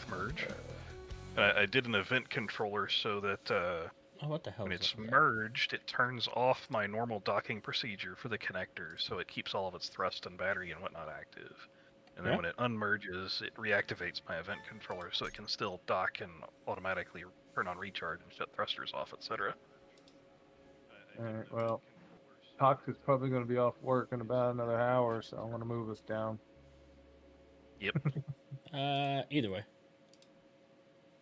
merge. I did an event controller so that Oh, what the hell? when is it's that? merged, it turns off my normal docking procedure for the connectors, so it keeps all of its thrust and battery and whatnot active. And then Yeah. when it unmerges, it reactivates my event controller so it can still dock and automatically turn on recharge and shut thrusters off, etc. Alright, well, Tox is probably going to be off work in about another hour, so I'm going to move us down. Yep. Either way,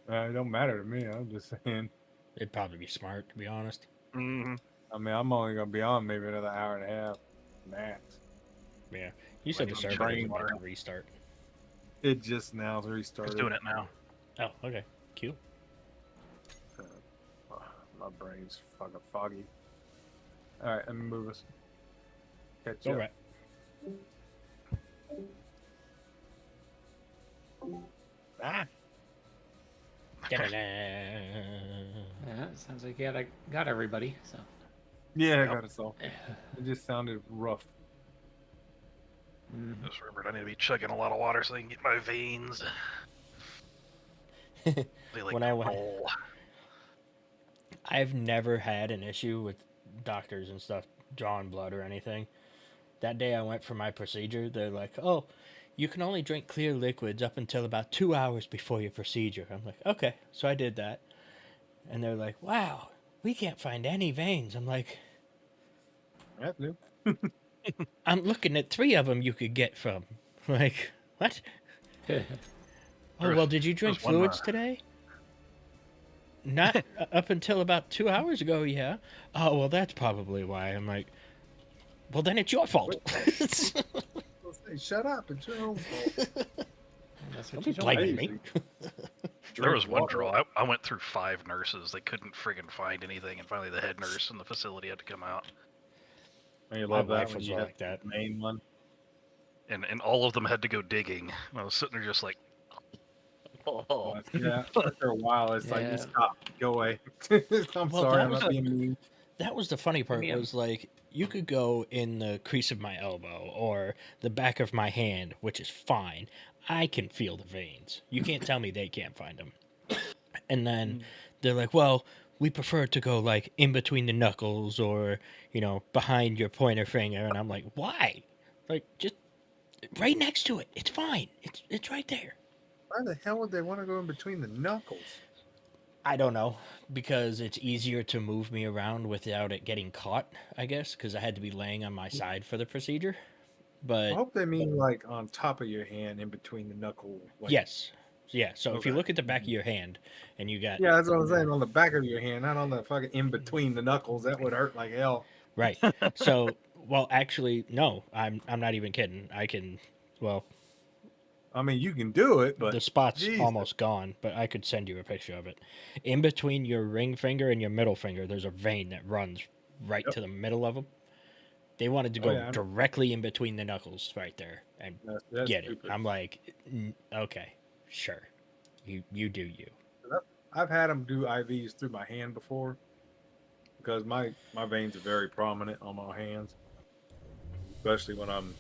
It don't matter to me. I'm just saying. it'd probably be smart, to be honest. Mm-hmm. I mean, I'm only going to be on maybe another hour and a half max. Yeah. You said the Like, server brain was about to water. restart. It just now It's restarted. doing it now. Oh, okay. Cute. My brain's fucking foggy. Alright, let me move us. Catch Go up. right. Ah! Da-da-da. Yeah, it sounds like you got everybody. So Yeah, I Yep. got us all. It just sounded rough. Just remembered I need to be chugging a lot of water so I can get my veins. They like When I went- roll. I've never had an issue with doctors and stuff drawing blood or anything. That day I went for my procedure, they're like, oh, you can only drink clear liquids up until about 2 hours before your procedure. I'm like, okay. So I did that. And they're like, wow, we can't find any veins. I'm like, That's new. I'm looking at 3 of them you could get from. Like, what? Oh, well, did you drink there's one, fluids today? Not up until about 2 hours ago, yeah. Oh, well, that's probably why. I'm like, well, then it's your fault. Hey, shut up. It's your own fault. that's Don't what be you told blaming me. me. There was one water. draw. I went through 5 nurses. They couldn't friggin' find anything, and finally the head nurse in the facility had to come out. And you My love that wife when was you like hit that. the main one. And all of them had to go digging. And I was sitting there just like, oh. Yeah, after a while, it's like, Yeah. you stop. Go away. I'm Well, sorry, that I'm was not being mean. That was the funny part. Yeah. Was like you could go in the crease of my elbow or the back of my hand, which is fine. I can feel the veins. You can't tell me they can't find them. And then they're like, "Well, we prefer to go like in between the knuckles or behind your pointer finger." And I'm like, "Why? Like just right next to it. It's fine. It's right there." Why the hell would they want to go in between the knuckles? I don't know, because it's easier to move me around without it getting caught, I guess, because I had to be laying on my side for the procedure. I But hope they mean like on top of your hand, in between the knuckle. Like, yes, yeah. So if you Okay. look at the back of your hand and you got Yeah, that's what I'm saying. On the back of your hand, not on the fucking in between the knuckles. That would hurt like hell. right, so well, actually, no, I'm not even kidding. I can, well, I mean, you can do it, but the spot's Jesus. almost gone, but I could send you a picture of it. In between your ring finger and your middle finger, there's a vein that runs right Yep. to the middle of them. They wanted to go yeah, I know. directly in between the knuckles right there and That's get stupid. it. I'm like, okay, sure, you do you. I've had them do IVs through my hand before because my veins are very prominent on my hands, especially when I'm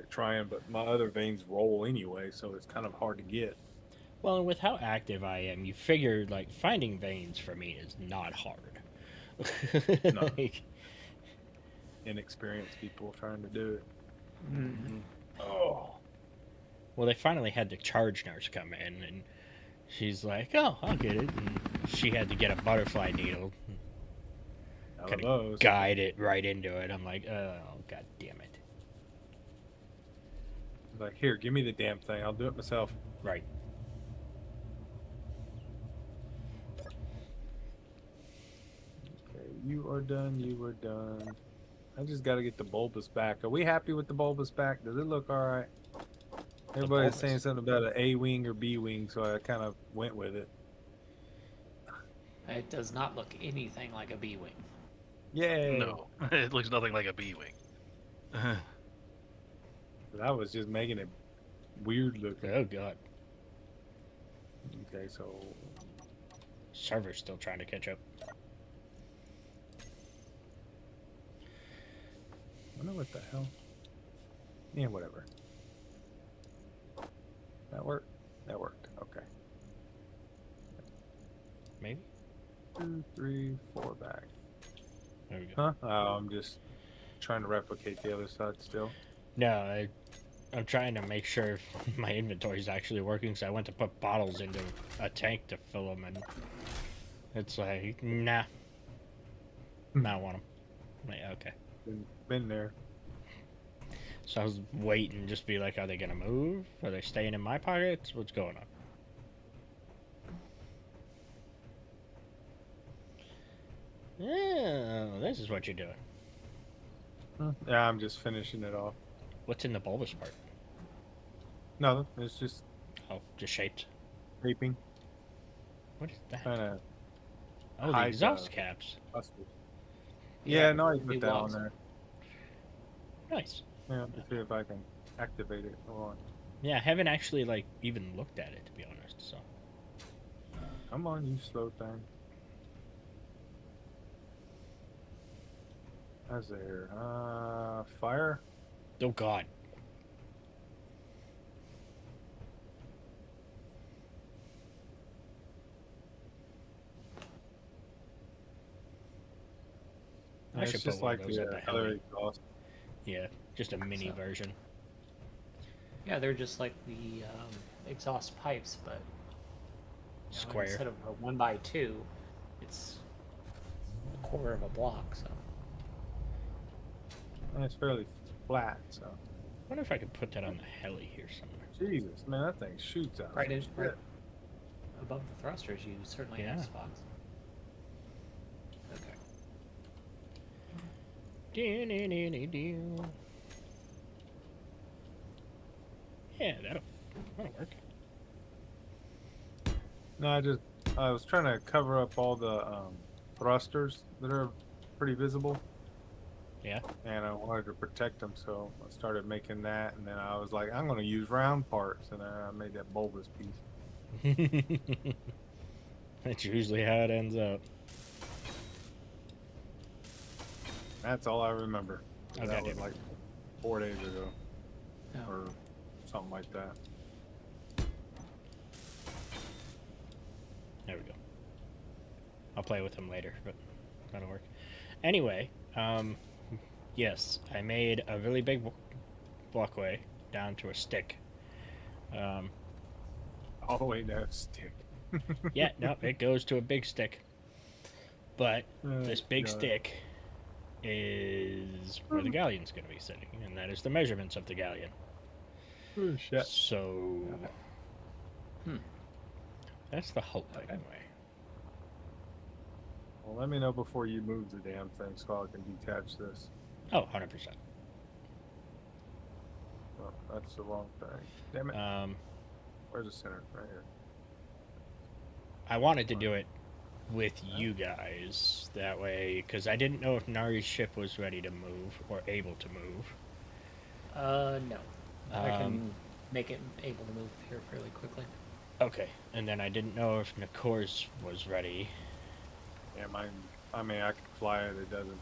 trying. But my other veins roll anyway, so it's kind of hard to get. Well, and with how active I am, you figure like finding veins for me is not hard. No. Like, Inexperienced people trying to do it. Mhm. Oh, well, they finally had the charge nurse come in, and she's like, "Oh, I'll get it." And she had to get a butterfly needle, out of kind those. of guide it right into it. I'm like, "Oh, god damn it!" Like, here, give me the damn thing. I'll do it myself. Right. Okay, you are done. You are done. I just got to get the bulbous back. Are we happy with the bulbous back? Does it look all right? Everybody's bulbous. saying something about an A wing or B wing, so I kind of went with it. It does not look anything like a B wing. Yay! No, it looks nothing like a B-wing. But I was just making it weird looking. Oh god, Okay, so server's still trying to catch up. I don't know what the hell. Yeah, whatever. That work? That worked. Okay. Maybe? 2, 3, 4 back. There we go. Huh? Oh, I'm just trying to replicate the other side still. No, I'm trying to make sure my inventory is actually working, so I went to put bottles into a tank to fill them, and it's like, nah. Not want them. Like, okay. Been there. So I was waiting, just be like, are they gonna move? Are they staying in my pockets? What's going on? Yeah, this is what you're doing. Yeah, I'm just finishing it off. What's in the bulbous part? No, it's just Oh, just shaped. shaping. What is that? Kind of. Oh, the hide exhaust the- caps. Yeah, no, I new put that on walls. there. Nice. Yeah, let's see if I can activate it. Hold on. Yeah, I haven't actually like even looked at it, to be honest. So Come on, you slow thing. How's there? Fire? oh god. I It's should just put one of like those at the the other heli. exhaust. Yeah, just a mini So- version. Yeah, they're just like the exhaust pipes, but Square. instead of a 1x2, it's a quarter of a block. So And it's fairly flat, so. I wonder if I could put that on the heli here somewhere. Jesus, man, that thing shoots out. right, some right shit. above the thrusters, you certainly Yeah. have spots. Okay. Yeah, that'll work. No, I was trying to cover up all the thrusters that are pretty visible. Yeah. And I wanted to protect them, so I started making that, and then I was like, I'm going to use round parts, and then I made that bulbous piece. That's usually how it ends up. That's all I remember. Oh, That was goddamn. like 4 days ago, Oh. or something like that. There we go. I'll play with him later, but that'll work. Anyway, yes, I made a really big walkway down to a stick. All the way down a stick. Yeah, no, it goes to a big stick. But Oh, this big God. stick is where the galleon's going to be sitting, and that is the measurements of the galleon. Oh, shit. So, Hmm. that's the hope, Okay. anyway. Well, let me know before you move the damn thing so I can detach this. Oh, 100%. Oh, that's the wrong thing. Damn it. Where's the center? Right here. I wanted to do it with you guys that way because I didn't know if Nari's ship was ready to move or able to move. No. I Um, can make it able to move here fairly quickly. Okay, and then I didn't know if Nakor's was ready. Yeah, mine. I mean, I can fly it. It doesn't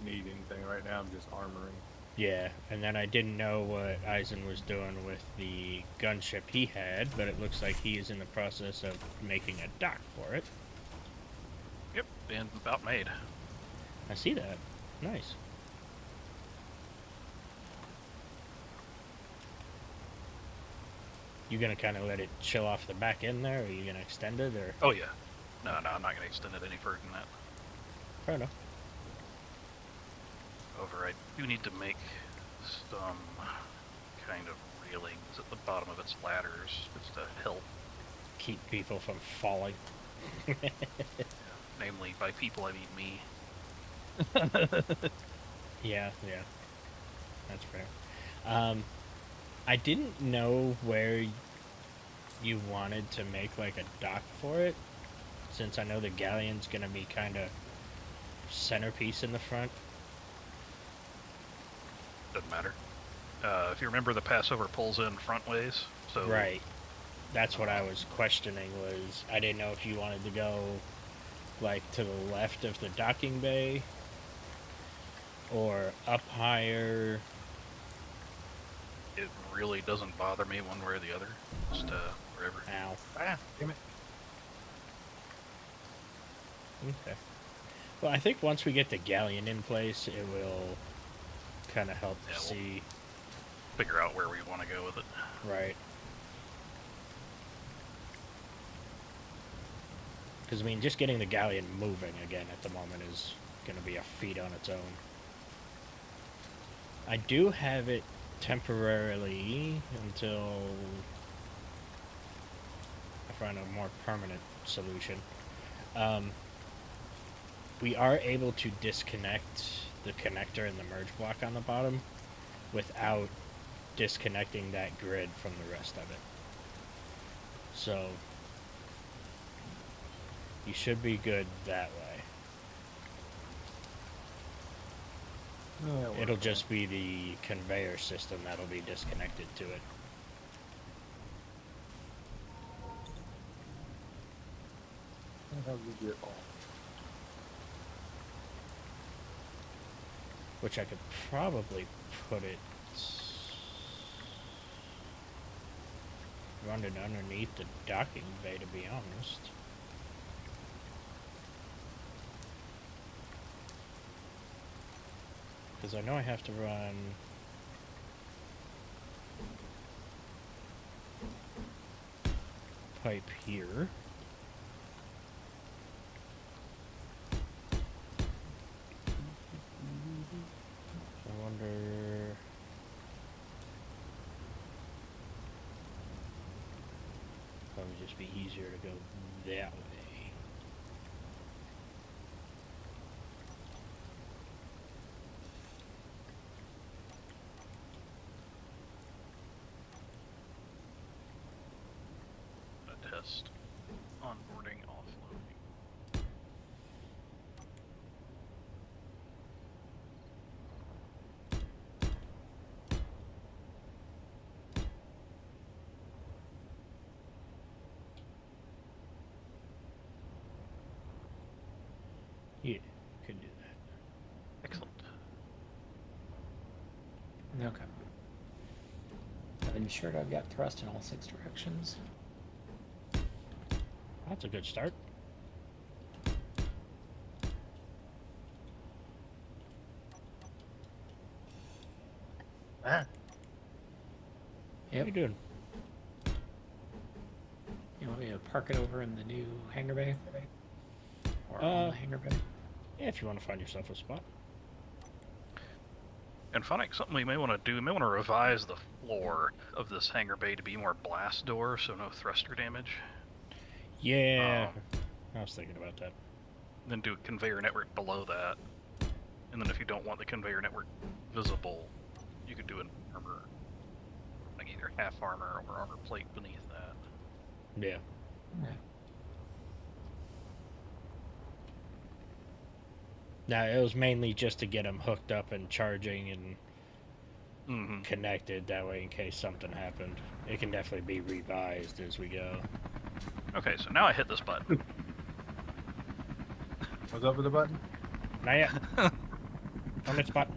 need anything right now. I'm just armoring. Yeah, and then I didn't know what Eisen was doing with the gunship he had, but it looks like he is in the process of making a dock for it. Yep, and about made. I see that. Nice. You gonna kind of let it chill off the back end there, or are you gonna extend it, or? Oh yeah. No, I'm not going to extend it any further than that. Fair enough. However, I do need to make some kind of railings at the bottom of its ladders just to help, Keep people from falling. namely by people I mean me. Yeah, yeah. That's fair. I didn't know where you wanted to make like a dock for it, since I know the galleon's gonna be kind of centerpiece in the front. Doesn't matter. If you remember, the Passover pulls in front ways, so Right. That's what I was questioning, was I didn't know if you wanted to go like to the left of the docking bay or up higher. it really doesn't bother me one way or the other. Just forever. Ow. Ah, damn it. Okay. Well, I think once we get the Galleon in place, it will kind of help Yeah, we'll- see. Figure out where we want to go with it. Right. Because, I mean, just getting the Galleon moving again at the moment is going to be a feat on its own. I do have it temporarily until I find a more permanent solution. We are able to disconnect the connector and the merge block on the bottom without disconnecting that grid from the rest of it. So you should be good that way. Yeah, It'll just be the conveyor system that'll be disconnected to it. How do we get off? Which I could probably put it... run it underneath the docking bay, to be honest. Because I know I have to run... pipe here. I wonder... Probably just be easier to go that way. A test. Onboarding, offloading. Yeah, could do that. Excellent. Okay. I've ensured I've got thrust in all 6 directions. That's a good start. Ah. How you doing? You want me to park it over in the new hangar bay? Or on the hangar bay? Yeah, if you want to find yourself a spot. And Phonic, something we may want to do, we may want to revise the floor of this hangar bay to be more blast door, so no thruster damage. Yeah, I was thinking about that. Then do a conveyor network below that. And then if you don't want the conveyor network visible, you could do an armor, like either half armor or armor plate beneath that. Yeah. Yeah. Now, it was mainly just to get them hooked up and charging and Mm-hmm. connected. That way, in case something happened, it can definitely be revised as we go. Okay, so now I hit this button. What's up with the button? Not yet. On its button.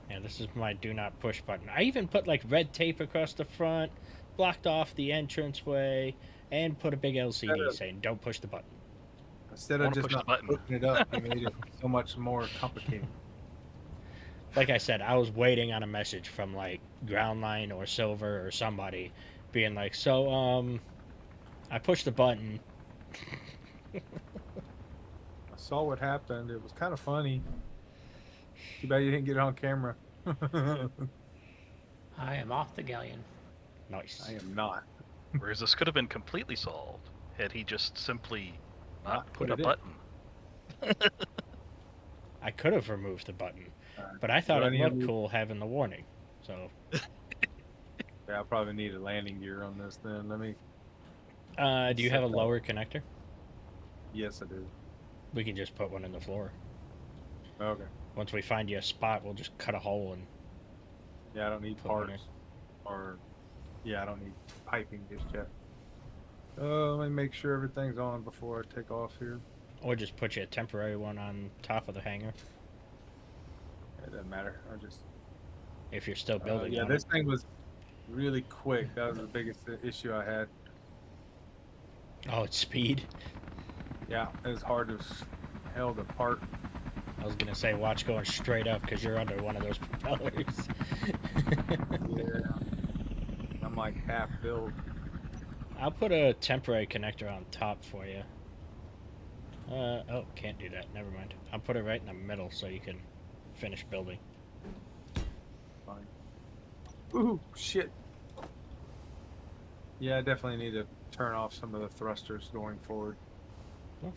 Yeah, this is my do not push button. I even put like red tape across the front, blocked off the entranceway, and put a big LCD saying don't push the button. Instead I of wanna just push the not button. hooking it up, you made it so much more complicated. Like I said, I was waiting on a message from like Ground Line or Silver or somebody being like, so I pushed the button. I saw what happened. It was kind of funny. Too bad you didn't get it on camera. I am off the Galleon. Nice. I am not. Whereas this could have been completely solved had he just simply not Not put put a it in. button. I could have removed the button, Alright. but I thought Do it any of looked you- cool having the warning. So, Yeah, I probably need a landing gear on this then. Let me. do you have a Set that. lower connector? Yes, I do. We can just put one in the floor. Okay. Once we find you a spot, we'll just cut a hole and Yeah, I don't need Put one in. parts. Or, yeah, I don't need piping just yet. Let me make sure everything's on before I take off here. or just put you a temporary one on top of the hangar It doesn't matter. I just. if you're still building Yeah, on this it. thing was really quick. That was the biggest issue I had. Oh, it's speed. Yeah, it was hard to held apart. I was gonna say, watch going straight up because you're under one of those propellers. Yeah, I'm like half built. I'll put a temporary connector on top for you. Oh, can't do that. Never mind. I'll put it right in the middle so you can finish building. Fine. Ooh, shit. Yeah, I definitely need to turn off some of the thrusters going forward. What?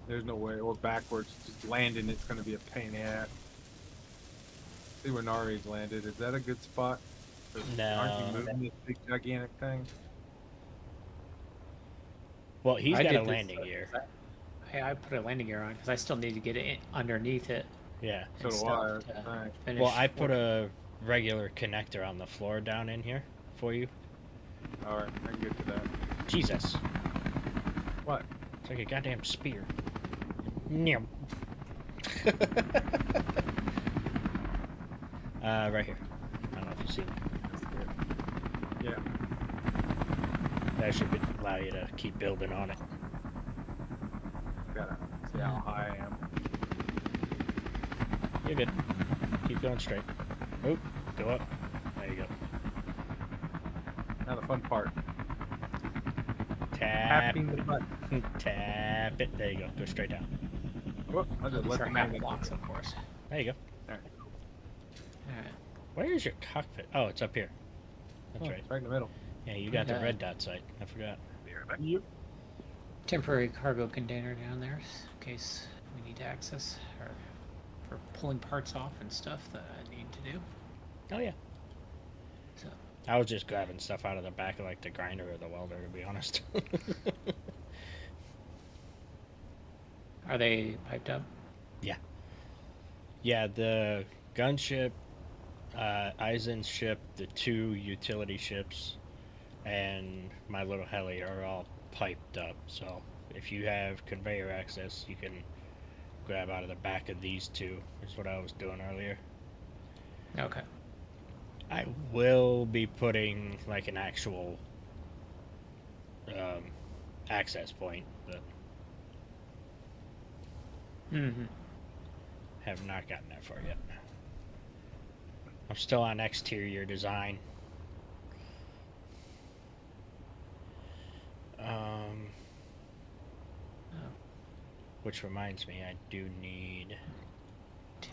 There's no way, or backwards. Just landing, it's going to be a pain in the ass. See where Nari's landed. Is that a good spot? No. Aren't you moving this big gigantic thing? Well, he's I got did a this, landing gear. I put a landing gear on because I still need to get it underneath it. Yeah. So and do stuff I. to Right. finish Well, I put work. a regular connector on the floor down in here for you. Alright, I can get to that. Jesus. What? It's like a goddamn spear. Nyam. Right here. I don't know if you see me. Yeah. That should allow you to keep building on it. Gotta see how high I am. You're good. Keep going straight. Oh, go up. There you go. Now the fun part. Tap. Tapping the button. Tap it. There you go. Go straight down. Whoop, I just These let are the half magnet blocks, of course. There you go. Alright. Alright. Where is your cockpit? Oh, it's up here. That's Oh, right. it's right in the middle. Yeah, you got the Okay. red dot sight. I forgot. Be right back. Yep. Temporary cargo container down there in case we need to access or for pulling parts off and stuff that I need to do. Oh, yeah. So I was just grabbing stuff out of the back of like the grinder or the welder, to be honest. are they piped up? Yeah, the gunship, Eisen's ship, the 2 utility ships, and my little heli are all piped up. So if you have conveyor access, you can grab out of the back of these 2. Is what I was doing earlier. Okay. I will be putting like an actual access point, but Mm-hmm. have not gotten that far yet. I'm still on exterior design. Which reminds me, I do need 2.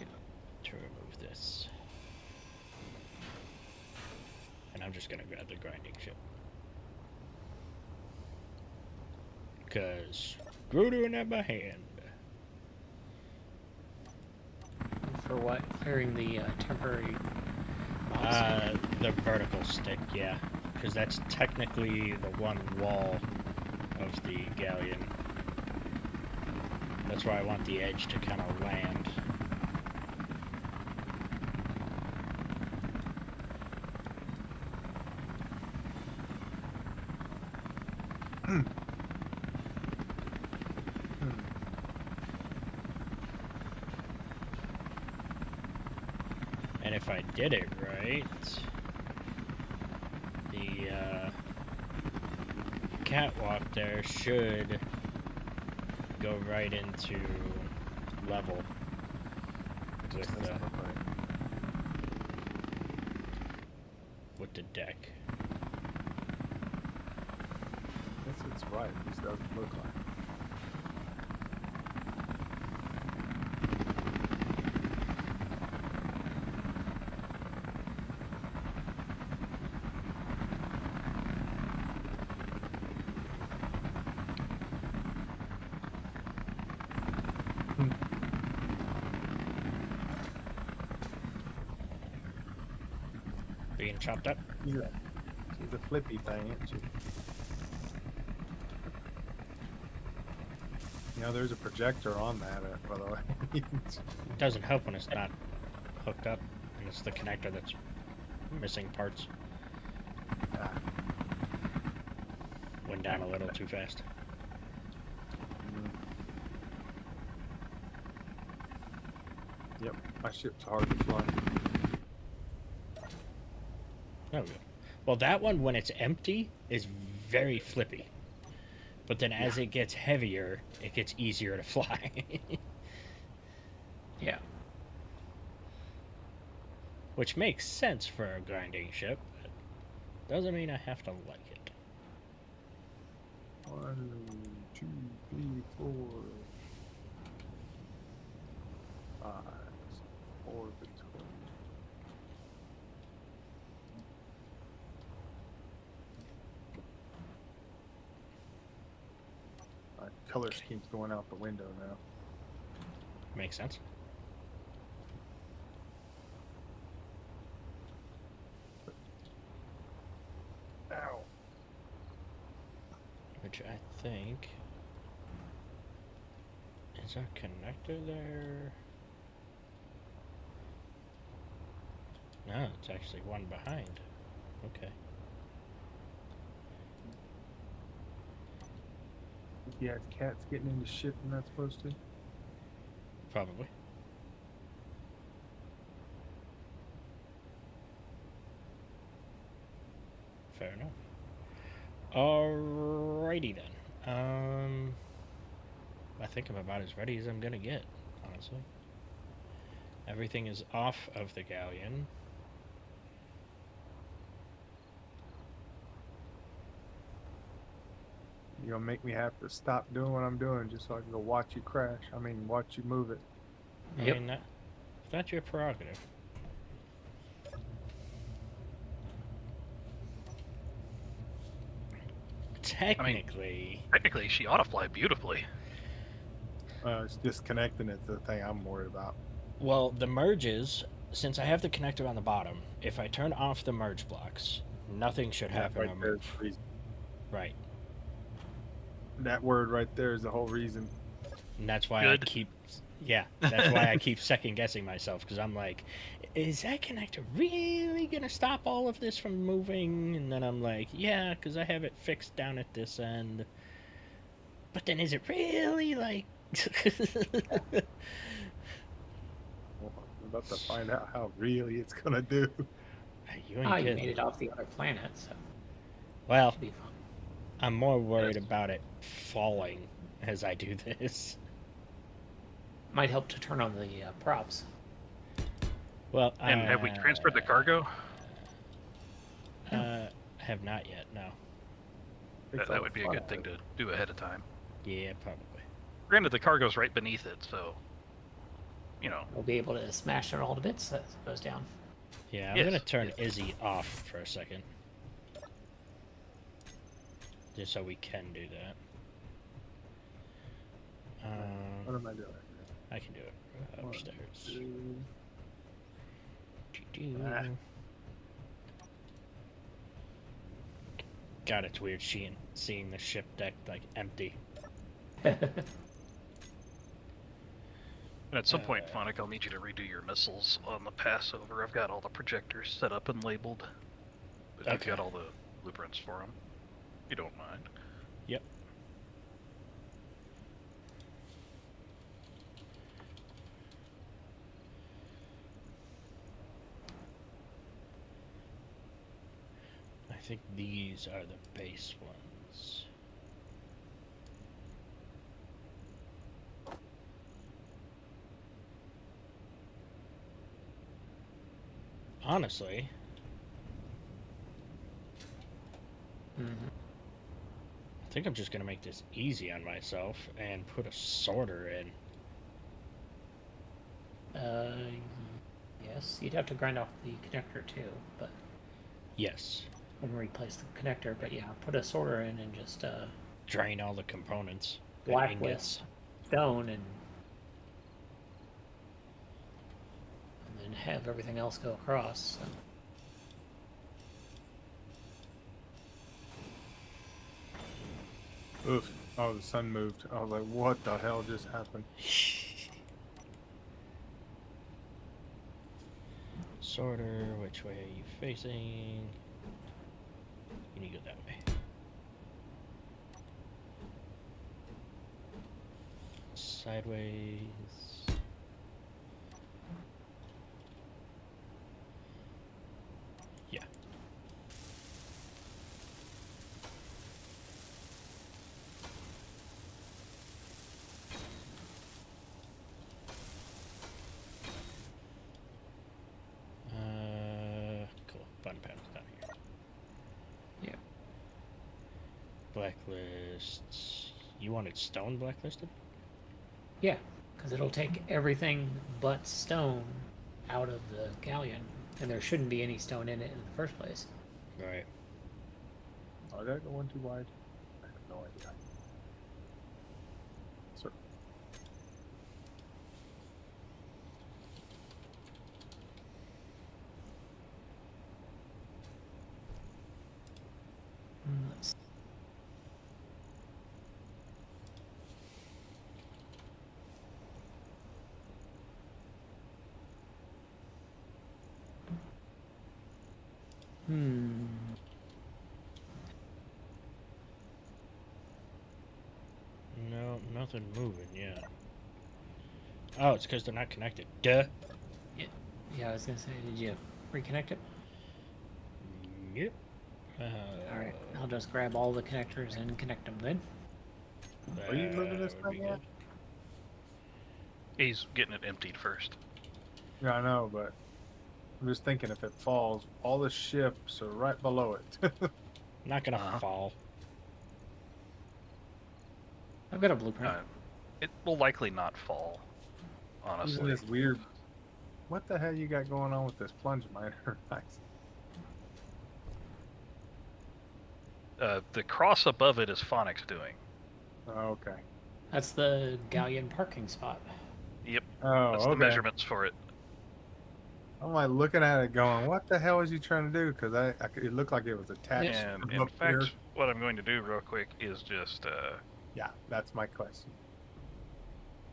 to remove this. And I'm just gonna grab the grinding ship. Because screw doing that by hand. For what? Clearing the temporary mobs? The vertical stick, yeah. Because that's technically the one wall of the Galleon. That's where I want the edge to kind of land. And if I did it right, the catwalk there should go right into level with Doesn't the, look like. with the deck. I guess it's right. It just doesn't look like. Being chopped up. She's a flippy thing, isn't she? You know, there's a projector on that, by the way. It doesn't help when it's not hooked up, and it's the connector that's missing parts. Ah, Went down a little too fast. mm. Yep, my ship's hard to fly. Oh, good. Well, that one, when it's empty, is very flippy. But then as it gets heavier, it gets easier to fly. Yeah. Which makes sense for a grinding ship, but doesn't mean I have to like it. 1, 2, 3, 4, 5, 4 between. My color scheme's going out the window now. Makes sense. Ow. Which I think is our connector there. No, it's actually one behind. Okay. Yeah, it's cats getting into shit they're not supposed to. Probably. Fair enough. Alrighty then. I think I'm about as ready as I'm gonna get, honestly. Everything is off of the Galleon. You're gonna make me have to stop doing what I'm doing just so I can go watch you crash. I mean, watch you move it. I Yep. mean, that's your prerogative. Technically, Technically, she ought to fly beautifully. It's disconnecting it to the thing I'm worried about. well, the merges, since I have the connector on the bottom, if I turn off the merge blocks, nothing should happen right or there's move. the reason. Right. That word right there is the whole reason. And that's why Good. I keep, yeah, that's why I keep second guessing myself, because I'm like, is that connector really gonna stop all of this from moving? And then I'm like, yeah, because I have it fixed down at this end. But then is it really like? Well, I'm about to find out how really it's gonna do. You ain't Ah, you kidding. made it off the other planet, so Well, it'll be fun. I'm more worried about it falling as I do this. Might help to turn on the props. Well, And have we transferred the cargo? Have not yet. No. That would be a good thing to do ahead of time. Yeah, probably. Granted, the cargo's right beneath it, so you know. We'll be able to smash it all to bits as it goes down. Yeah, I'm Yes, gonna turn yes. Izzy off for a second, just so we can do that. What am I doing? I can do it upstairs. 1, 2. Doo-doo. Ah. God, it's weird seeing the ship deck like empty. And at some point, Phonic, I'll need you to redo your missiles on the passover. I've got all the projectors set up and labeled. But I've Okay. got all the blueprints for them. You don't mind. Yep. I think these are the base ones. Honestly, Hmm. I think I'm just gonna make this easy on myself and put a sorter in. Yes, you'd have to grind off the connector too, but Yes. and replace the connector. But yeah, put a sorter in and just Drain all the components. and blacklist ingots. stone and then have everything else go across. So. Oof. Oh, the sun moved. I was like, what the hell just happened? Sorter, which way are you facing? You need to go that way. Sideways. Yeah. blacklist. You wanted stone blacklisted? Yeah, because it'll take everything but stone out of the galleon, and there shouldn't be any stone in it in the first place. Right. Oh, did I go one too wide? I have no idea. Sir. Let's No, nothing moving yet. Oh, it's because they're not connected. Duh. Yeah, I was gonna say, did you reconnect it? Yep. Alright, I'll just grab all the connectors and connect them then. Are you moving this would be thing yet? good. He's getting it emptied first. Yeah, I know, but I'm just thinking if it falls, all the ships are right below it. Not gonna fall. I've got a blueprint. It will likely not fall, Using honestly. this weird. What the hell you got going on with this plunge miner? The cross above it is Phonics doing. Oh, okay. That's the galleon parking spot. Yep, Oh, that's okay. the measurements for it. I'm like looking at it, going, "What the hell is you trying to do?" Because it looked like it was attached. And from in up fact, here. what I'm going to do real quick is just Yeah, that's my question.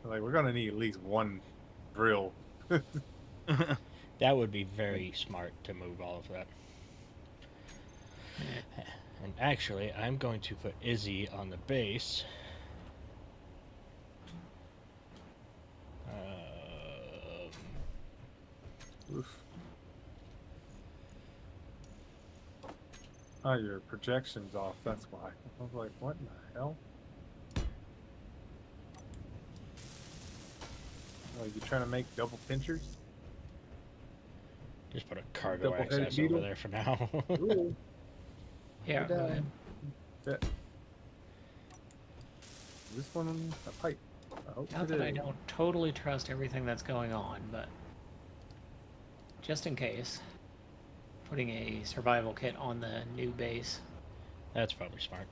Like, we're gonna need at least one drill. That would be very smart to move all of that. And actually, I'm going to put Izzy on the base. Oof. Oh, your projection's off. That's why. I was like, "What in the hell?" Oh, you trying to make double pinchers? Just put a cargo Double-headed access beetle? over there for now. Ooh. Yeah, Good go eye. ahead. Bet. This one a pipe? I hope Not it that I is. don't totally trust everything that's going on, but just in case, putting a survival kit on the new base. That's probably smart.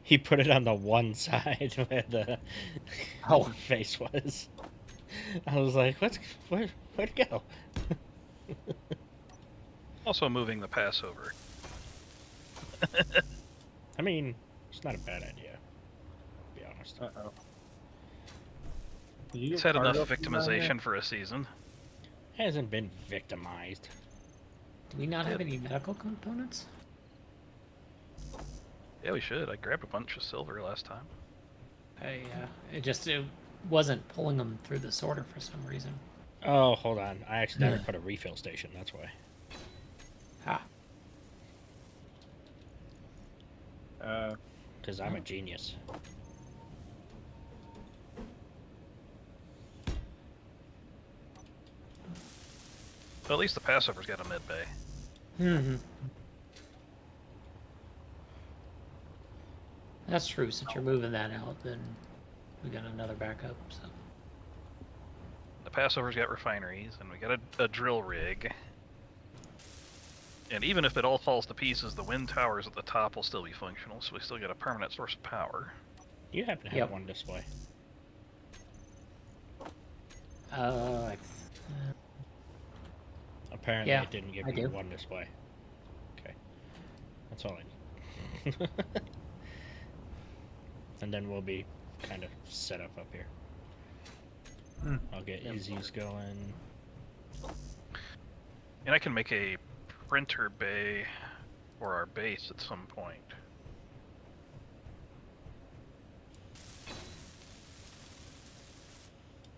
He put it on the one side where the face was. I was like, where'd it go? also moving the Passover. I mean, it's not a bad idea, to be honest. Uh-oh. It's had enough victimization for a season. Hasn't been victimized. Do we not have any medical components? Yeah, we should. I grabbed a bunch of silver last time. It wasn't pulling them through the sorter for some reason. Oh, hold on. I accidentally put a refill station, that's why. Because I'm a genius. Well, at least the Passover's got a mid bay. Mm-hmm. That's true. Since you're moving that out, then we got another backup. So The Passover's got refineries, and we got a drill rig. And even if it all falls to pieces, the wind towers at the top will still be functional, so we still get a permanent source of power. You happen to have one display. Apparently yeah, it didn't give I me do. one display. Okay. That's all I need. And then we'll be kind of set up here. I'll get Izzy's going. And I can make a printer bay for our base at some point.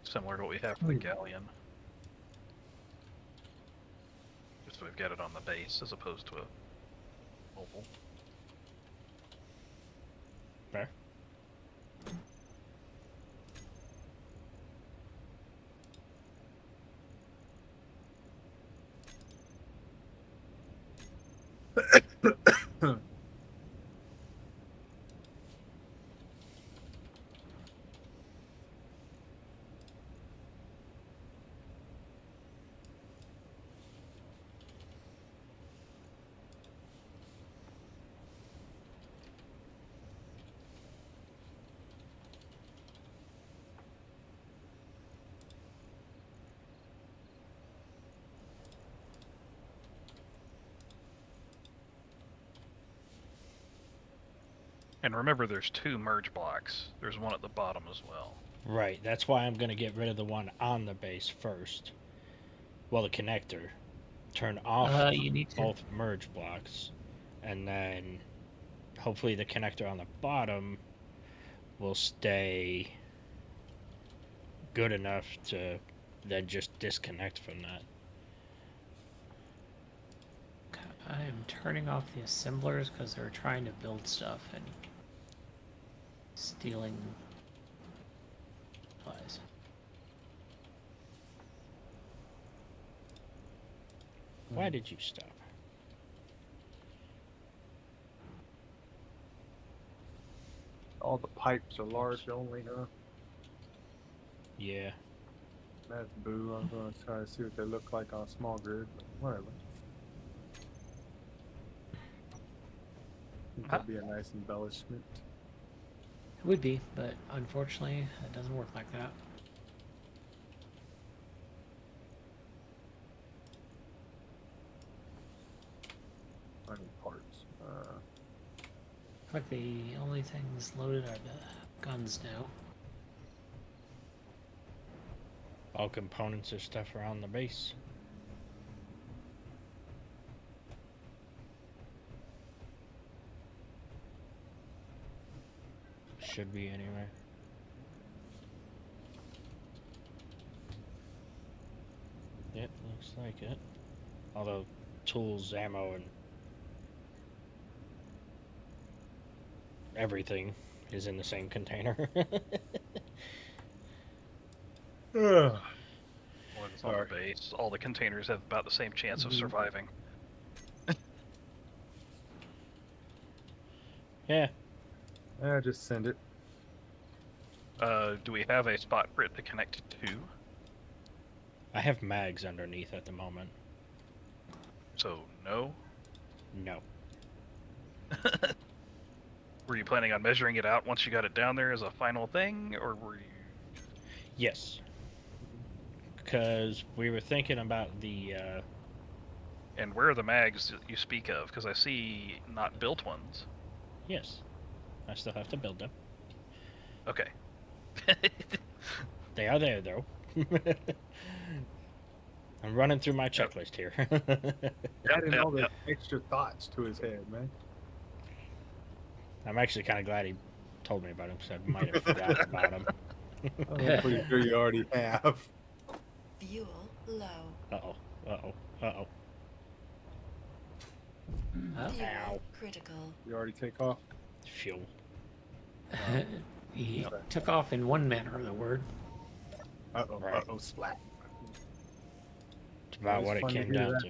Similar to what we have for the Galleon. Just so we've got it on the base as opposed to a mobile. Fair. And remember, there's 2 merge blocks. There's one at the bottom as well. Right, that's why I'm going to get rid of the one on the base first. Well, the connector. Turn off You need to. both merge blocks. And then hopefully the connector on the bottom will stay good enough to then just disconnect from that. I'm turning off the assemblers because they're trying to build stuff and stealing supplies. Why did you stop? All the pipes are large only, huh? Yeah. That's boo. I'm going to try to see what they look like on a small grid, but whatever. I think that'd be a nice embellishment. It would be, but unfortunately, it doesn't work like that. Running parts. Like the only things loaded are the guns now. All components of stuff around the base. Should be anyway. Yep, looks like it. Although tools, ammo, and everything is in the same container. Well, it's on the base. All the containers have about the same chance of surviving. Yeah. Yeah, just send it. Do we have a spot for it to connect to? I have mags underneath at the moment. So, no? No. Were you planning on measuring it out once you got it down there as a final thing, or were you... Yes. Because we were thinking about the... And where are the mags that you speak of? Because I see not built ones. Yes. I still have to build them. Okay. They are there, though. I'm running through my checklist here. Adding all the extra thoughts to his head, man. I'm actually kind of glad he told me about him, because I might have forgotten about him. I'm pretty sure you already have. Fuel low. Uh-oh. Uh-oh. Uh-oh. Fuel Ow. critical. You already take off? Fuel. He took off in one manner of the word. Uh-oh, Right. uh-oh, splat. It's about Always what it fun to came hear down that.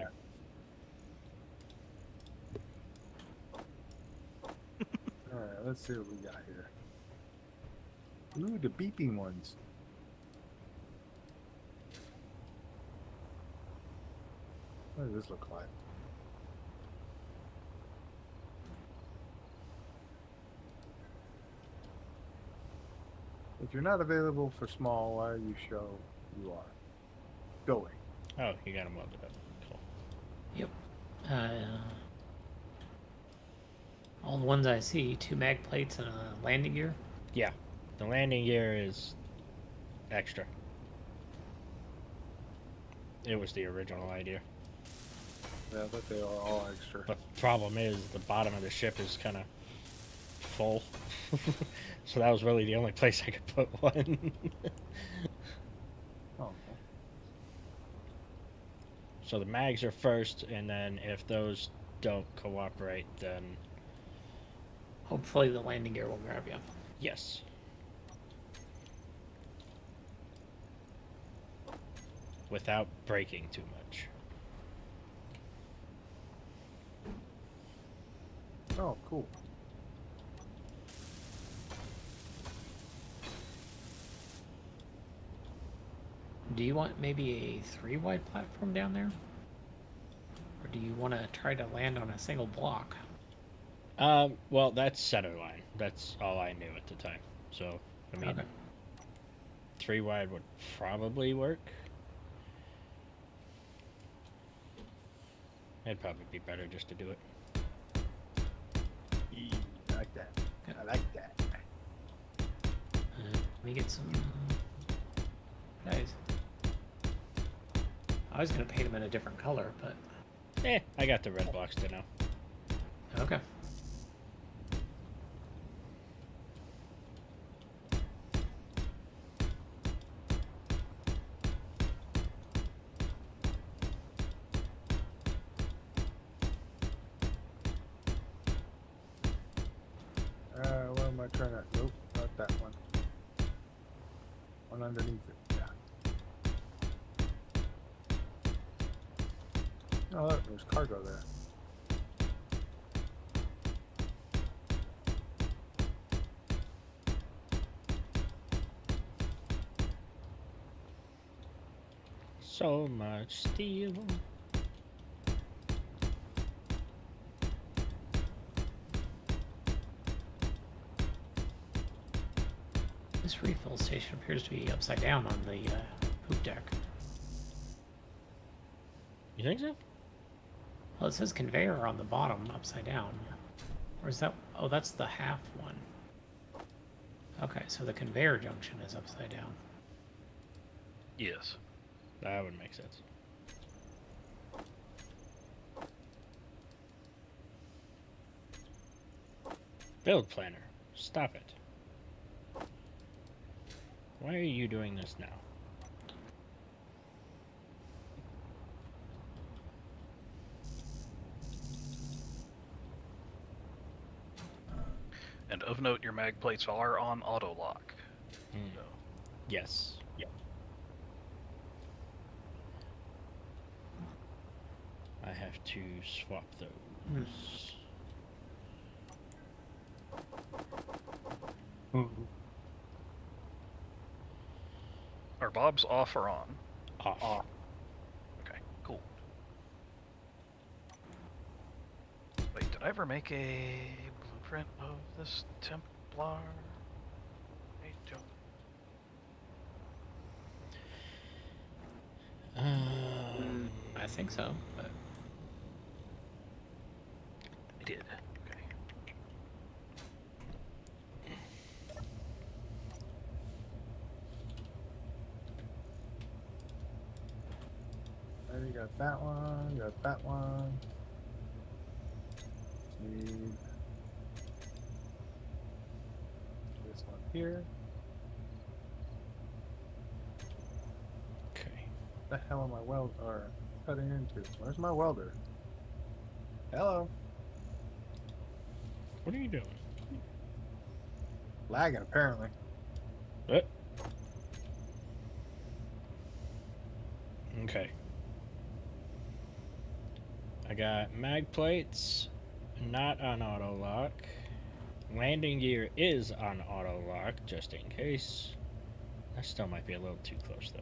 to. Alright, let's see what we got here. Ooh, the beeping ones. What does this look like? If you're not available for small, why you show you are? Going. Oh, you got him welded up. Cool. Yep. All the ones I see, 2 mag plates and a landing gear. Yeah. The landing gear is extra. It was the original idea. Yeah, but they are all extra. But the problem is the bottom of the ship is kind of full. So that was really the only place I could put one. Oh, So the mags are first, and then if those don't cooperate, then Hopefully the landing gear will grab you. yes. Without breaking too much. Oh, cool. Do you want maybe a 3-wide platform down there? Or do you want to try to land on a single block? Well, that's center line. That's all I knew at the time. So, I mean, Okay. 3 wide would probably work. It'd probably be better just to do it. I like that. I like that. Let me get some guys. I was gonna paint them in a different color, but I got the red blocks to know. okay. What am I trying to? Nope, not that one. One underneath it. Yeah. Oh, look, there's cargo there. So much steel. This refill station appears to be upside down on the poop deck. You think so? Well, it says conveyor on the bottom, upside down. Or is that... Oh, that's the half one. Okay, so the conveyor junction is upside down. Yes. That would make sense. Build planner. Stop it. Why are you doing this now? And of note, your mag plates are on auto lock. Hmm. So, Yes. Yep. I have to swap those. are bobs off or on? Off. Okay, cool. Wait, did I ever make a blueprint of this Templar? I don't. I think so, but I did. Okay. You got that one, got that one. Need this one here. Okay. What the hell am I cutting into? Where's my welder? Hello. What are you doing? Lagging apparently. What? Okay. I got mag plates, not on auto lock. Landing gear is on auto lock, just in case. That still might be a little too close, though.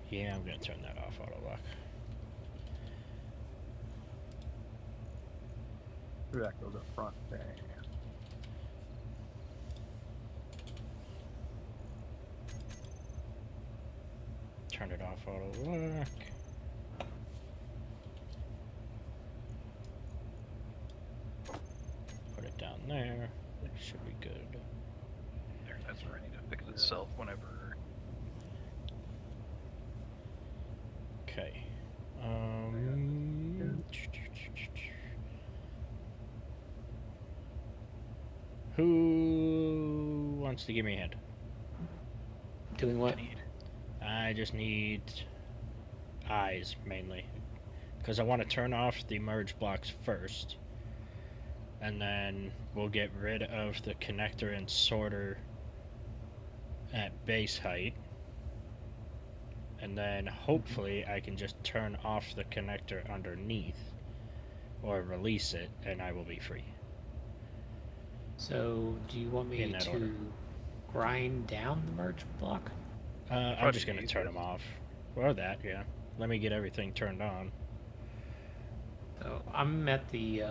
Yeah, I'm gonna turn that off, auto lock. That goes up front. Dang. Turn it off, auto lock. Put it down there. It should be good. There, that's ready to fix itself whenever. Okay. Who wants to give me a hand? doing what? I just need eyes mainly, because I want to turn off the merge blocks first, and then we'll get rid of the connector and sorter at base height, and then hopefully I can just turn off the connector underneath or release it, and I will be free. So, do you want me In that to order. grind down the merge block? I'm just Probably gonna turn them off, or that. Yeah. Let me get everything turned on. So I'm at the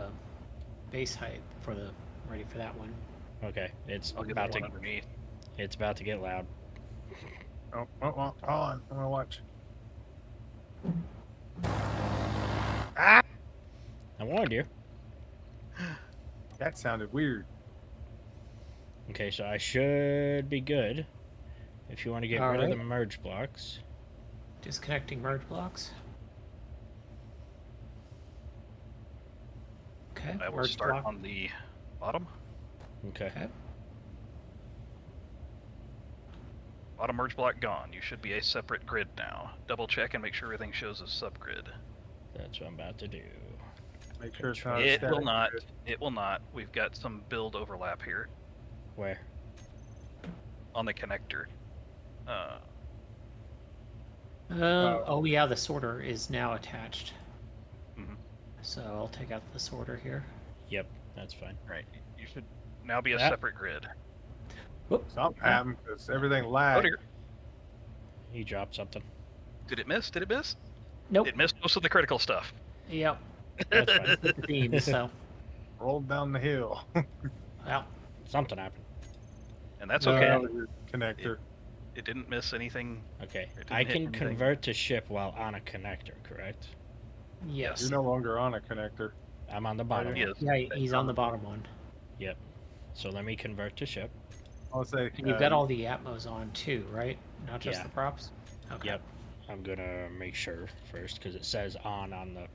base height ready for that one. Okay, it's I'll get about that to one underneath. it's about to get loud. Oh, hold on. I'm gonna watch. I warned you. That sounded weird. Okay, so I should be good. If you want to get rid of the Alright. merge blocks. Disconnecting merge blocks. Okay. I will merge start block. on the bottom. Okay. Okay. Bottom merge block gone. You should be a separate grid now. Double check and make sure everything shows as subgrid. That's what I'm about to do. Make sure it's not. a It will static not. grid. It will not. We've got some build overlap here Where? on the connector. Oh yeah, the sorter is now attached. Mhm. So I'll take out the sorter here. Yep, that's fine. Right. You should now be a That- separate grid. Whoop. Something happened because everything Oh lagged. dear. He dropped something. Did it miss? Did it miss? Nope. It missed most of the critical stuff. Yep. That's fine. The beam, so Rolled down the hill. well. Something happened. And that's No, okay. that was your connector. It didn't miss anything. Okay. It didn't I hit can anything. convert to ship while on a connector, correct? Yes. You're no longer on a connector. I'm on the bottom. Yes. one. Yeah, he's on the bottom one. So let me convert to ship. I'll say. And you've got all the Atmos on too, right? Not just Yeah. the props? Okay. Yep. I'm gonna make sure first because it says on the.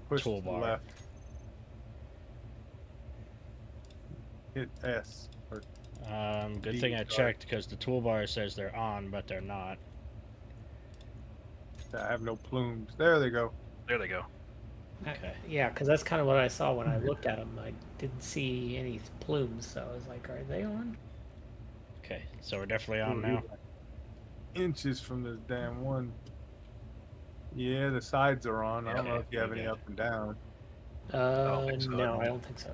push to the toolbar. left. Hit S. Or Good D, thing I sorry. checked because the toolbar says they're on, but they're not. I have no plumes. There they go. There they go. Okay. Yeah, because that's kind of what I saw when I looked at them. I didn't see any plumes, so I was like, are they on? Okay, so we're definitely on Ooh, now. you're like inches from this damn one. Yeah, the sides are on. I don't know Okay, if you have we're any good. up and down. don't think so. No, I don't think so.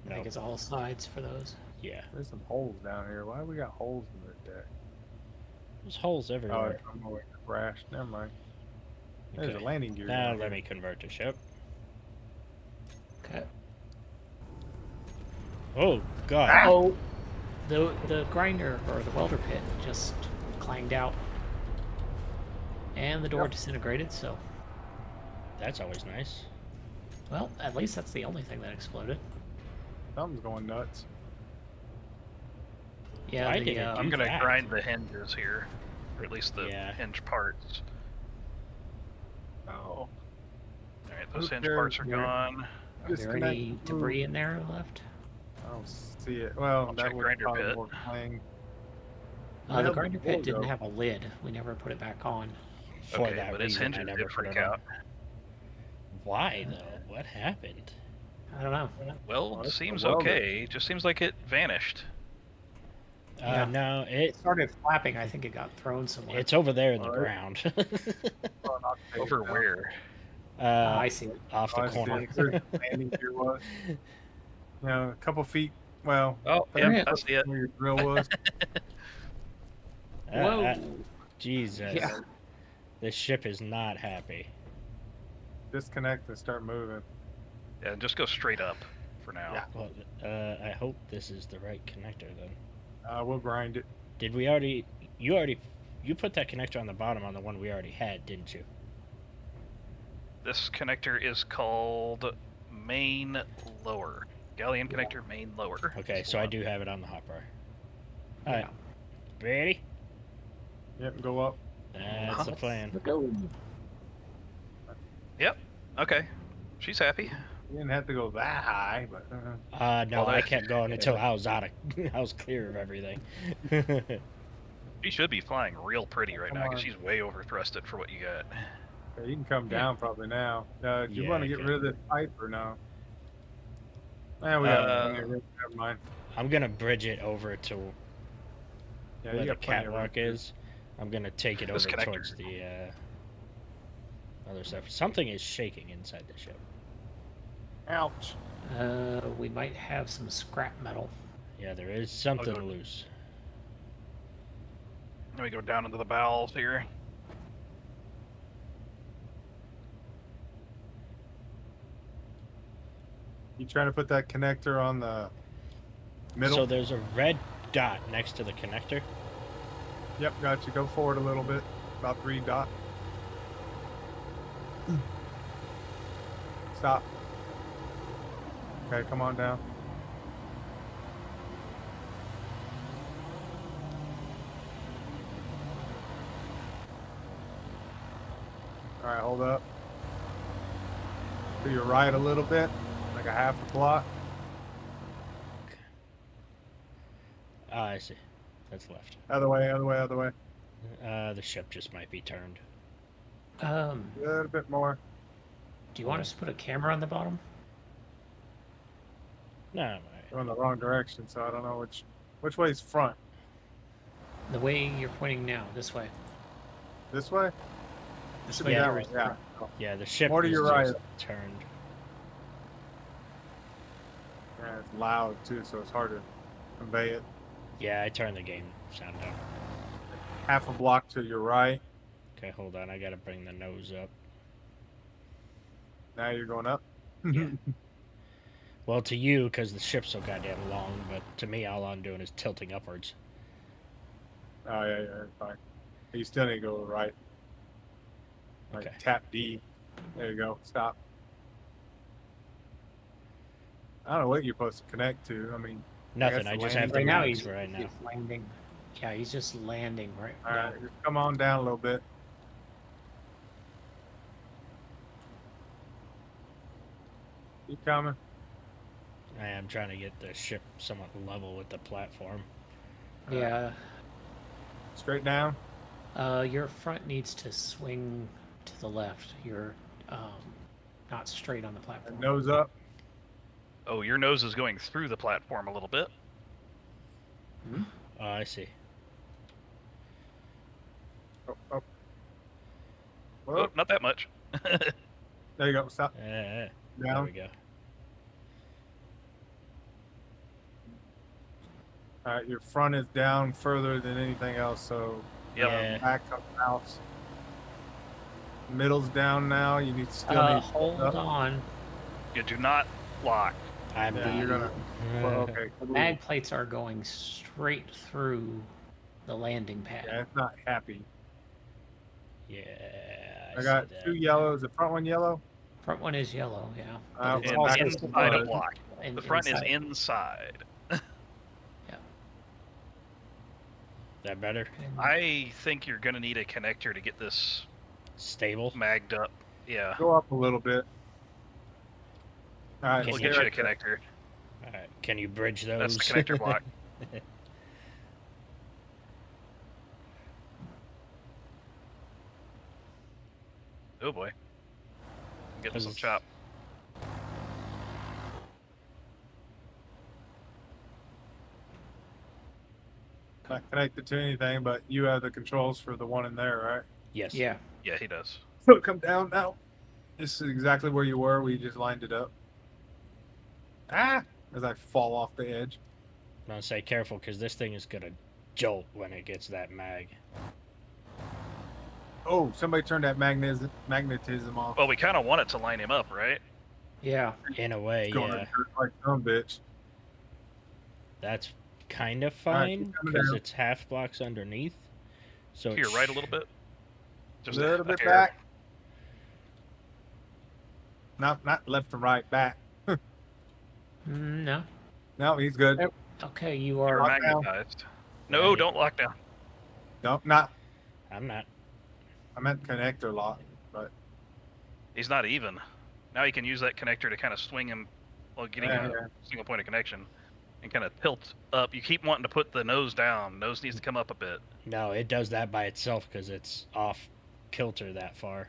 I No. think it's all sides for those. Yeah, There's some holes down here. Why we got holes in the deck? there's holes Oh, everywhere. I'm going to crash. Never mind. There's Okay. a landing gear. Now down let here. me convert to ship. Okay. Oh God! Oh, the grinder or the welder pit just clanged out, and the door Yep. disintegrated. So, That's always nice. well, at least that's the only thing that exploded. Something's going nuts. Yeah, Why the, did it I'm do gonna that? grind the hinges here, or at least the Yeah. hinge parts. Oh. All right, those hinge Okay, parts are here. gone. Are there any debris in there left? I don't see it. Well, I'll that check would grinder probably pit. more clang. The Yeah, grinder the pit didn't logo. have a lid. We never put it back on. For Okay, that but its reason, I hinges never did put freak it on. out. Why though? What happened? I don't know. Well, Oh, that's seems a welder. okay. Just seems like it vanished. Yeah. No, It started flapping. I think it got thrown somewhere. it's over there in the Alright. ground. Oh, not the Over page now. where? I see it. Off Oh, the I see corner. it. There's the landing gear was. You know, a couple feet. Well, Oh, There yeah, it I is. see it. where your drill was. Whoa. Jesus. Yeah. This ship is not happy. Disconnect and start moving. Yeah, just go straight up for now. Yeah. Well, I hope this is the right connector then. We'll grind it. Did we already? You put that connector on the bottom on the one we already had, didn't you? This connector is called main lower. Galleon connector main lower. Okay, so I do have it on the hopper. All Yeah. right, ready? Yep, go up. That's the plan. Let's go. Okay, she's happy. You didn't have to go that high, but No, Well, I that- kept going until I was out of, I was clear of everything. She should be flying real pretty right Come now because on. she's way over thrusted for what you got. okay, you can come down probably now. Do you Yeah, want to I get can. rid of this pipe or no? We have plenty of room. Never mind. I'm gonna bridge it over to Yeah, where you the got plenty of room. catwalk is. I'm gonna take it This over connector. towards the other stuff. Something is shaking inside the ship. Ouch. We might have some scrap metal. Yeah, there is something go- loose. Let me go down into the bowels here. You trying to put that connector on the middle? So there's a red dot next to the connector. Yep, got you. Go forward a little bit. About 3 dot. Stop. Okay, come on down. All right, hold up. To your right a little bit, like a half a block. Ah, I see. That's left. Other way, other way, other way. The ship just might be turned. A little bit more. Do you want us to put a camera on the bottom? No, Going the wrong direction, so I don't know which way is front. The way you're pointing now, this way. This way? This Should way. be that here way. is Yeah. yeah, the ship More to is your just right. turned. Yeah, it's loud too, so it's hard to convey it. Yeah, I turned the game sound down. Half a block to your right. Okay, hold on. I gotta bring the nose up. Now you're going up. Yeah. Well, to you, because the ship's so goddamn long, but to me, all I'm doing is tilting upwards. Oh yeah, yeah, fine. You still need to go right. Like Okay. tap D. There you go. Stop. I don't know what you're supposed to connect to. I mean, Nothing. the I just landing- have the Right now, mags he's for right now. he's landing. Yeah, he's just landing right all now. right, just come on down a little bit. Keep coming. I am trying to get the ship somewhat level with the platform. Yeah. Straight down. Your front needs to swing to the left. You're not straight on the platform. Nose up. Oh, your nose is going through the platform a little bit. Oh, I see. Oh, oh. Oh, Whoa. not that much. There you go. Stop. There Down. we go. All right, your front is down further than anything else, so Yep. Yeah. back up mouse. Middle's down now. You need still need Hold up. on. You do not lock. I'm Yeah, you're gonna. Well, okay. The mag plates are going straight through the landing pad. Yeah, it's not happy. Yeah. I got see that. 2 yellows. The front one yellow. Front one is yellow, yeah. Uh, But it's And all also back inside to of the lock. in- The front inside. is inside. That better? And I think you're gonna need a connector to get this Stable? magged up. Yeah. Go up a little bit. All right, We'll Can get stay you a right there. connector. Alright. Can you bridge those? That's the connector block. Oh boy. I'm getting some Cause- chop. Not connected to anything, but you have the controls for the one in there, right? Yes. yeah. Yeah, he does. So come down now. This is exactly where you were. We just lined it up. Ah! As I fall off the edge. I'm gonna say careful because this thing is gonna jolt when it gets that mag. Oh, somebody turned that magnetism off. Well, we kind of want it to line him up, right? Yeah. In a way, It's going yeah. like some bitch. That's kind of Alright, fine keep coming because down. it's half blocks underneath. So To your right a little bit. A Just little bit hair. back. Not left and right, back. No. No, he's good. Yep. Okay, you You're are. Lock down. magnetized. No, Right. don't lock down. No, not. I'm not. I meant connector lock, but He's not even. Now you can use that connector to kind of swing him while getting Yeah, a yeah. single point of connection and kind of tilt up. You keep wanting to put the nose down. Nose needs to come up a bit. No, it does that by itself because it's off kilter that far.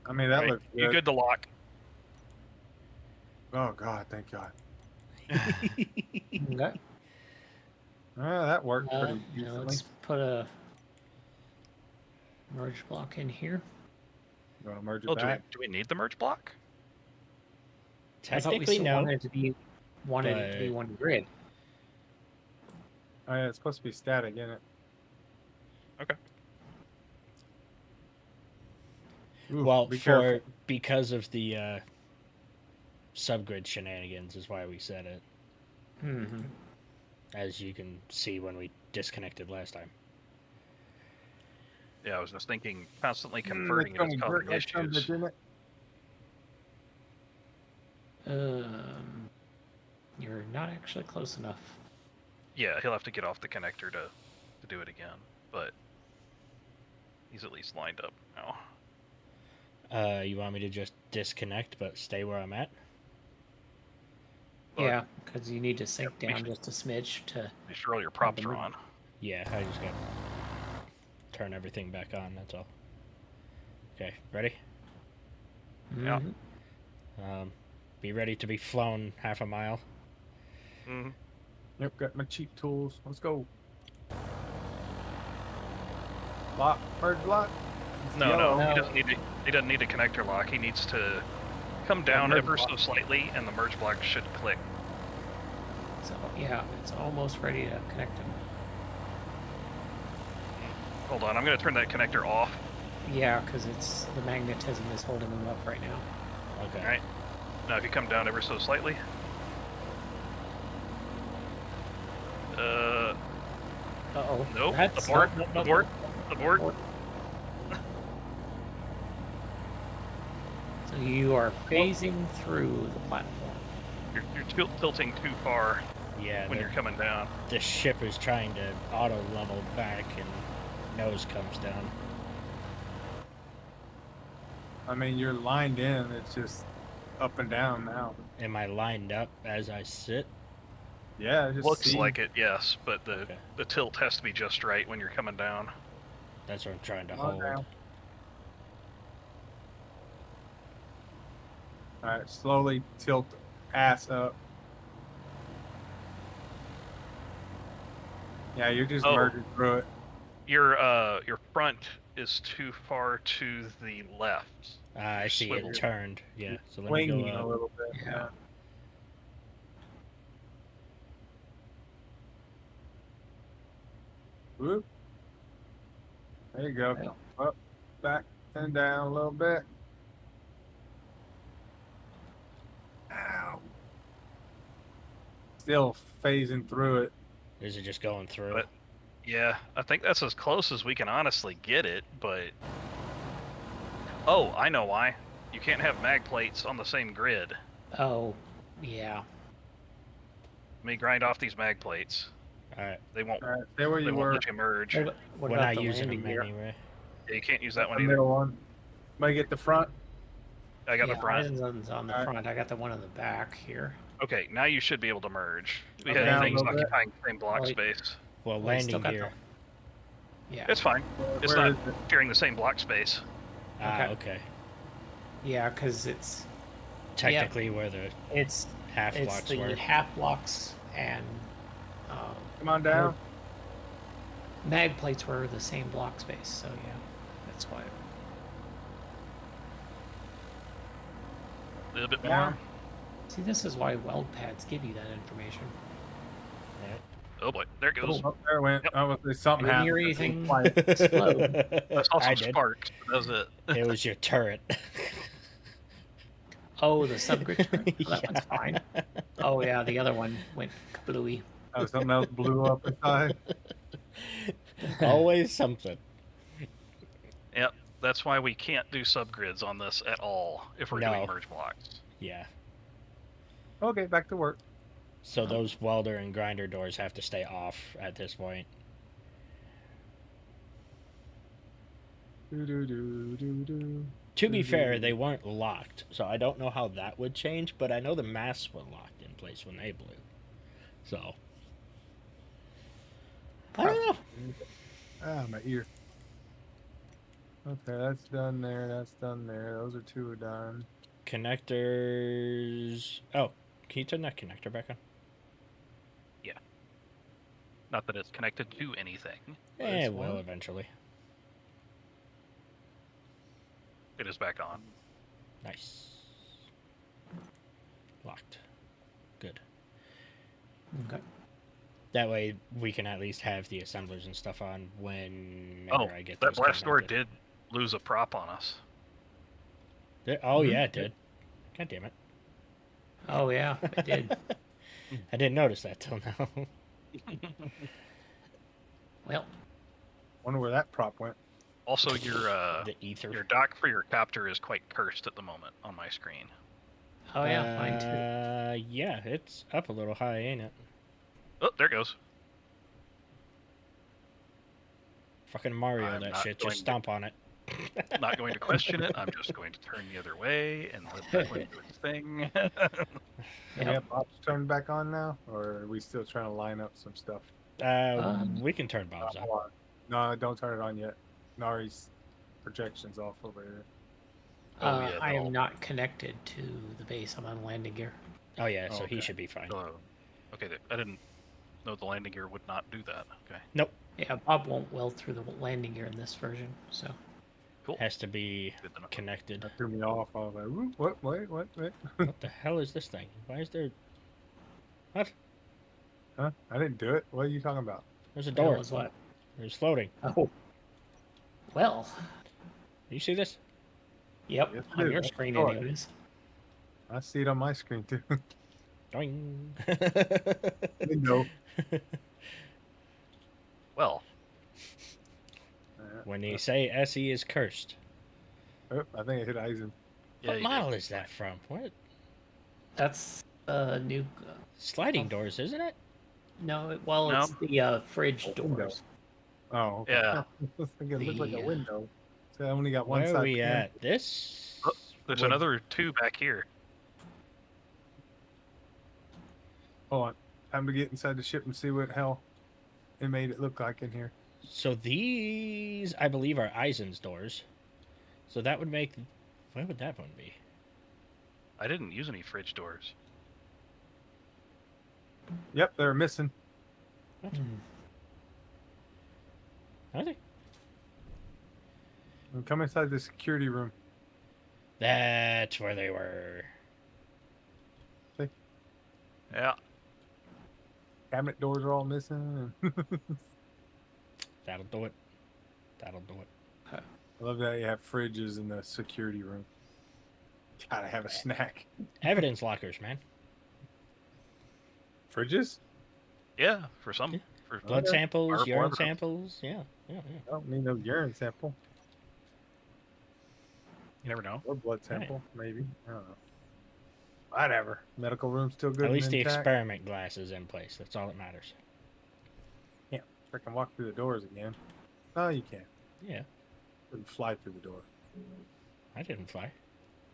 I mean that Right? looks You good. good to lock? Oh God, thank God. Okay. That worked pretty Now decently. let's put a merge block in here. You want to merge it Oh, do back? we need the merge block? I thought we Technically, still no. wanted it to be but- one grid. Oh, yeah, it's supposed to be static, isn't it? Okay. Oof, Well, be careful. because of the subgrid shenanigans is why we said it, Mm-hmm. as you can see when we disconnected last time. Yeah, I was just thinking constantly It's converting it gonna is work causing like some issues. bitch, isn't it? You're not actually close enough. Yeah, he'll have to get off the connector to do it again, but he's at least lined up now. You want me to just disconnect but stay where I'm at? Well, Yeah, because you need to sink yeah, down just a smidge to. Make sure all your props are on. Yeah, I just gotta turn everything back on, that's all. Okay, ready? Yeah. Mhm. Be ready to be flown half a mile. Mm-hmm. Yep, got my cheap tools. Let's go. Lock, merge lock. It's No, yellow. no, No. he doesn't need a connector lock. He needs to come down merge ever block. so slightly, and the merge block should click. So yeah, it's almost ready to connect them. Hold on, I'm going to turn that connector off. Yeah, because it's the magnetism is holding them up right now. Okay. All right. Now, if you come down ever so slightly. Uh-oh. Nope. That's Abort. nope, nope, Abort. nope. Abort. So you are phasing through the platform. You're tilting too far Yeah, when you're coming down. the ship is trying to auto level back and nose comes down. I mean, you're lined in. It's just up and down now. Am I lined up as I sit? Yeah, just Looks see. like it, yes, but Okay. the tilt has to be just right when you're coming down. That's what I'm trying to Come on hold. down. All right, slowly tilt ass up. Yeah, you're just Oh. merging through it. Your front is too far to the left. I see Swivel. it turned. Yeah, so let me Swinging go a up. little bit. Yeah. Yeah. Whoop. There you go. Yeah. Up, back, and down a little bit. Ow. Still phasing through it. Is it just going through? But- Yeah, I think that's as close as we can honestly get it, but... Oh, I know why. You can't have mag plates on the same grid. Oh, yeah. Let me grind off these mag plates. Alright. They won't. All right, stay where They you won't were. let you merge. What We're about not the using landing them gear? anyway. Yeah, you can't use that one The either. middle one. Might get the front. I got the Yeah, front. mine's on the Alright. front. I got the one on the back here. Okay, now you should be able to merge. We Okay, had down a things little bit. occupying the same block Oh, space. Well, Well, I still landing got gear. Yeah. It's fine. It's Where not is it? sharing the same block space. Okay. Yeah, because it's Technically, where the it's half it's blocks the were. half blocks and Come on down. mag plates were the same block space. So yeah, that's why. A little bit Yeah. more. See, this is why weld pads give you that information. Oh boy, there it goes. Oh, there it went. Yep. I was say something I didn't hear happened. anything. Like, Explode. I saw I some did. sparks. But that was it. It was your turret. Oh, the subgrid turn? Oh, that Yeah. one's fine. Oh yeah, the other one went kablooey. something else blew up inside. Always something. Yep, that's why we can't do subgrids on this at all if we're No. doing merge blocks. Yeah. Okay, back to work. So those welder and grinder doors have to stay off at this point. Do, do, do, do, do. To be fair, they weren't locked, so I don't know how that would change, but I know the masts were locked in place when they blew. So. I don't know. Ah, my ear. Okay, that's done there. That's done there. Those are two done. Connectors. Oh, can you turn that connector back on? Not that it's connected to anything. but Eh, it's- it will eventually. It is back on. Nice. Locked. Good. Okay. That way we can at least have the assemblers and stuff on whenever Oh, I get that those last door connected. did lose a prop on us. Oh Mhm. yeah, it did. God damn it. Oh yeah, it did. I didn't notice that till now. Well, Wonder where that prop went. Also, your The ether. your dock for your copter is quite cursed at the moment on my screen. oh yeah, mine too. Yeah, it's up a little high, ain't it? Oh, there it goes. Fucking Mario, I'm that not shit. going Just to- stomp on it. I'm not going to question it. I'm just going to turn the other way and let that one do its thing. Do we have Bob's turned back on now, or are we still trying to line up some stuff? We can turn Bob's on. Hold on. No, don't turn it on yet. Nari's projection's off over here. Oh, yeah, I that'll- am not connected to the base. I'm on landing gear. Oh yeah, so he Okay. should be fine. Okay, I didn't know the landing gear would not do that. Okay, Nope. Yeah, Bob won't weld through the landing gear in this version, so. cool. Has to be Good to know. connected. That threw me off. I was like, "Ooh, what? Wait, what? Wait. What the hell is this thing? Why is there... What? Huh? I didn't do it. What are you talking about? There's a That door. was what? There's floating. Oh. Well. You see this? Yep. Yes, on dude, your that's screen, the door. anyways. I see it on my screen too. Doing. Window. Well, When they say SE is cursed. Oh, I think I hit Eisen. yeah, What you model did. is that from? What? That's new. Sliding doors, isn't it? No, well, No. it's the fridge Window. doors. Oh, okay. Yeah. I was thinking it looked like a The- window. So I only got one Where side. are we pan. at? This? Oh, There's would- another two back here. Hold on. Time to get inside the ship and see what hell it made it look like in here. So these, I believe, are Eisen's doors. So that would make... Where would that one be? I didn't use any fridge doors. Yep, they're missing. Hmm. Are they? Come inside the security room. That's where they were. Yeah. Cabinet doors are all missing. That'll do it. That'll do it. I love that you have fridges in the security room. Gotta have a snack. Evidence lockers, man. Fridges? Yeah, for some. Yeah. For Blood Okay. samples, Or urine evidence. samples. Yeah, yeah, yeah. I don't need no urine sample You never know. or blood sample, maybe. I don't know. Whatever. Medical room still good. At least and the intact. experiment glass is in place. That's all that matters. I can walk through the doors again. No, you can't. Yeah, Couldn't fly through the door. I didn't fly.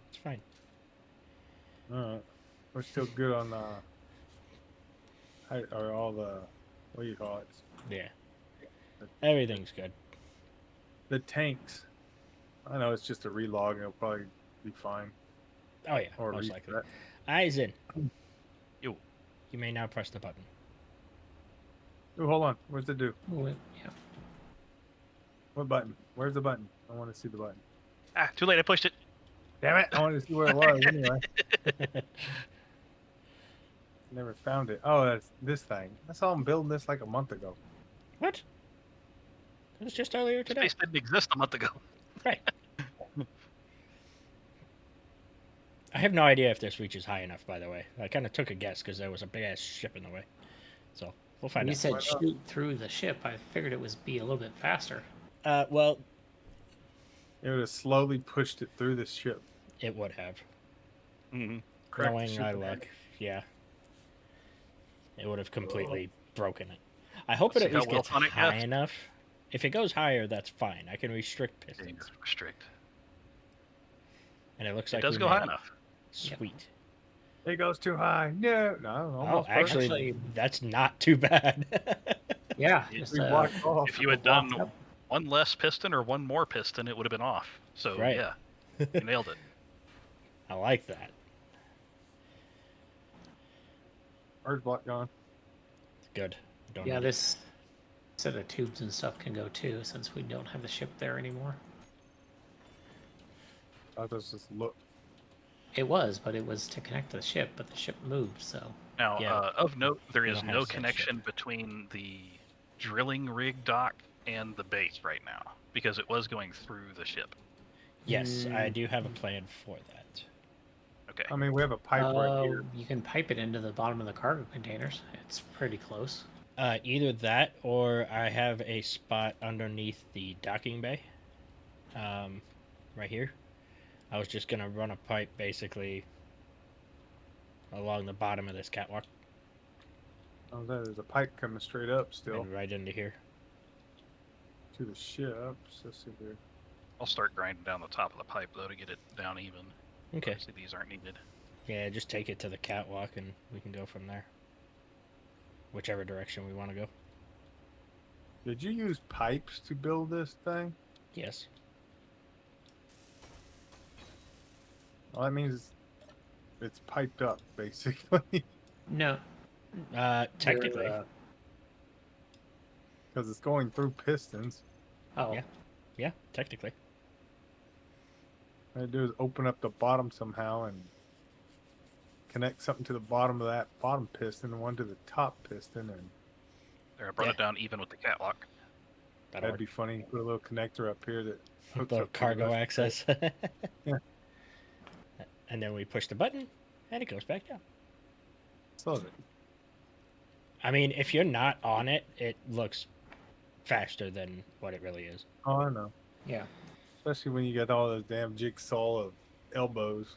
It's fine. Alright. We're still good on or all the what do you call it? Yeah. Everything's good. The tanks. I know it's just a relog and it'll probably be fine. Oh yeah, Or most reset. likely. Eisen. Yo. You may now press the button. Ooh, hold on. What's it do? Oh, yeah. What button? Where's the button? I want to see the button. Ah, too late. I pushed it. Damn it! I wanted to see where it was anyway. Never found it. Oh, that's this thing. I saw him building this like a month ago. What? It was just earlier today. Space didn't exist a month ago. Right. I have no idea if this reaches high enough, by the way. I kind of took a guess because there was a big ass ship in the way. So we'll When find you out. said Why not? shoot through the ship, I figured it was be a little bit faster. Well, It would have slowly pushed it through the ship. it would have. Mm-hmm. Cracked the Knowing ship my in half. luck, yeah. It would have completely broken it. I hope Let's it at see how least well gets done it high gets. enough. If it goes higher, that's fine. I can restrict pistons. Restrict. And it looks It like does we go made high it. enough. Sweet. It goes too high. No, no. Oh, Almost actually, Actually- that's not too bad. Yeah. It- just, we blocked off. If you had walked done up. one less piston or one more piston, it would have been off. So Right. yeah, you nailed it. I like that. Urge block gone. Good. Don't Yeah, need it. this set of tubes and stuff can go too, since we don't have the ship there anymore. I was just look. It was, but it was to connect to the ship, but the ship moved, so. Now, Yeah, of note, there we is don't have no said connection ship. between the drilling rig dock and the base right now because it was going through the ship. Yes, I do have a plan for that. Okay. I mean, we have a pipe right here. You can pipe it into the bottom of the cargo containers. It's pretty close. Either that or I have a spot underneath the docking bay. Right here. I was just gonna run a pipe basically along the bottom of this catwalk Oh, there's a pipe coming straight up still and right into here. to the ship. Let's see here. I'll start grinding down the top of the pipe though to get it down even. Okay. Obviously these aren't needed. Yeah, just take it to the catwalk and we can go from there. Whichever direction we want to go. Did you use pipes to build this thing? Yes. Well, that means it's piped up, basically. No. Technically. Because it's going through pistons. Oh. Yeah. Yeah, technically. All I do is open up the bottom somehow and connect something to the bottom of that bottom piston and one to the top piston, and There, I brought Yeah. it down even with the catwalk. That'll that'd be funny. Put a little connector up here that hooks the up to the cargo rest of access. Yeah. And then we push the button and it goes back down. So I mean, if you're not on it, it looks faster than what it really is. oh, I know. Yeah. Especially when you got all those damn jigsaw of elbows.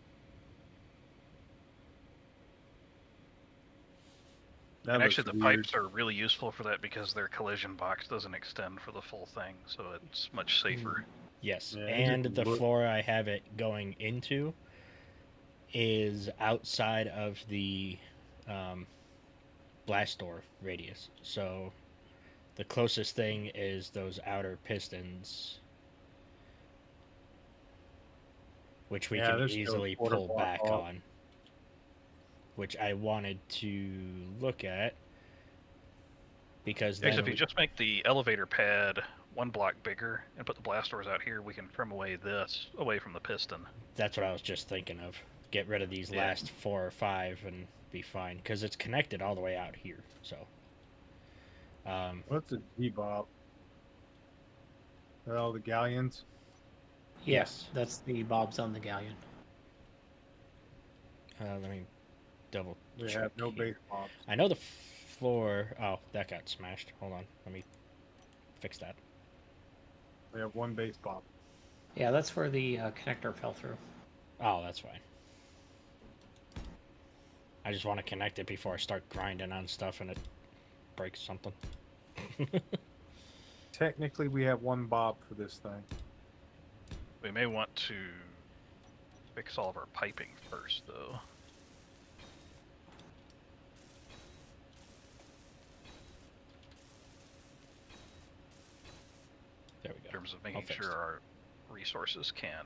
That And looks actually the weird. pipes are really useful for that because their collision box doesn't extend for the full thing, so it's much safer. Yes, Yeah, it and just the look- floor I have it going into is outside of the blast door radius. So the closest thing is those outer pistons, which we Yeah, can there's still a easily quarter pull block back off. on. Which I wanted to look at because Because then if you just make the elevator pad one block bigger and put the blast doors out here, we can trim away this away from the piston. that's what I was just thinking of. Get rid of these Yeah. last 4 or 5 and be fine because it's connected all the way out here. So, What's a G-Bob? All the galleons? Yes. That's the bobs on the Galleon. let me double We check. have no here. base bobs. I know the floor. Oh, that got smashed. Hold on. Let me fix that. We have one base bob. Yeah, that's where the connector fell through. Oh, that's fine. I just want to connect it before I start grinding on stuff and it breaks something. Technically, we have one bob for this thing. We may want to fix all of our piping first, though. There we In go. terms of All making fixed. sure our resources can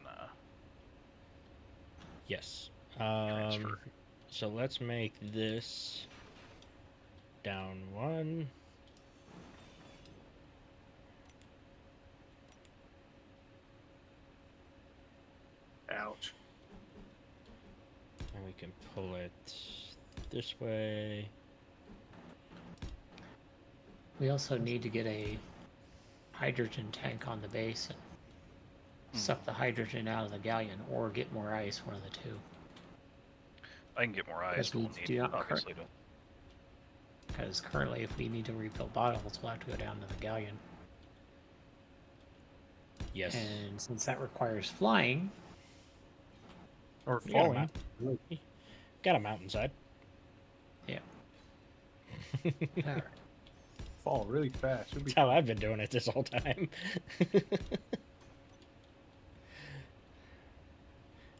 Yes. transfer. So let's make this down 1. Ouch. And we can pull it this way. We also need to get a hydrogen tank on the base and suck the hydrogen out of the Galleon, or get more ice, one of the two. I can get more ice, Because but we we'll do need not obviously to. Because currently, if we need to refill bottles, we'll have to go down to the Galleon. Yes. And since that requires flying, Or You got a falling. Got a mountainside. yeah. Fall really fast. Should be That's how I've been doing it this whole time.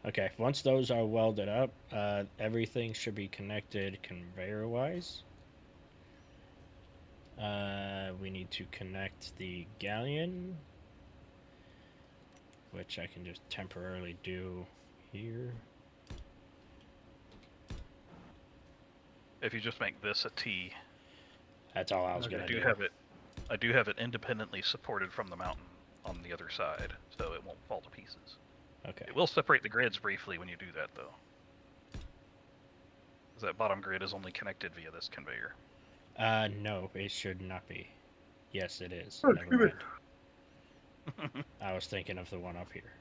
Okay, once those are welded up, everything should be connected conveyor-wise. We need to connect the Galleon, which I can just temporarily do here. If you just make this a T, That's all I was Okay. gonna I do. do have it independently supported from the mountain on the other side, so it won't fall to pieces. Okay. It will separate the grids briefly when you do that, though. 'Cause that bottom grid is only connected via this conveyor. No, it should not be. Yes, it is. Oh, Never damn it. mind. I was thinking of the one up here.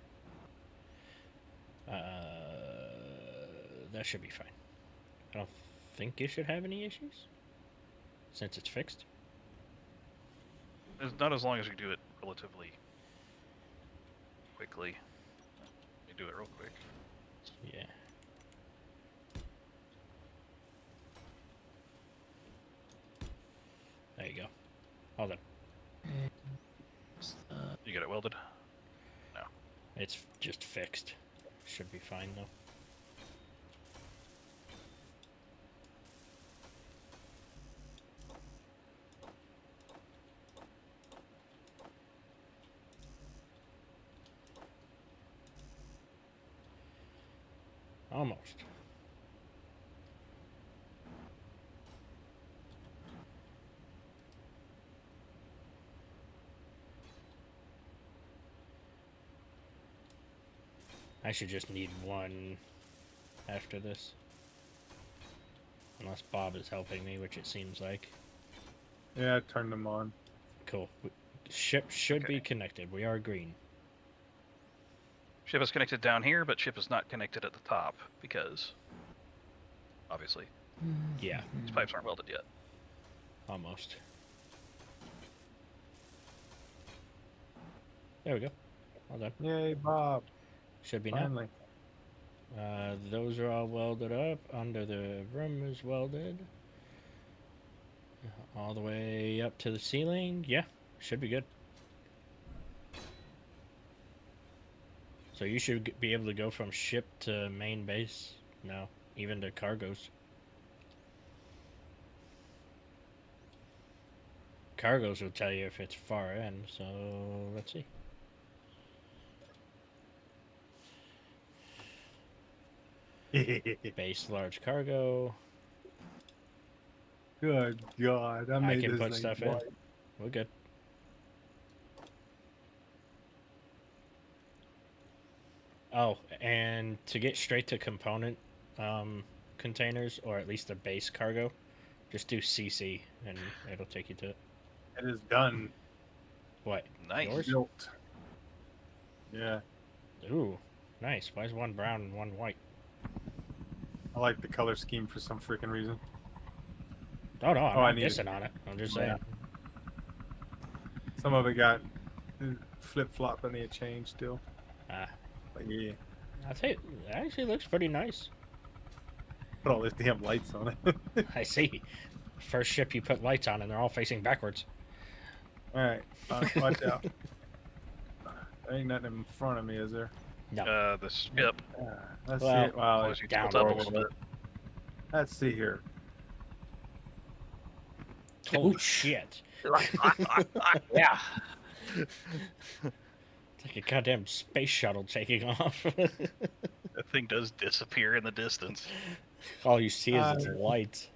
That should be fine. I don't think it should have any issues since it's fixed. It's not as long as you do it relatively quickly. You do it real quick. Yeah. There you go. Hold on. You get it welded? It's just fixed. Should be fine though. Almost. I should just need one after this. Unless Bob is helping me, which it seems like. Yeah, I turned them on. Cool. Ship should be Okay. connected. We are green. Ship is connected down here, but ship is not connected at the top because, obviously, Yeah, these pipes aren't welded yet. almost. There we go. Well done. Yay, Bob! Should be now. Finally. Those are all welded up. Under the room is welded. All the way up to the ceiling. Yeah, should be good. So you should be able to go from ship to main base now, even to cargoes. Cargoes will tell you if it's far end, so let's see. Base large cargo. Good God! I made can this put thing stuff in. white. We're good. Oh, and to get straight to component containers, or at least the base cargo, just do CC and it'll take you to it. It is done. What? Nice. Yours? Built. Yeah, Ooh, nice. Why is one brown and one white? I like the color scheme for some freaking reason. Oh no, I'm Oh, I not need it. dissing on it. I'm just saying. Yeah. Some of it got flip flop and it changed still. Ah, But yeah, I'll tell you, it actually looks pretty nice. put all these damn lights on it. I see. First ship you put lights on and they're all facing backwards. All right, watch out. There ain't nothing in front of me, is there? No. The ship. Let's Well, see. Wow, As long as you down tilt up a a little bit. let's see here. Oh shit. Yeah. It's like a goddamn space shuttle taking off. That thing does disappear in the distance. All you see is its lights.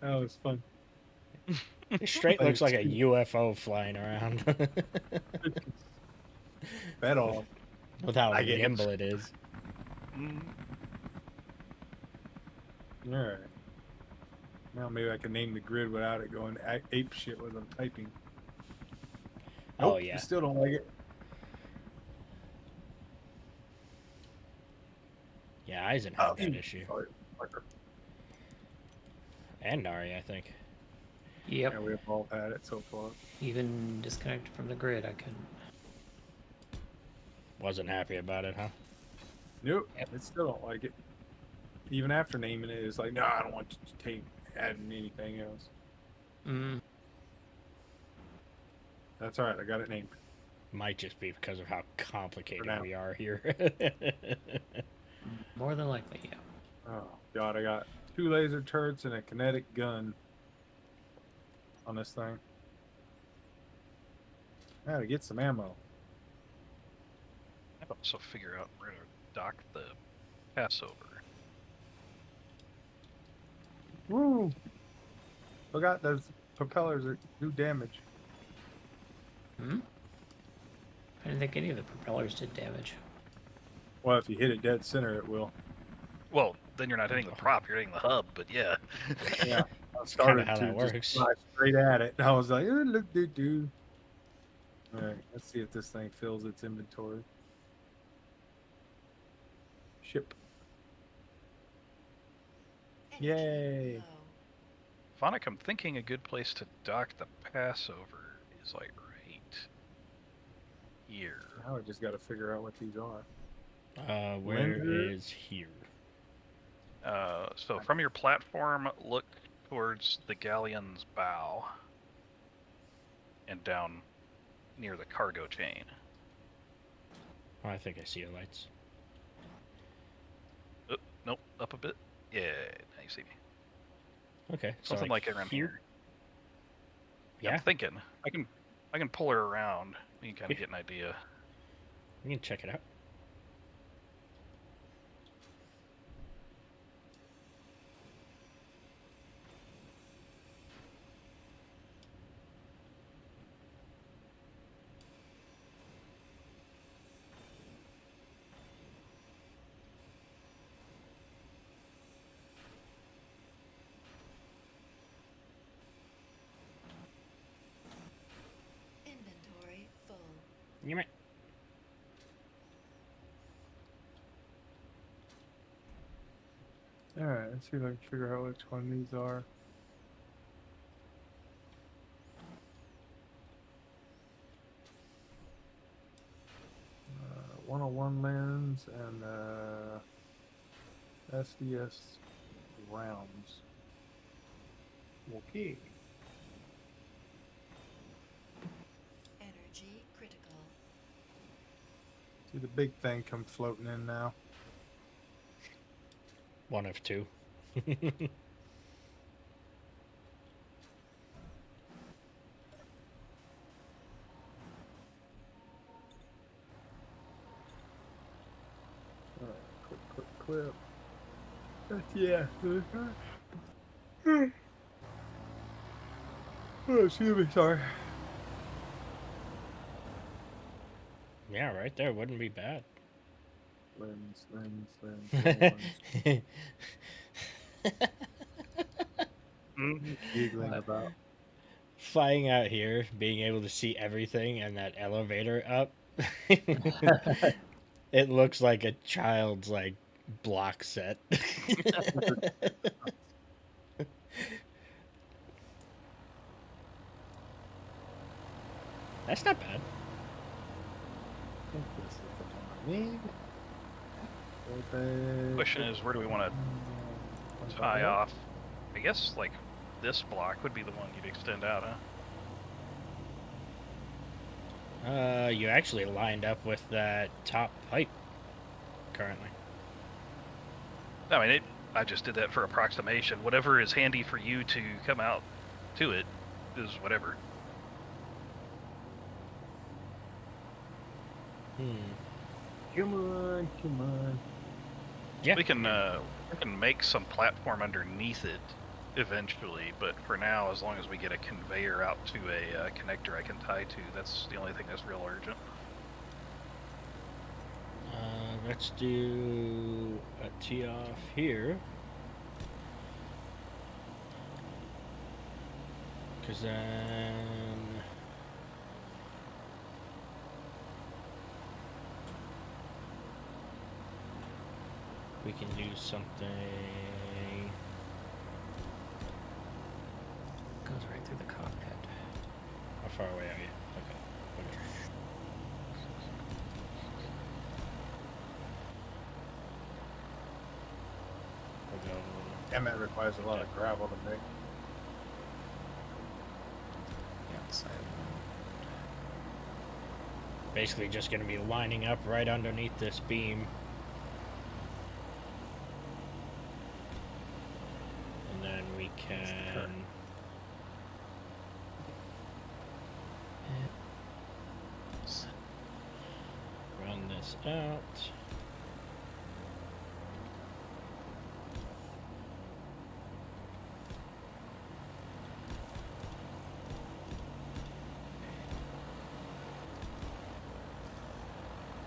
That was fun. It straight looks like a UFO flying around. Bet all. With how I get it. nimble it is. Mm, All right. Now maybe I can name the grid without it going ape shit when I'm typing. Oh, Nope, yeah. I still don't like it. Yeah, Eisen had that issue. Sorry, fucker. And Nari, I think. Yep. Yeah, we have all had it so far. Even disconnected from the grid, I couldn't. Wasn't happy about it, huh? Nope, Yep. it still don't like it. Even after naming it, it's like, no, I don't want you to take adding anything else. Mm. That's all right. I got it named. Might just be because of how complicated now. we are here. More than likely, yeah. Oh God, I got 2 laser turrets and a kinetic gun on this thing. I gotta get some ammo. I'd also figure out where to dock the Passover. Woo! Forgot those propellers that do damage. Hmm? I didn't think any of the propellers did damage. Well, if you hit it dead center, it will. Well, then you're not hitting the prop, you're hitting the hub. But yeah, Yeah, I started how to that just works. fly straight at it. And I was like, oh, look, dude. All right, let's see if this thing fills its inventory. Ship. Energy Yay. low. Phonic, I'm thinking a good place to dock the Passover is like right here. Now I just got to figure out what these are. Where Linder? is here? So from your platform, look towards the Galleon's bow and down near the cargo chain. Oh, I think I see your lights. Oh, nope, up a bit. Yeah, now you see me. Okay, so Something like around here. Yeah, I'm thinking I can pull her around. You can kind of get an idea. we can check it out. Inventory full. You might. All right, let's see if I can figure out which one these are. 101 lens and SDS rounds. Okay. Energy critical. See the big thing come floating in now. One of two. Clip. Yeah. Oh, excuse me, sorry. Yeah, right there wouldn't be bad. Lens. Giggling about. Flying out here, being able to see everything and that elevator up, it looks like a child's like block set. That's not bad. I think this is the one I need. Question is, where do we want to tie off? I guess like this block would be the one you'd extend out, huh? You actually lined up with that top pipe currently. I mean, I just did that for approximation. Whatever is handy for you to come out to it is whatever. Come on. Yeah. We can make some platform underneath it eventually, but for now, as long as we get a conveyor out to a connector I can tie to, that's the only thing that's real urgent. Let's do a tee off here. Because then we can do something. Goes right through the cockpit. How far away are you? Okay. We'll go. Damn, that requires a lot of gravel to make. The outside. Basically just going to be lining up right underneath this beam. And then we can run this out.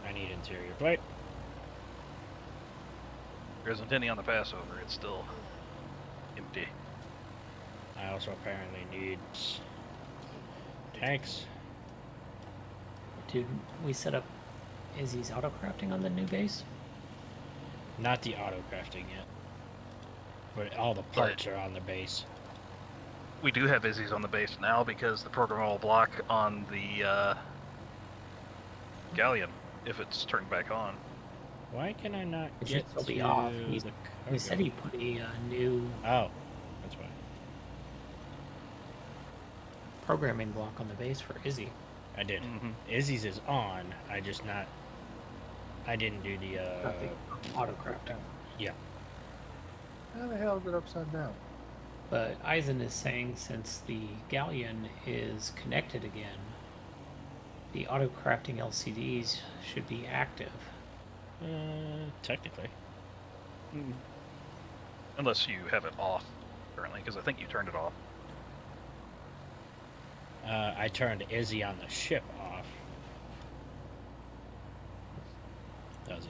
I need interior plate. There isn't any on the passover. It's still empty. I also apparently need tanks. Did we set up Izzy's auto-crafting on the new base? Not the auto crafting yet. But all the parts are on the base. We do have Izzy's on the base now because the programmable block on the Galleon, if it's turned back on. Why can I not It get should still be to off. the He cargo? said he put a new Oh, that's why. programming block on the base for Izzy. I did. Mm-hmm. Izzy's is on. I didn't do the Auto-crafting. yeah. How the hell is it upside down? But Eisen is saying since the Galleon is connected again, the auto-crafting LCDs should be active. Technically. Unless you have it off currently, because I think you turned it off. I turned Izzy on the ship off. Does it?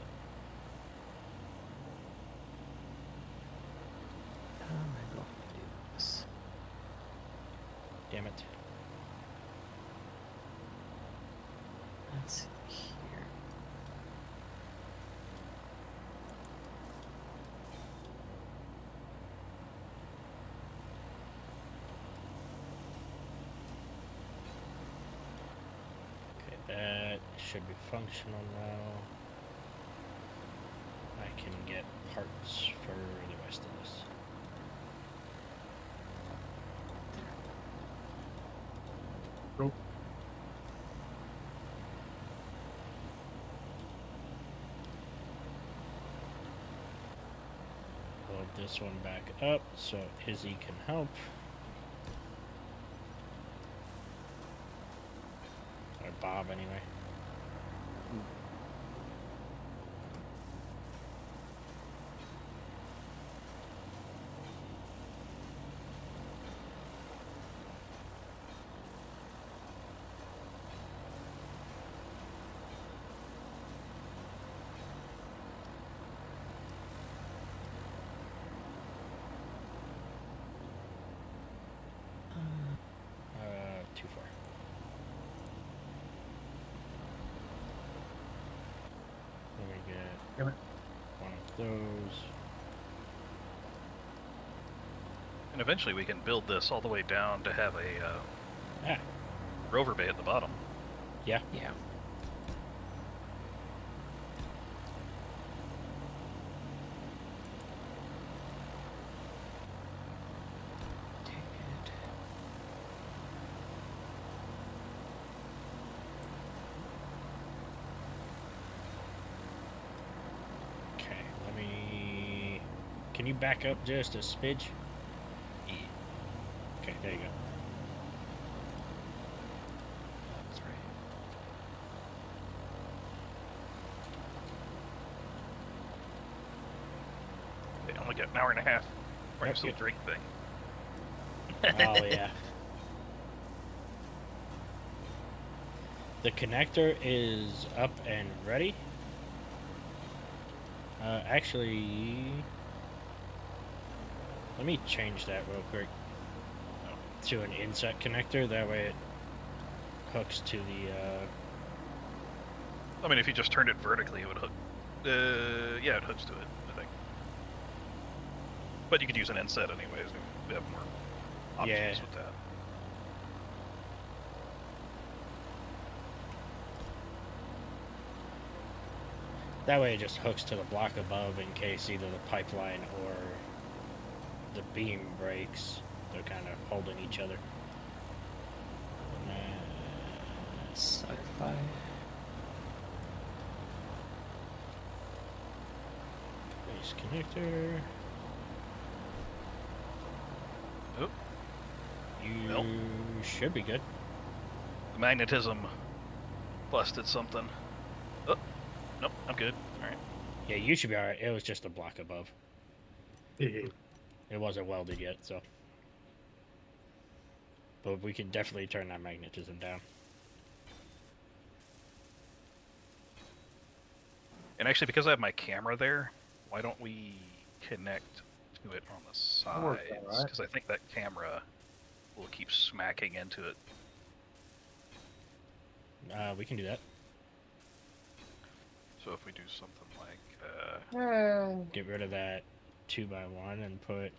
How am I going to do this? Damn it. Let's see here. Okay, that should be functional now. I can get parts for the rest of this. Cool. Load this one back up so Izzy can help. Or Bob, anyway. Too far. Let me get Damn it. one of those. And eventually we can build this all the way down to have a Ah, rover bay at the bottom. yeah. Yeah. Take it. Okay, let me. Can you back up just a smidge? E. Okay, there you go. That's right. They only get an hour and a half. Or Yep, some yep. drink thing. Oh, yeah. The connector is up and ready. Actually, let me change that real quick to an inset connector. That way it hooks to the, I mean, if you just turned it vertically, it would hook. Yeah, it hooks to it, I think. But you could use an inset anyways. We have more options Yeah. with that. that way it just hooks to the block above in case either the pipeline or the beam breaks. They're kind of holding each other. Sci-fi. Base connector. Oh, You Well. should be good. the magnetism busted something. Oh, nope, I'm good. Alright. Yeah, you should be alright. It was just a block above. Hehe. It wasn't welded yet, so. But we can definitely turn that magnetism down. And actually, because I have my camera there, Why don't we connect to it on the That sides? works all right. Because I think that camera will keep smacking into it. We can do that. So if we do something like, Get rid of that 2x1 and put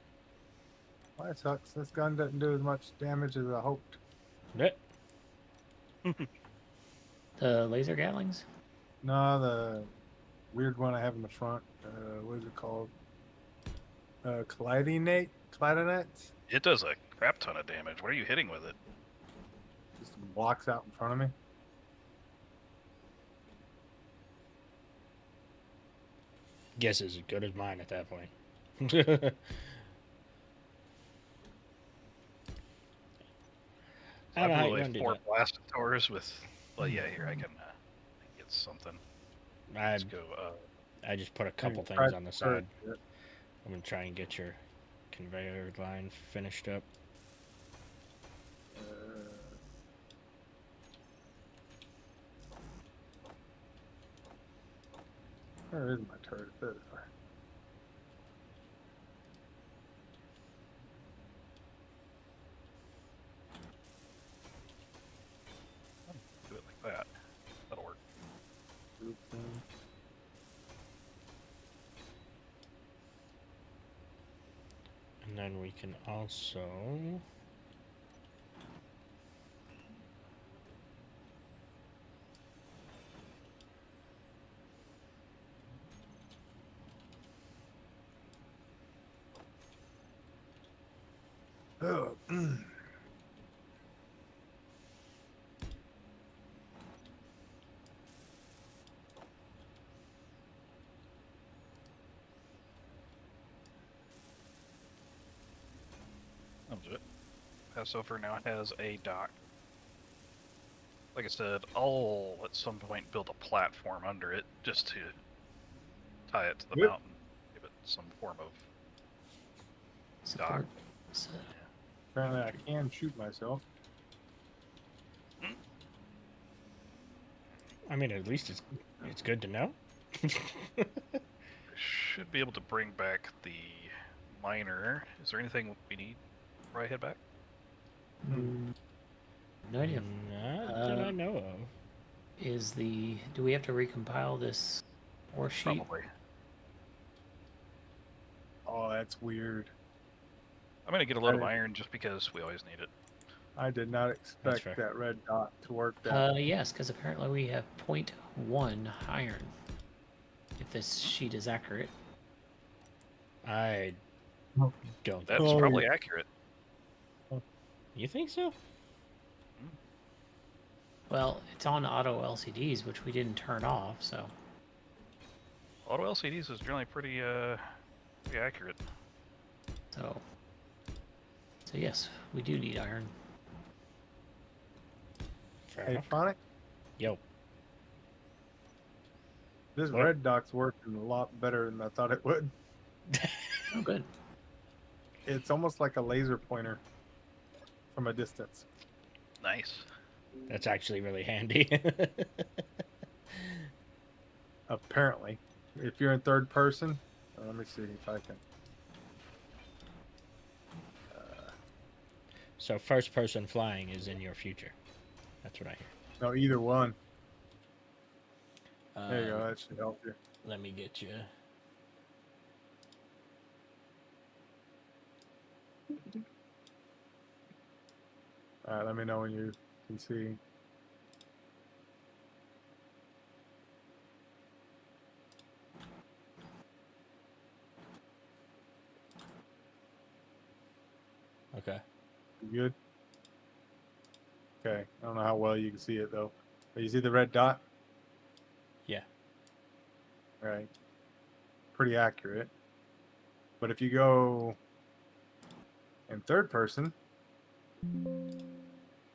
Well, that sucks. This gun doesn't do as much damage as I hoped. it. The laser Gatlings? No, the weird one I have in the front. What is it called? Collidinate? it does a crap ton of damage. What are you hitting with it? Just blocks out in front of me. Guess is as good as mine at that point. I don't know how blew you away gonna do 4 that. blastors with. Well, yeah, here I can get something. Let's go. I just put a couple Maybe things try on the to side. search it. I'm gonna try and get your conveyor line finished up. Where is my turret? There they are. Do it like that. That'll work. Group thing. And then we can also Oh, That'll do it. Passover now has a dock. Like I said, I'll at some point build a platform under it just to tie it to the Yep. mountain, give it some form of Support. So, apparently I can shoot myself. I mean at least it's good to know. should be able to bring back the miner. Is there anything we need before I head back? no idea. Not that I know of. Do we have to recompile this ore sheet? Probably. Oh, that's weird. I'm gonna get a load of iron just because we always need it. I did not expect fair. that red dot to work that. Yes, because apparently we have 0.1 iron. If this sheet is accurate. I don't. That's Oh, probably accurate. You think so? Well, it's on auto LCDs, which we didn't turn off, so. Auto LCDs is generally pretty accurate. So yes, we do need iron. Fair Hey, enough. Phonic, Yo. this What? red dot's working a lot better than I thought it would. Oh, good. It's almost like a laser pointer from a distance. Nice. That's actually really handy. Apparently, if you're in third person, let me see if I can. So first person flying is in your future. That's what I hear. No, either one. There you go. Um, That should help you. Let me get you. All right, let me know when you can see. Okay. You good? Okay. I don't know how well you can see it though. But you see the red dot? Yeah. Right. Pretty accurate. But if you go in third person,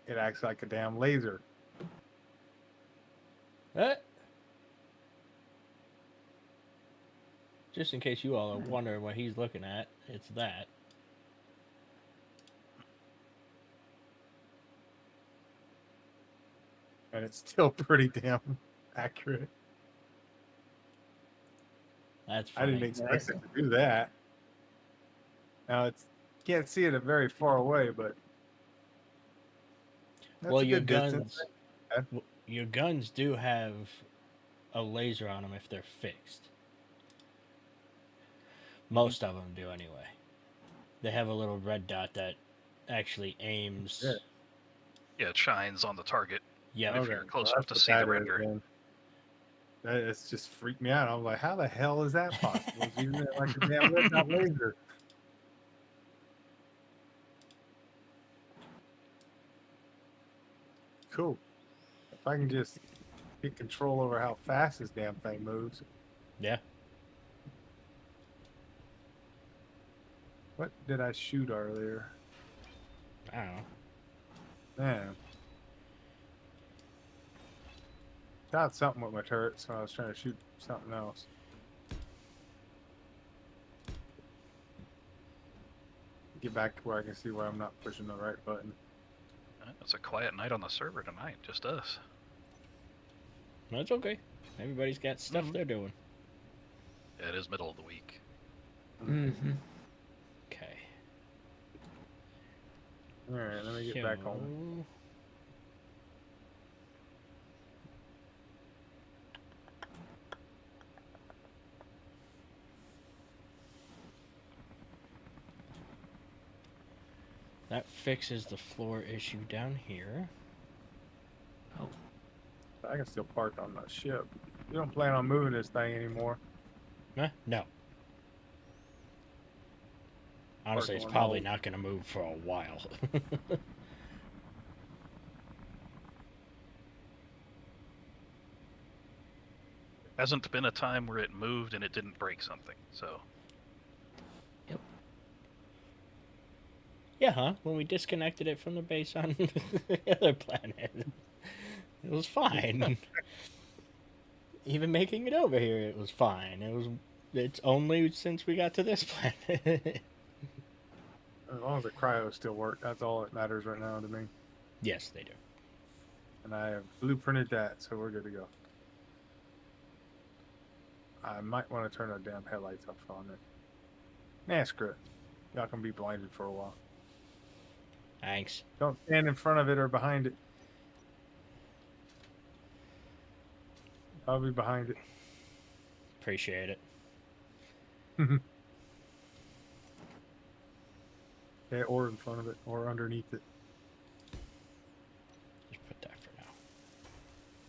it acts like a damn laser. Just in case you all are wondering what he's looking at, it's that. And it's still pretty damn accurate. That's I didn't funny. expect it to do that. Now it's can't see it very far away, but that's Well, a your good distance. guns, your guns do have a laser on them if they're fixed. Most of them do anyway. They have a little red dot that actually aims. Yeah. Yeah, it shines on the target Yeah. if Okay, you're close well, enough that's to what see the that is render. then. It's just freaked me out. I was like, how the hell is that possible? It's using it like a damn red dot laser. Cool. If I can just get control over how fast this damn thing moves. Yeah. What did I shoot earlier? I don't know. Man. Shot something with my turret, so I was trying to shoot something else. Get back to where I can see where I'm not pushing the right button. It's a quiet night on the server tonight, just us. That's okay. Everybody's got stuff they're doing. Yeah, it is middle of the week. Mm-hmm. Okay. Alright, let me get back home. That fixes the floor issue down here. Oh, I can still park on the ship. You don't plan on moving this thing anymore. No. Honestly, it's going probably home. not going to move for a while. Hasn't been a time where it moved and it didn't break something, so. Yeah, huh? When we disconnected it from the base on the other planet, it was fine. Even making it over here, it was fine. It's only since we got to this planet. As long as the cryo still works, that's all that matters right now to me. Yes, they do. And I have blueprinted that, so we're good to go. I might want to turn our damn headlights off on it. Nah, screw it. Y'all can be blinded for a while. Thanks. Don't stand in front of it or behind it. I'll be behind it. Appreciate it. Yeah, or in front of it, or underneath it. Just put that for now.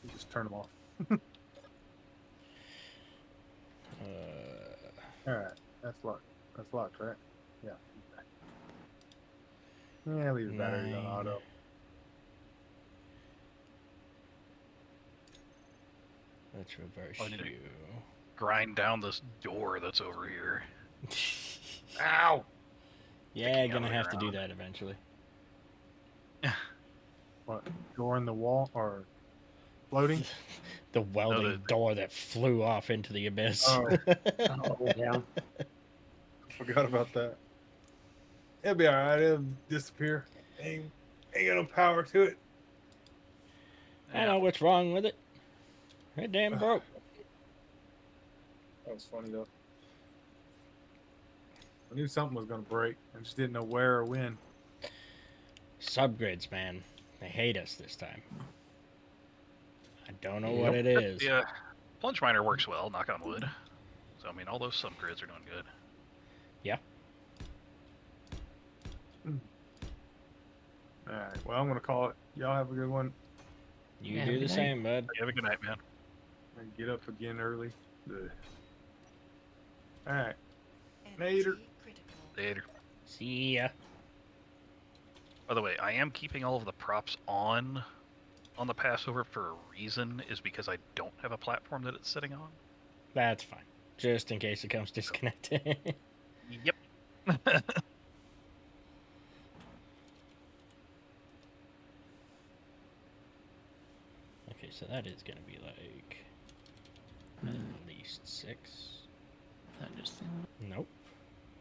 You just turn them off. Alright, that's locked. That's locked, right? Yeah. Yeah, leave the batteries on 9. auto. Let's reverse Oh, I need to- you. Grind down this door that's over here. Ow! Yeah, Sticking gonna out have to do around. that eventually. What? Door in the wall or floating? The welding the- door that flew off into the abyss. Oh, all the way down. forgot about that. It'll be alright. It'll disappear. Ain't got no power to it. I know what's wrong with it. It damn broke. That was funny though. I knew something was gonna break. I just didn't know where or when. Subgrids, man. They hate us this time. I don't know what it Yep. is. Yeah, plunge miner works well, knock on wood. So, I mean, all those subgrids are doing good. Yeah. Alright, well, I'm gonna call it. Y'all have a good one. You Yeah, do the good night. same, bud. You have a good night, man. And get up again early. Alright. Later. Energy critical. Later. See ya. By the way, I am keeping all of the props on the Passover for a reason, is because I don't have a platform that it's sitting on. That's fine. Just in case it comes disconnected. Yep. Okay, so that is gonna be like at least 6. That just Nope.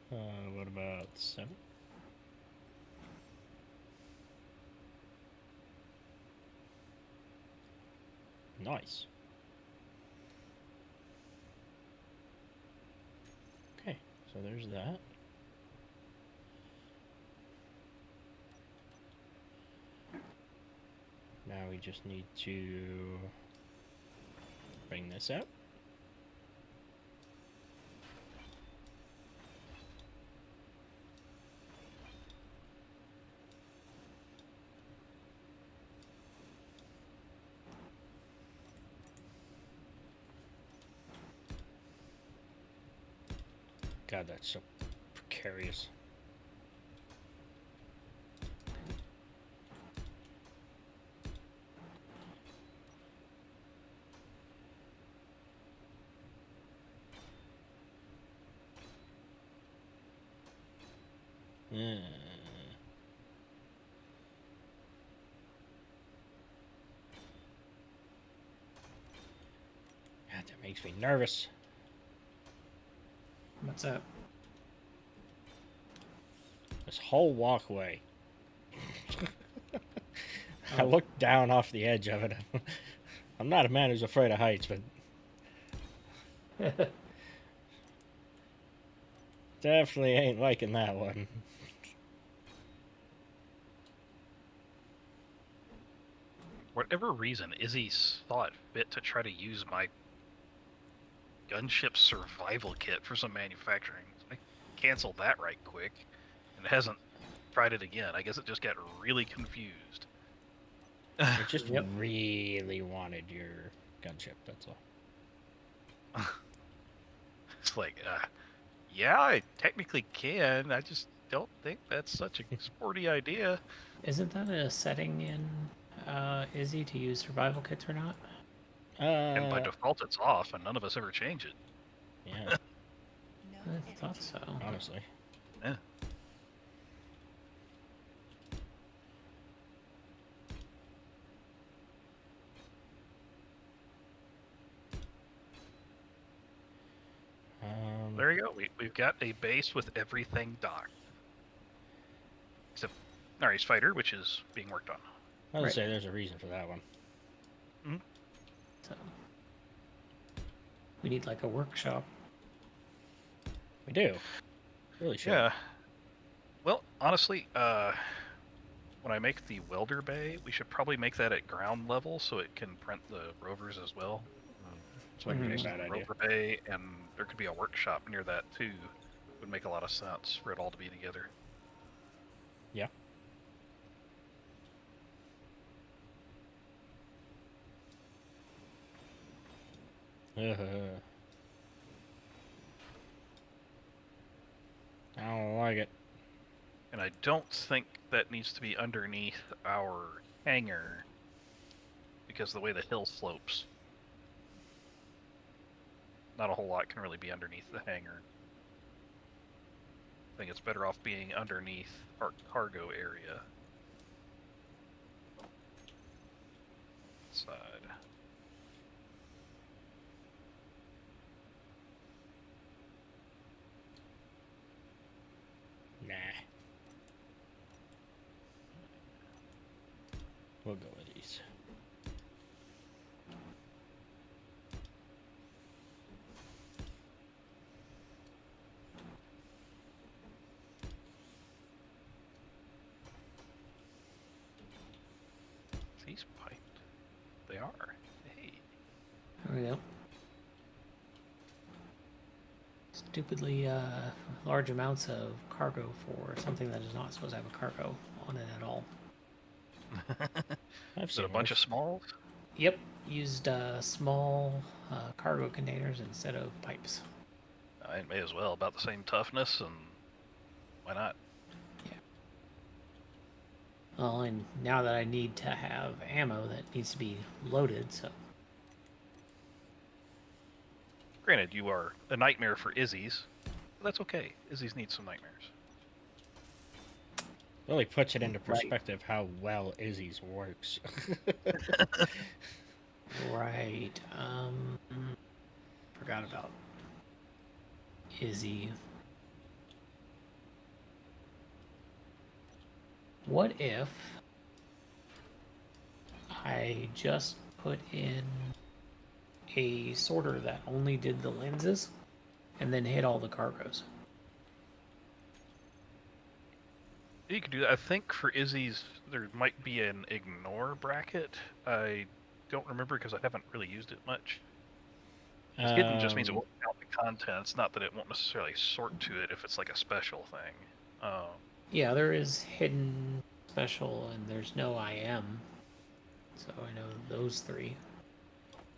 What about 7? Nice. So there's that. Now we just need to bring this out. God, that's so precarious. Yeah. God, that makes me nervous. What's up? This whole walkway. I Oh. looked down off the edge of it. I'm not a man who's afraid of heights, but definitely ain't liking that one. Whatever reason, Izzy thought fit to try to use my gunship survival kit for some manufacturing. I canceled that right quick, and it hasn't tried it again. I guess it just got really confused. I just Yep. really wanted your gunship, that's all. It's like, yeah, I technically can. I just don't think that's such a sporty idea. Isn't that a setting in Izzy to use survival kits or not? And by default, it's off, and none of us ever change it. Yeah, No I energy. thought so. honestly. Yeah. There you go. We've got a base with everything docked. Except Nari's fighter, which is being worked on. I would Right. say there's a reason for that one. So we need like a workshop. We do. Really should. Yeah. Well, honestly, when I make the welder bay, we should probably make that at ground level so it can print the rovers as well. So I can Mhm. make Bad the idea. rover bay, and there could be a workshop near that too. Would make a lot of sense for it all to be together. Yeah. I don't like it. And I don't think that needs to be underneath our hangar because the way the hill slopes. Not a whole lot can really be underneath the hangar. I think it's better off being underneath our cargo area. Side. Nah. We'll go with these. These piped. They are. Hey. There we go. Stupidly large amounts of cargo for something that is not supposed to have a cargo on it at all. I've Is seen it a bunch of worse. smalls? Yep, used small cargo containers instead of pipes. I may as well. About the same toughness, and why not? Well, and now that I need to have ammo, that needs to be loaded, so Granted, you are a nightmare for Izzy's, but that's okay. Izzy's need some nightmares. Really puts it into Right. perspective how well Izzy's works. right. Forgot about Izzy. What if I just put in a sorter that only did the lenses and then hit all the cargoes? You could do that. I think for Izzy's, there might be an ignore bracket. I don't remember because I haven't really used it much. 'Cause hidden just means it won't count the contents, not that it won't necessarily sort to it if it's like a special thing. Yeah, there is hidden, special, and there's no IM. So I know those three.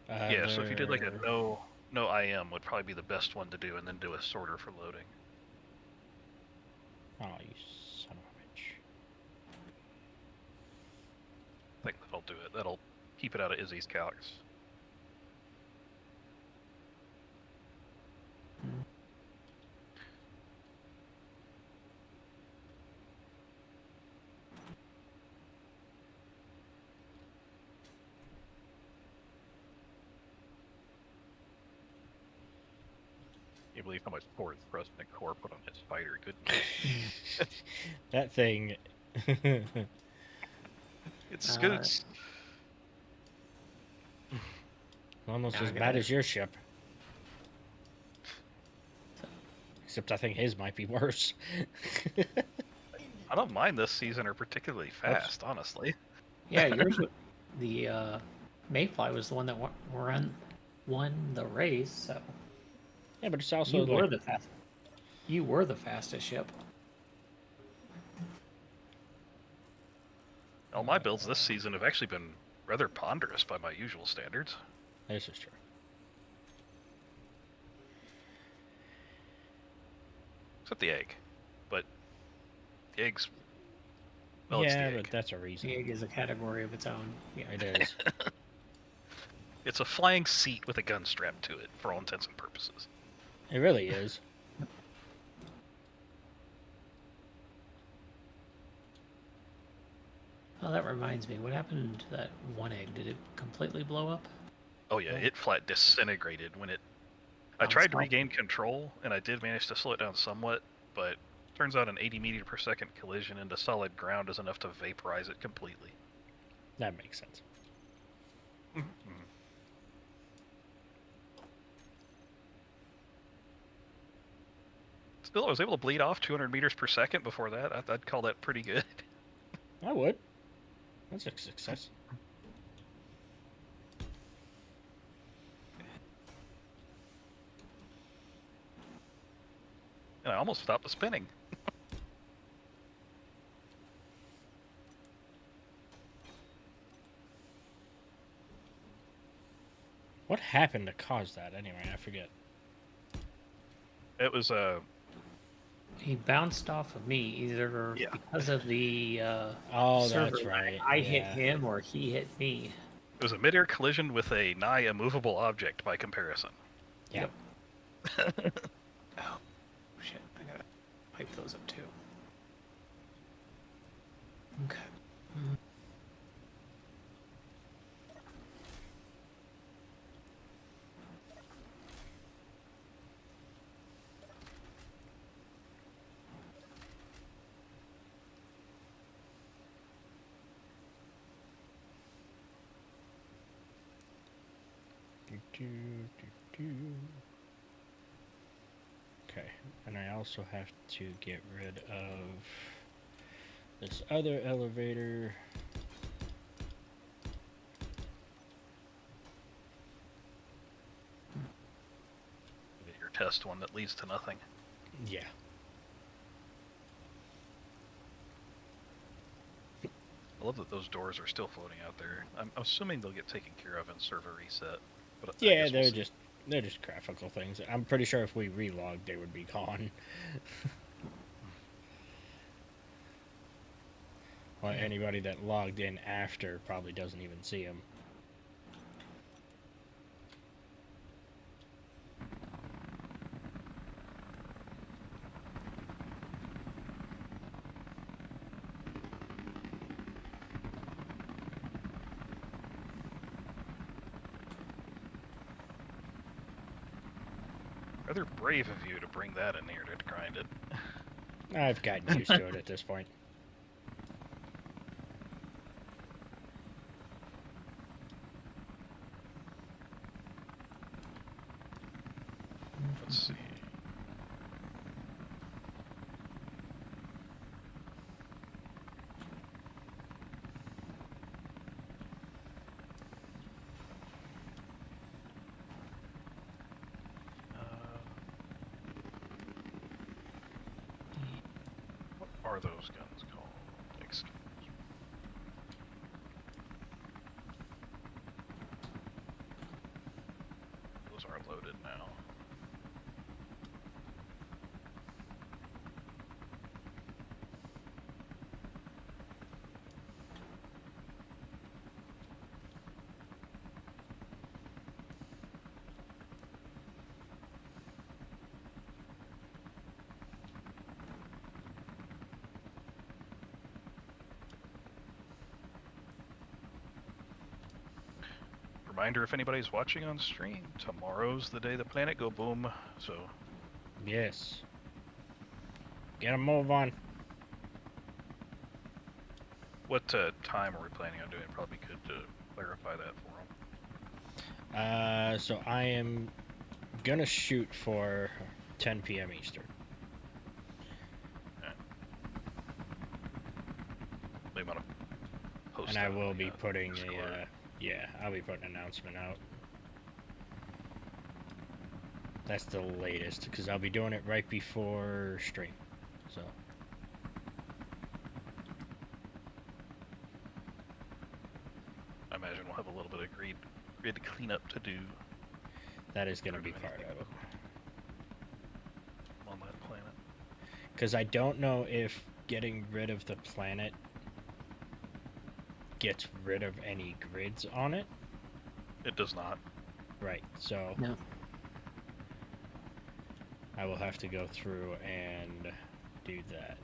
Yeah, so if you did like a no IM would probably be the best one to do, and then do a sorter for loading. Oh, you son of a bitch. I think that'll do it. That'll keep it out of Izzy's calcs. You believe how much forward thrust McCore put on his fighter, couldn't That thing. It's good. It's Almost Now I as gotta- bad as your ship. Except I think his might be worse. I don't mind this season or particularly fast, honestly. Yeah, yours. The Mayfly was the one that won the race. So Yeah, but it's also you were like, the fast. You were the fastest ship. All my builds this season have actually been rather ponderous by my usual standards. this is true. Except the egg. But the egg's... Well, yeah, it's the but egg. that's a reason. The egg is a category of its own. Yeah. It is. It's a flying seat with a gun strapped to it, for all intents and purposes. It really is. Oh, that reminds me. What happened to that one egg? Did it completely blow up? Oh yeah, it flat disintegrated when it... I Oh, tried to stop. regain control, and I did manage to slow it down somewhat, but turns out an 80 meter per second collision into solid ground is enough to vaporize it completely. That makes sense. Still, I was able to bleed off 200 meters per second before that. I'd call that pretty good. I would. That's a success. And I almost stopped the spinning. What happened to cause that anyway? I forget. It was He bounced off of me either Yeah. because of the Oh, server that's lag. right. I hit yeah. him or he hit me. It was a midair collision with a nigh immovable object by comparison. Yeah. Oh, shit. I gotta pipe those up too. Okay. Okay, and I also have to get rid of this other elevator. Your test one that leads to nothing. Yeah. I love that those doors are still floating out there. I'm assuming they'll get taken care of in server reset. But I Yeah, guess we'll they're see. just graphical things. I'm pretty sure if we relogged, they would be gone. Well, anybody that logged in after probably doesn't even see them. Rather brave of you to bring that in here to grind it. I've gotten used to it at this point. Let's see. are those guns called? Excuse me. Those are loaded now. Reminder, if anybody's watching on stream, tomorrow's the day the planet go boom, so... Yes. Get a move on. What time are we planning on doing? Probably could clarify that for them. So I am gonna shoot for 10 p.m. Eastern. They want to post And I that on will the, be putting Discord. yeah, I'll be putting an announcement out. That's the latest, because I'll be doing it right before stream. So. I imagine we'll have a little bit of grid cleanup to do That is going to Or be do part of anything it. on that planet. Because I don't know if getting rid of the planet gets rid of any grids on it. It does not. Right, so No. I will have to go through and do that.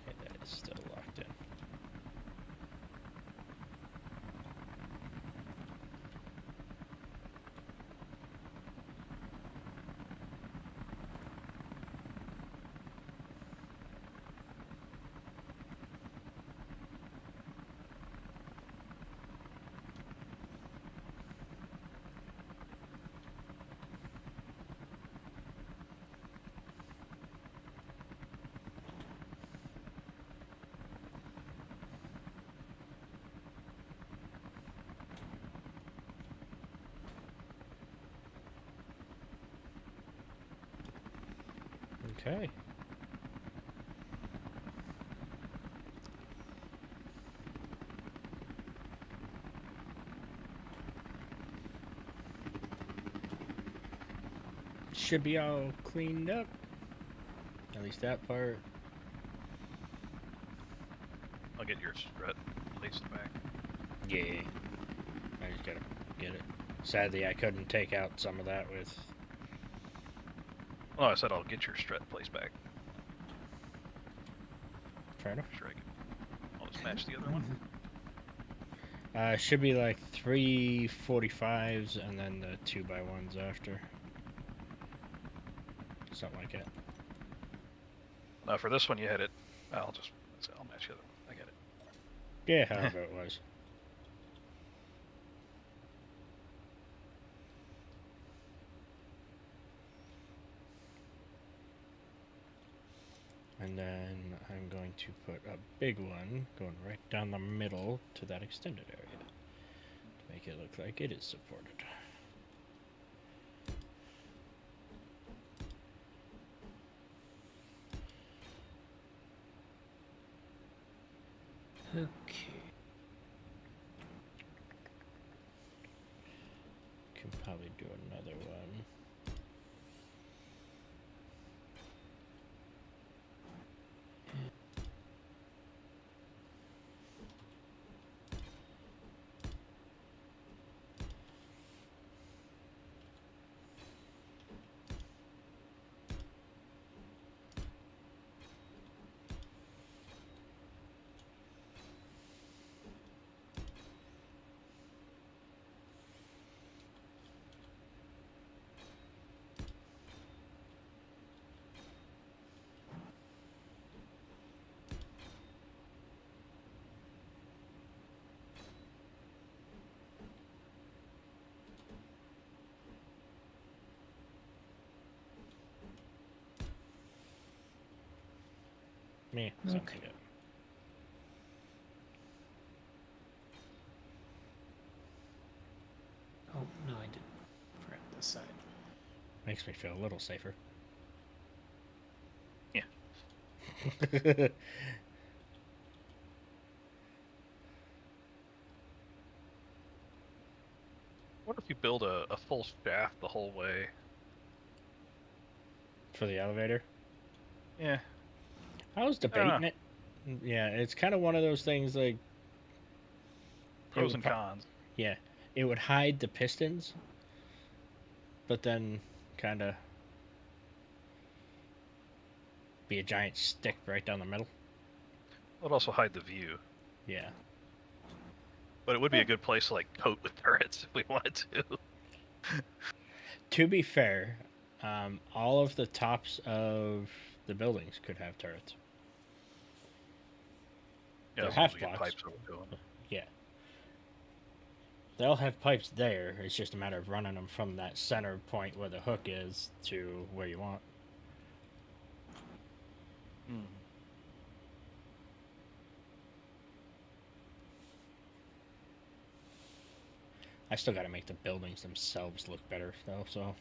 Okay, that is still locked in. Okay. Should be all cleaned up. At least that part. I'll get your strut placed back. Yeah. I just gotta get it. Sadly, I couldn't take out some of that with... Oh, I said I'll get your strut placed back. Fair enough. Sure, I'll just match the other one. Should be like 3 45s and then the 2x1s after. Something like that. For this one, you had it. I'll match the other one. I get it. Yeah, however it was. And then I'm going to put a big one going right down the middle to that extended area to make it look like it is supported. Okay. Can probably do another one. Me. Sounds Okay. good. Oh, no, I didn't. Forgot this side. Makes me feel a little safer. Yeah. What if you build a full shaft the whole way? For the elevator. Yeah. I was debating it. Yeah, it's kind of one of those things like. Pros and cons. Yeah, it would hide the pistons, but then kind of be a giant stick right down the middle. It would also hide the view. Yeah. But it would be a good place to like coat with turrets if we wanted to. To be fair, all of the tops of the buildings could have turrets. Yeah, They're as long as half we get blocks. pipes over to 'em. Yeah. They'll have pipes there. It's just a matter of running them from that center point where the hook is to where you want. Hmm. I still got to make the buildings themselves look better, though. So,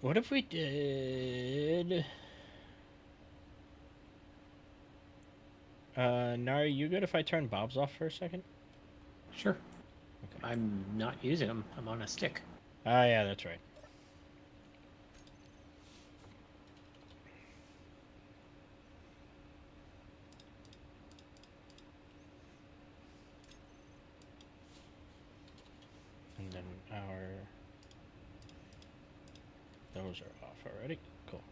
what if we did? Nari, you good if I turn Bob's off for a second? Sure. Okay. I'm not using them. I'm on a stick. Ah, yeah, that's right. And then those are off already. Cool.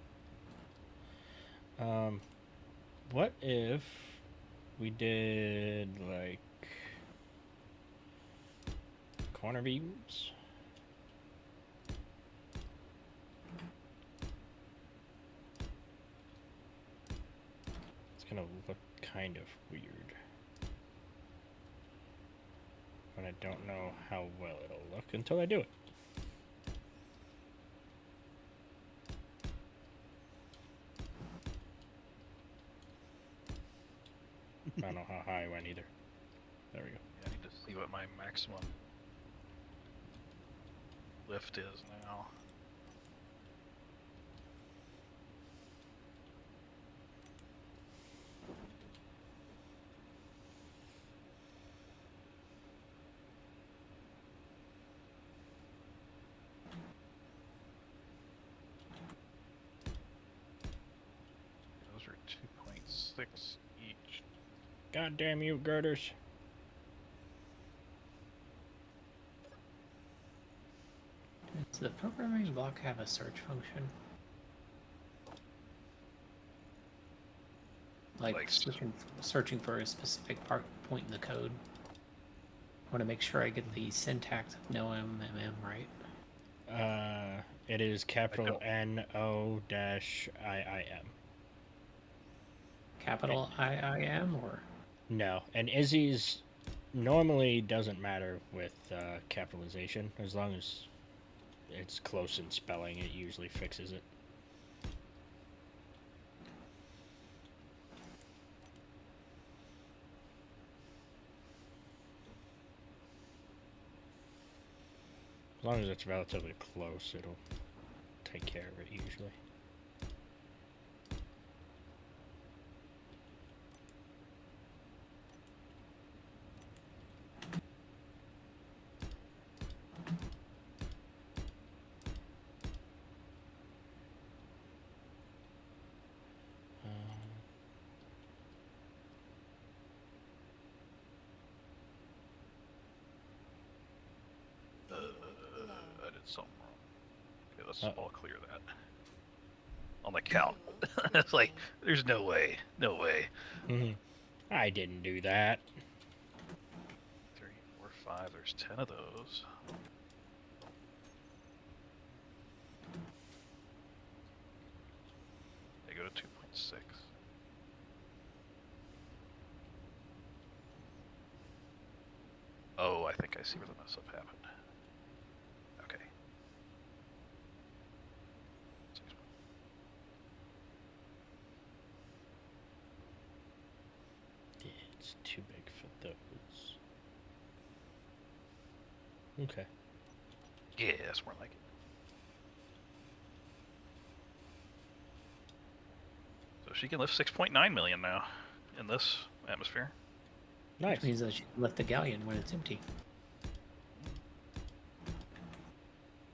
What if we did like corner beams? It's gonna look kind of weird. But I don't know how well it'll look until I do it. I don't know how high I went either. There we go. Yeah, I need to see what my maximum lift is now. Those are 2.6 each. God damn you, girders. Does the programming block have a search function? Like searching for a specific point in the code. I want to make sure I get the syntax of no MMM right. It is capital NO-IIM. Capital IIM or? No, and Izzy's normally doesn't matter with capitalization. As long as it's close in spelling, it usually fixes it. As long as it's relatively close, it'll take care of it usually. I did something wrong. Okay, let's Uh-oh. all clear that. On the count. It's like, there's no way. No way. I didn't do that. 3, 4, 5, there's 10 of those. They go to 2.6. Oh, I think I see where the mess up happened. Okay. It's too big for those. Okay. Yeah, that's more like it. So she can lift 6.9 million now in this atmosphere. Nice. Which means that she can lift the Galleon when it's empty.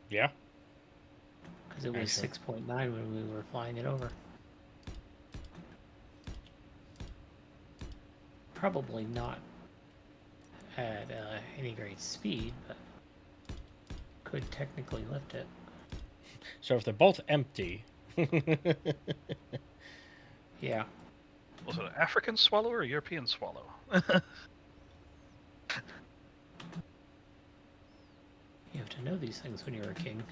Yeah. Because it was Actually. 6.9 when we were flying it over. Probably not at any great speed, but could technically lift it. So if they're both empty, Yeah. Was it an African swallow or a European swallow? You have to know these things when you're a king.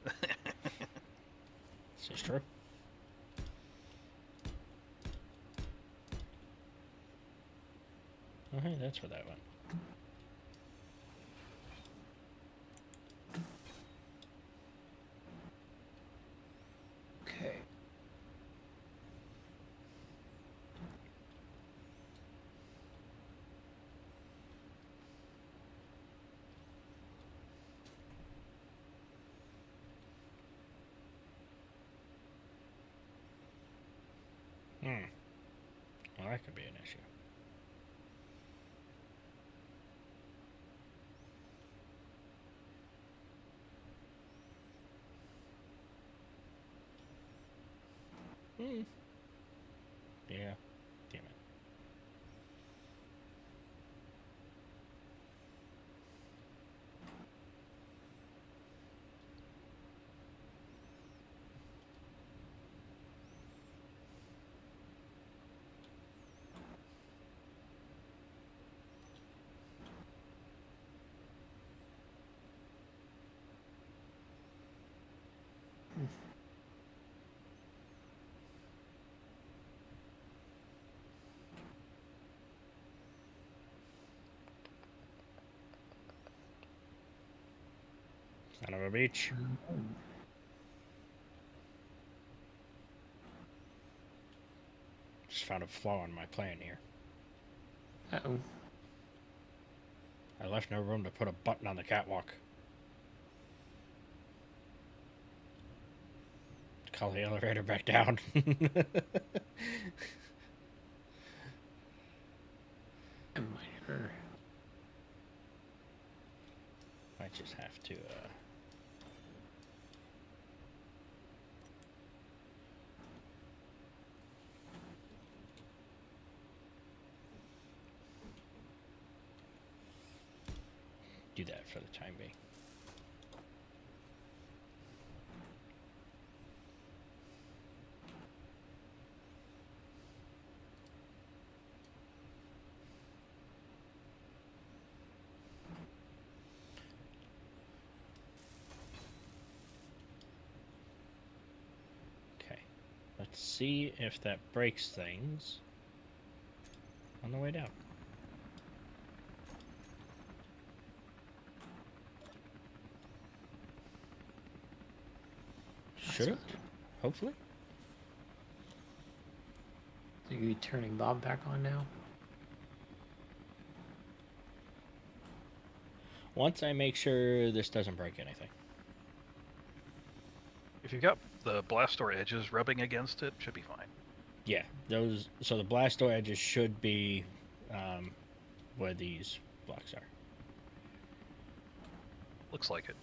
this is true. Oh, hey, that's where that went. Okay. Well, that could be an issue. Yeah. Damn it. Son of a beach. Just found a flaw in my plan here. Uh-oh. I left no room to put a button on the catwalk. Call the elevator back down. Might just have to, do that for the time being. Okay, let's see if that breaks things on the way down. Should it? Hopefully. So you turning Bob back on now? Once I make sure this doesn't break anything. If you've got the blast door edges rubbing against it, should be fine. Yeah, those. So the blast door edges should be where these blocks are. Looks like it.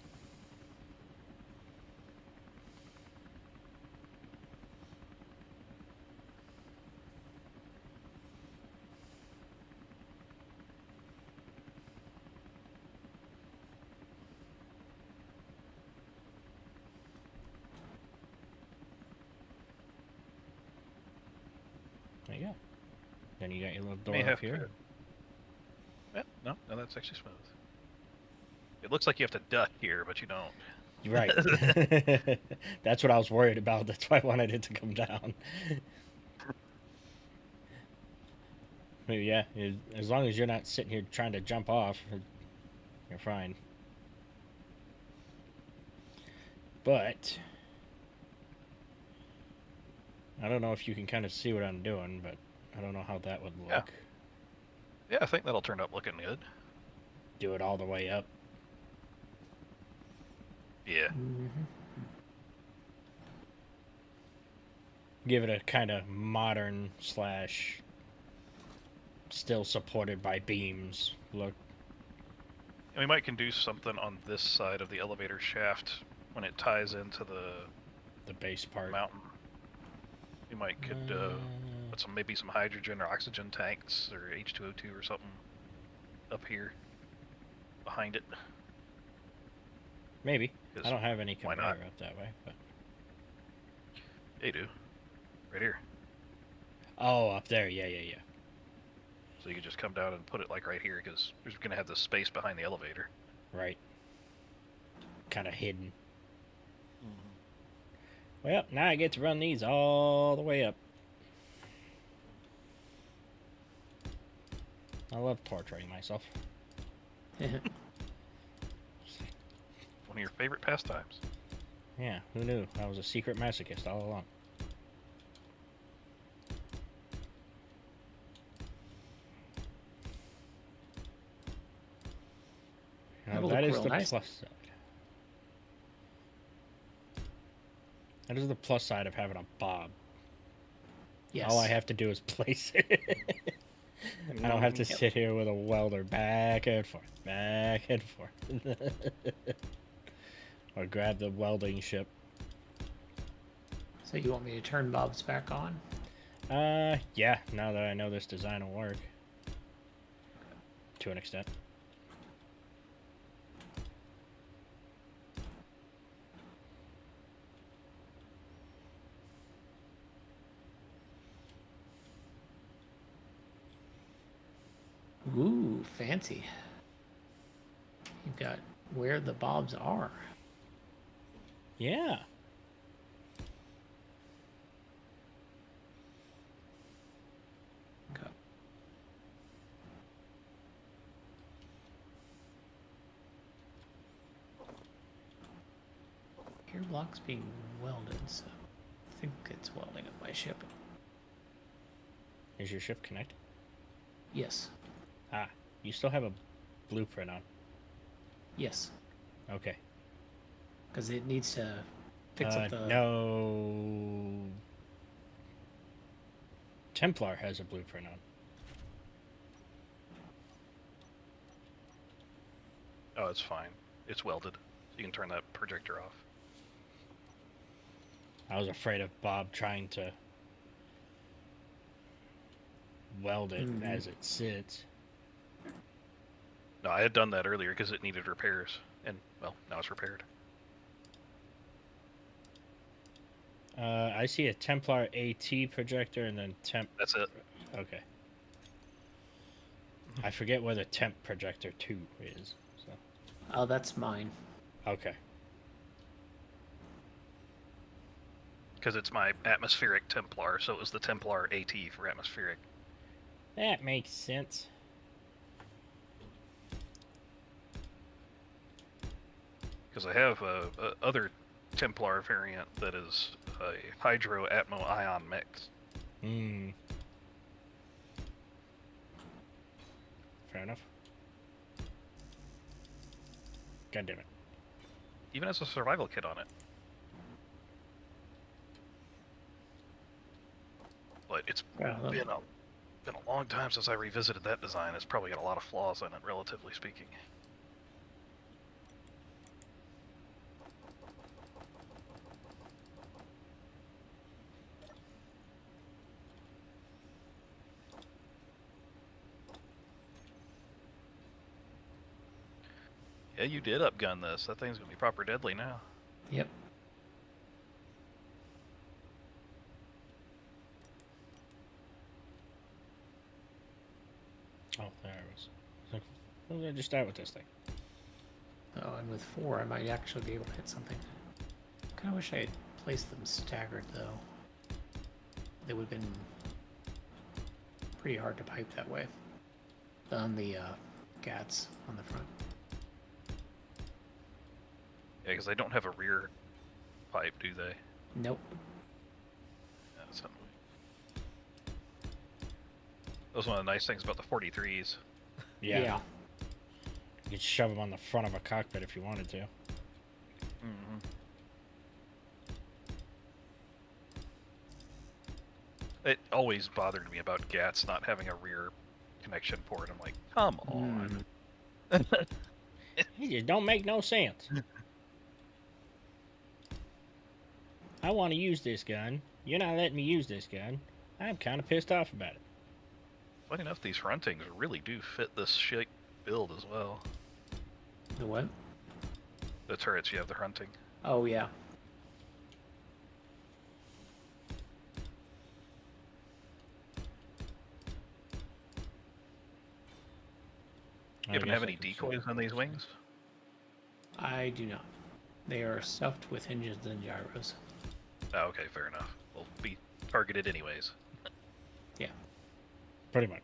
There you go. Then you got your little May door have up here. to- Yeah, no, that's actually smooth. It looks like you have to duck here, but you don't. Right. That's what I was worried about. That's why I wanted it to come down. But yeah, as long as you're not sitting here trying to jump off, you're fine. But I don't know if you can kind of see what I'm doing, but I don't know how that would look. Yeah. Yeah, I think that'll turn up looking good. Do it all the way up. Yeah. Give it a kind of modern slash still supported by beams look. And we might can do something on this side of the elevator shaft when it ties into The base part. mountain. We might could put maybe some hydrogen or oxygen tanks or H2O2 or something up here behind it. Maybe. 'Cause I don't have any why conveyor not? up that way, but Yeah, you do. Right here. oh, up there, yeah. So you could just come down and put it like right here because we're going to have this space behind the elevator. Right. Kind of hidden. Well, now I get to run these all the way up. I love torturing myself. One of your favorite pastimes. Yeah, who knew? I was a secret masochist all along. Now, That'll that look is real the nice. plus side. That is the plus side of having a bob. Yes. All I have to do is place it. I don't have to sit here with a welder back and forth, or grab the welding ship. So you want me to turn Bob's back on? Yeah, now that I know this design will work. To an extent. Ooh, fancy. You've got where the Bobs are. Yeah. Okay. Gear block's being welded, so I think it's welding at my ship. Is your ship connected? Yes. Ah, you still have a blueprint on. Yes. Okay. Because it needs to fix up the... No. Templar has a blueprint on. Oh, it's fine. It's welded. So you can turn that projector off. I was afraid of Bob trying to weld it as it sits. No, I had done that earlier because it needed repairs. And, well, now it's repaired. I see a Templar AT projector and then temp. That's it. Okay. I forget where the temp projector 2 is. So. Oh, that's mine. Okay. Because it's my atmospheric Templar, so it was the Templar AT for atmospheric. That makes sense. Because I have a other Templar variant that is a hydro-atmo ion mix. Hmm. Fair enough. God damn it. Even has a survival kit on it. But it's Yeah, been a long time since I revisited that design. It's probably got a lot of flaws in it, relatively speaking. Yeah, you did upgun this. That thing's gonna be proper deadly now. Yep. Oh, there it was. Like, what did I just start with this thing? Oh, and with 4, I might actually be able to hit something. Kind of wish I had placed them staggered, though. They would have been pretty hard to pipe that way. On the GATs on the front. Yeah, because they don't have a rear pipe, do they? Nope. Yeah, that's annoying. was one of the nice things about the 43s. Yeah. You could shove them on the front of a cockpit if you wanted to. Mm-hmm. It always bothered me about GATS not having a rear connection port. I'm like, come on. It just don't make no sense. I want to use this gun. You're not letting me use this gun. I'm kind of pissed off about it. Funny enough, these frontings really do fit this shape build as well. The what? The turrets, you have the hunting. Oh, yeah. You happen to have any decoys on these wings? I do not. They are stuffed with hinges and gyros. Oh, okay, fair enough. We'll be targeted anyways. Yeah. Pretty much.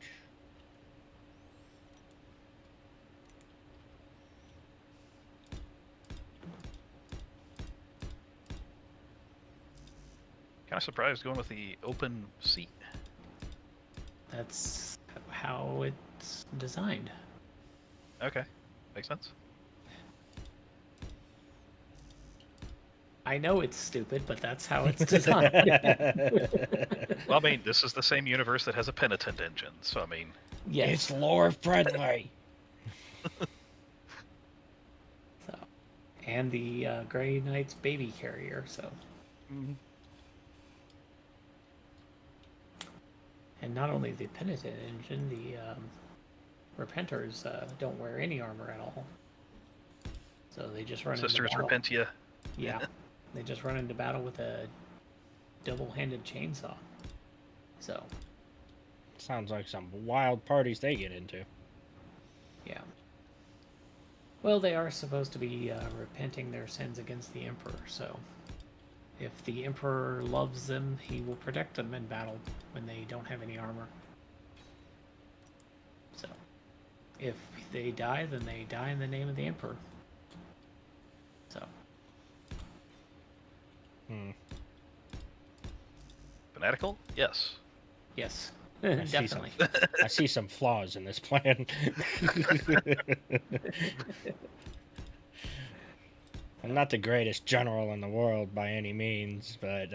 Kind of surprised going with the open seat. That's how it's designed. Okay, makes sense. I know it's stupid, but that's how it's designed. Well, I mean, this is the same universe that has a penitent engine, so I mean... Yes. It's lore friendly. So, and the Grey Knight's baby carrier, so... And not only the penitent engine, the Repenters don't wear any armor at all. So they just run Sisters into battle. Repentia. Yeah. They just run into battle with a double-handed chainsaw. So... Sounds like some wild parties they get into. Yeah. Well, they are supposed to be repenting their sins against the Emperor, so... If the Emperor loves them, he will protect them in battle when they don't have any armor. So, if they die, then they die in the name of the Emperor. So. Fanatical? Yes. Yes. I Definitely. I see some flaws in this plan. I'm not the greatest general in the world by any means, but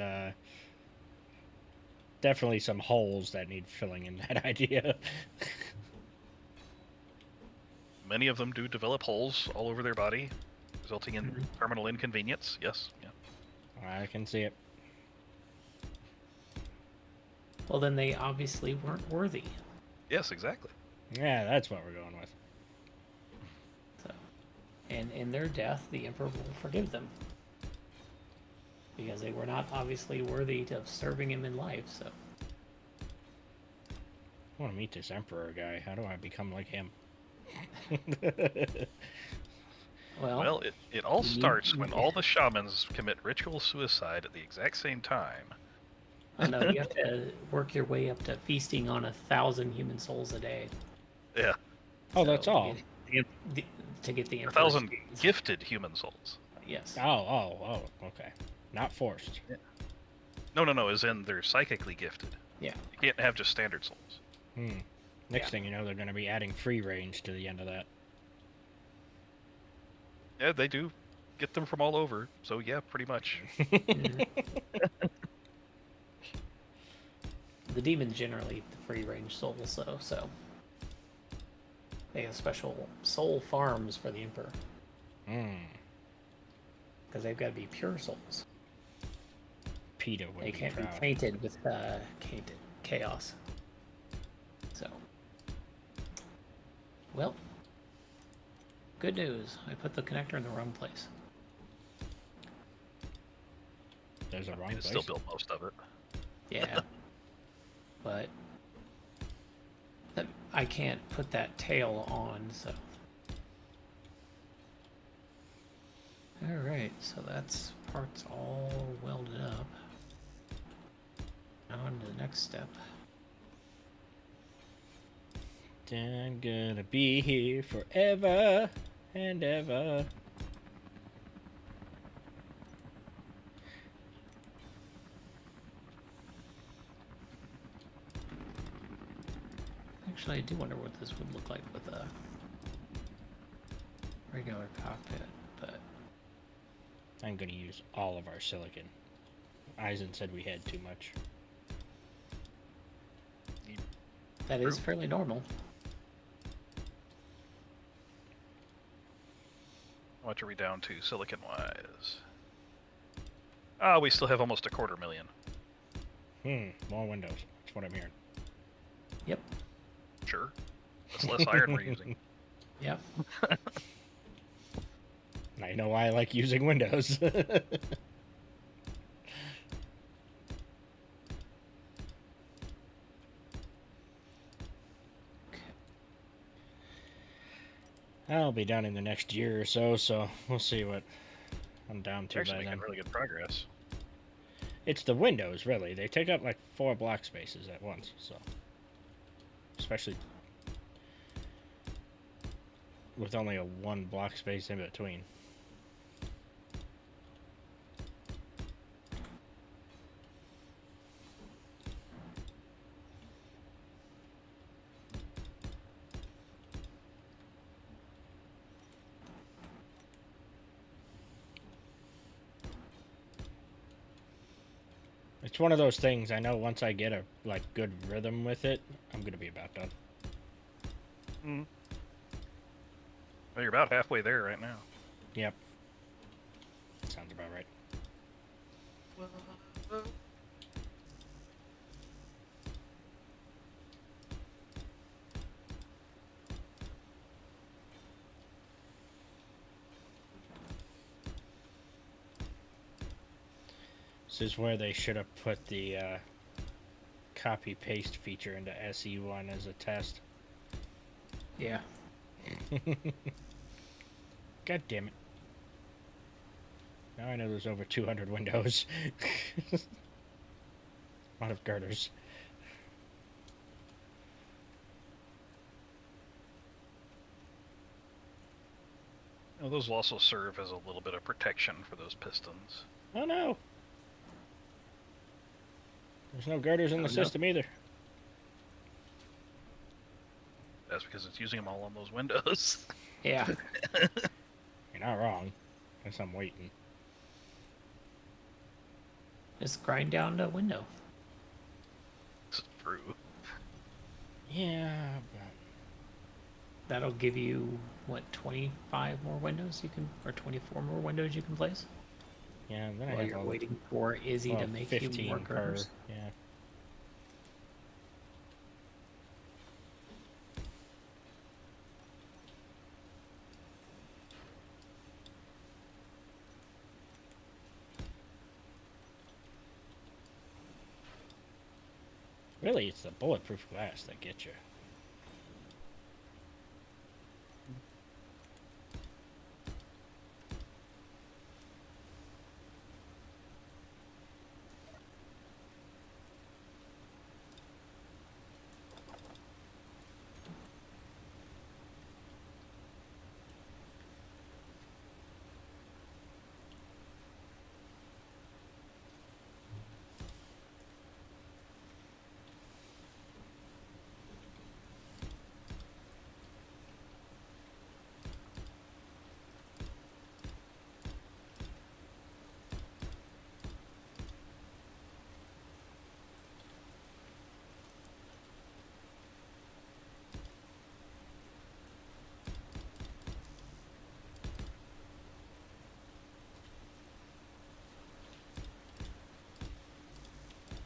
definitely some holes that need filling in that idea. Many of them do develop holes all over their body, resulting in terminal inconvenience. Yes. Yeah. I can see it. Well, then they obviously weren't worthy. Yes, exactly. Yeah, that's what we're going with. So, and in their death, the Emperor will forgive them. Because they were not obviously worthy of serving him in life, so... I want to meet this Emperor guy. How do I become like him? Well, it all starts when all the shamans commit ritual suicide at the exact same time. Oh no, you have to work your way up to feasting on 1,000 human souls a day. Yeah. Oh, that's all. To get the 1,000 gifted human souls. Yes. Oh, okay. Not forced. Yeah. No, as in they're psychically gifted. Yeah. You can't have just standard souls. Next thing you know, they're going to be adding free range to the end of that. Yeah, they do get them from all over, so yeah, pretty much. The demons generally eat the free range souls, though, so they have special soul farms for the Emperor. Because they've got to be pure souls. PETA would They be can't proud. be tainted with chaos. So, well, good news. I put the connector in the wrong place. There's a wrong You place. still built most of it. Yeah. But I can't put that tail on, so. Alright, so that's parts all welded up. Now on to the next step. I'm gonna be here forever and ever. Actually, I do wonder what this would look like with a regular cockpit, but I'm going to use all of our silicon. Eisen said we had too much. that is fairly normal. How much are we down to silicon-wise? We still have almost 250,000. More windows. That's what I'm hearing. Yep. Sure. That's less iron we're using. Yep. Now you know why I like using windows. I'll be done in the next year or so, so we'll see what I'm down to Actually by making then. really good progress. It's the windows, really. They take up like 4 block spaces at once, so. Especially with only a 1 block space in between. It's one of those things, I know once I get a good rhythm with it, I'm gonna be about done. Well, you're about halfway there right now. Yep. Sounds about right. This is where they should have put the copy paste feature into SE1 as a test. Yeah. God damn it. Now I know there's over 200 windows. A lot of girders. Well, those will also serve as a little bit of protection for those pistons. Oh no! There's no girders in the system either. That's because it's using them all on those windows. Yeah. You're not wrong. Guess I'm waiting. Just grind down the window. It's true. Yeah, but That'll give you, what, 25 more windows you can, or 24 more windows you can place? yeah, and then I While have you're all waiting for Izzy well, to make you 15 more per. girders. Yeah. Really, it's the bulletproof glass that gets you.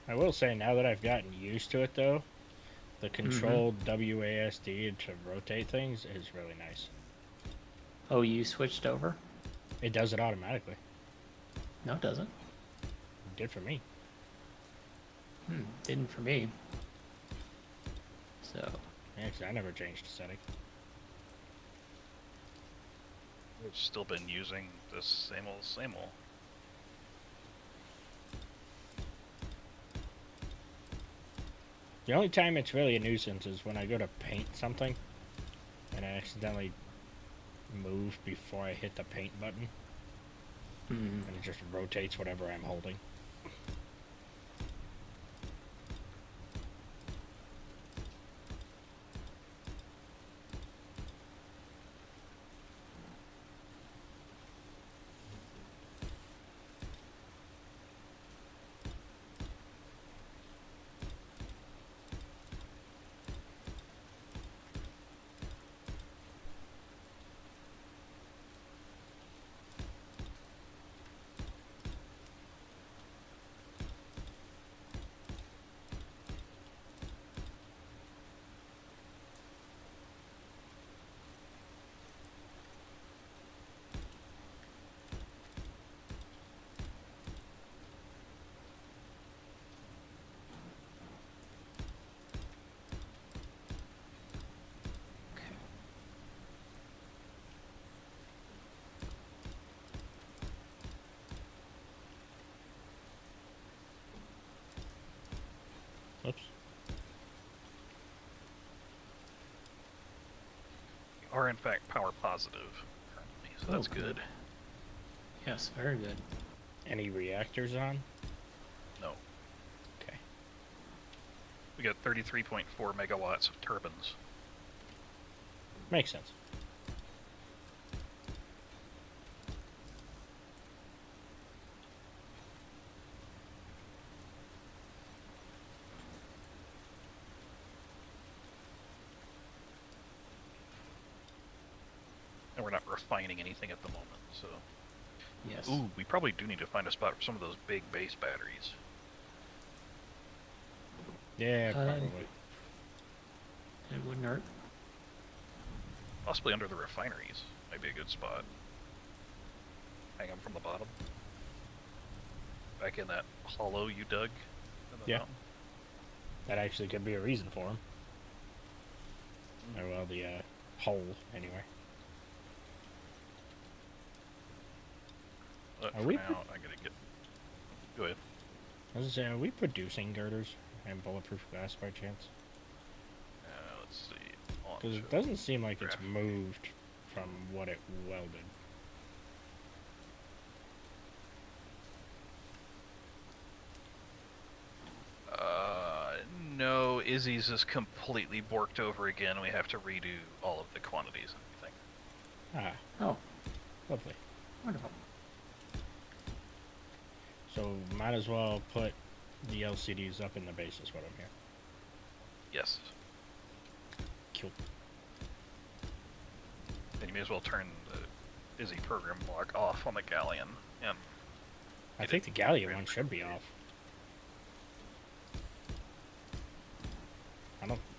I will say, now that I've gotten used to it, though, the controlled WASD to rotate things is really nice. Oh, you switched over? It does it automatically. No, it doesn't. It did for me. Didn't for me. So, Yeah, 'cause I never changed the setting. We've still been using this same old, same old. The only time it's really a nuisance is when I go to paint something and I accidentally move before I hit the paint button, and it just rotates whatever I'm holding. in fact power positive currently, so that's Oh, good. Yes, very good. Any reactors on? No. Okay. We got 33.4 megawatts of turbines. Makes sense. And we're not refining anything at the moment, so... Yes. Ooh, we probably do need to find a spot for some of those big base batteries. Yeah, probably. It wouldn't hurt. Possibly under the refineries. Might be a good spot. Hang them from the bottom. Back in that hollow you dug. In the Yeah. mountain. That actually could be a reason for them. Or, well, the hole, anyway. But Are for we now, I gotta get... Go ahead. I was saying, are we producing girders and bulletproof glass by chance? Let's see. Because Launch it doesn't seem like it's graph. moved from what it welded. No, Izzy's is completely borked over again. We have to redo all of the quantities and everything. Ah, Oh, lovely. wonderful. So might as well put the LCDs up in the base is what I'm hearing. Yes. Cool. And you may as well turn the Izzy program block off on the Galleon. And I think the Galleon one should be off.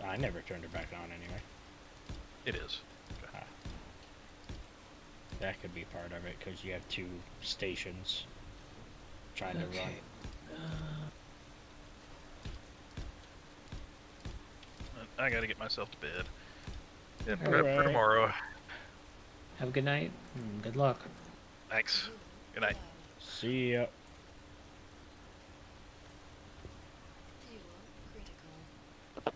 I never turned it back on anyway. it is. Okay. That could be part of it because you have two stations trying to run. Okay. I gotta get myself to bed. And All prep for right. tomorrow. Have a good night. And good luck. Thanks. Good night. See ya. Fuel critical.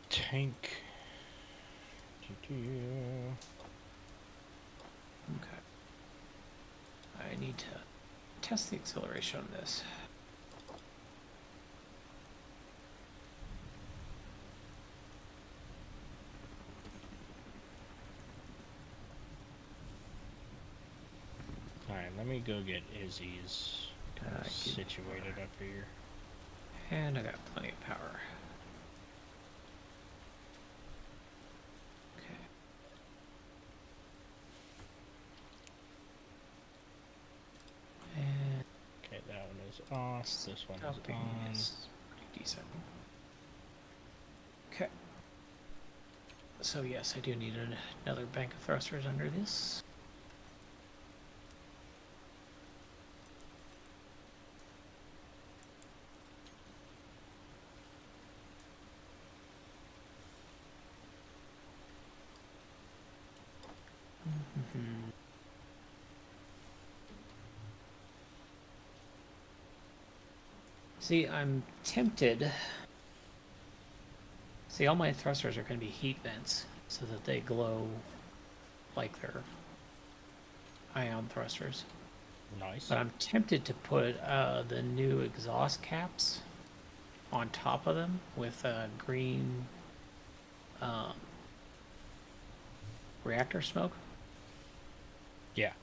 Tank. Okay. I need to test the acceleration on this. Alright, let me go get Izzy's I did- situated up here. And I got plenty of power. Okay. And Okay, that one is off. This one is stopping on. is pretty decent. Okay. So yes, I do need another bank of thrusters under this. See, I'm tempted. See, all my thrusters are going to be heat vents so that they glow like they're ion thrusters. Nice. But I'm tempted to put the new exhaust caps on top of them with green reactor smoke Yeah.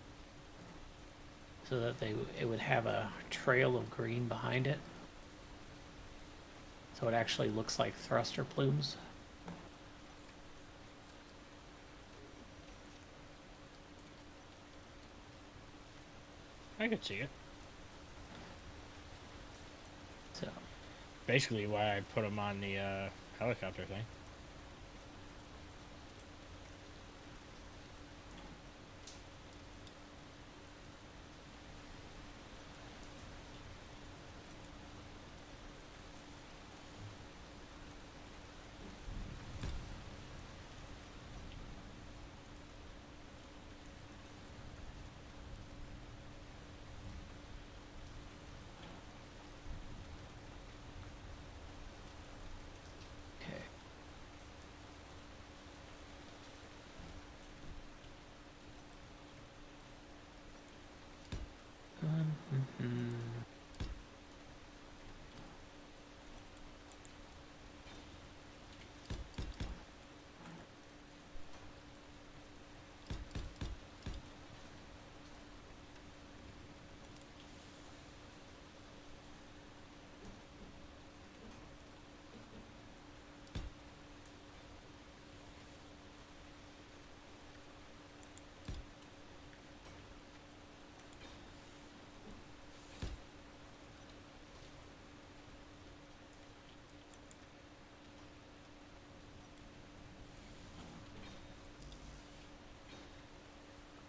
so that it would have a trail of green behind it. So it actually looks like thruster plumes. I could see it. So Basically why I put them on the helicopter thing.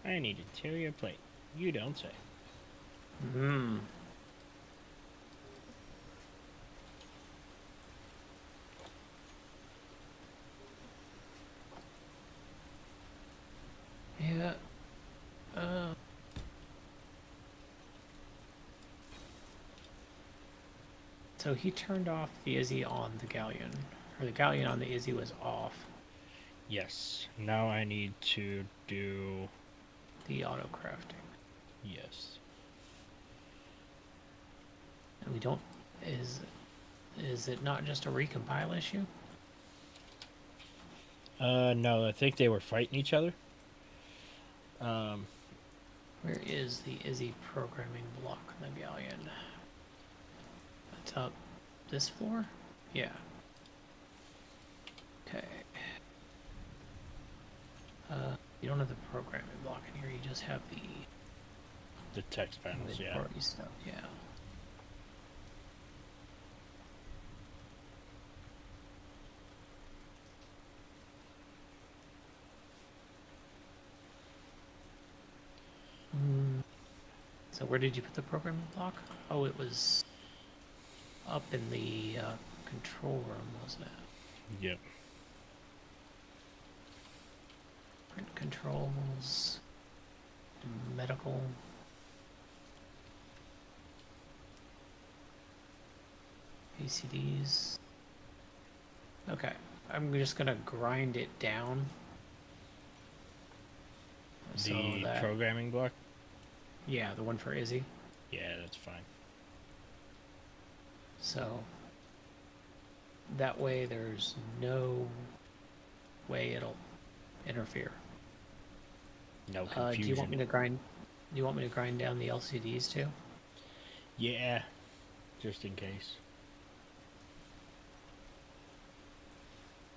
I need interior plate. You don't say. Hmm. Yeah. So he turned off the Izzy on the Galleon, or the Galleon on the Izzy was off. Yes. Now I need to do. The auto crafting. Yes. And we don't. Is it not just a recompile issue? No, I think they were fighting each other. Where is the Izzy programming block on the Galleon? It's up this floor? Yeah. Okay. You don't have the programming block in here, you just have The text panels, yeah. party stuff, yeah. So where did you put the programming block? Oh, it was up in the control room, wasn't it? Yep. Print controls, medical. ACDs. Okay, I'm just gonna grind it down. The programming block? Yeah, the one for Izzy. Yeah, that's fine. So that way there's no way it'll interfere. No confusion. Do you want me to grind? Do you want me to grind down the LCDs too? Yeah, just in case.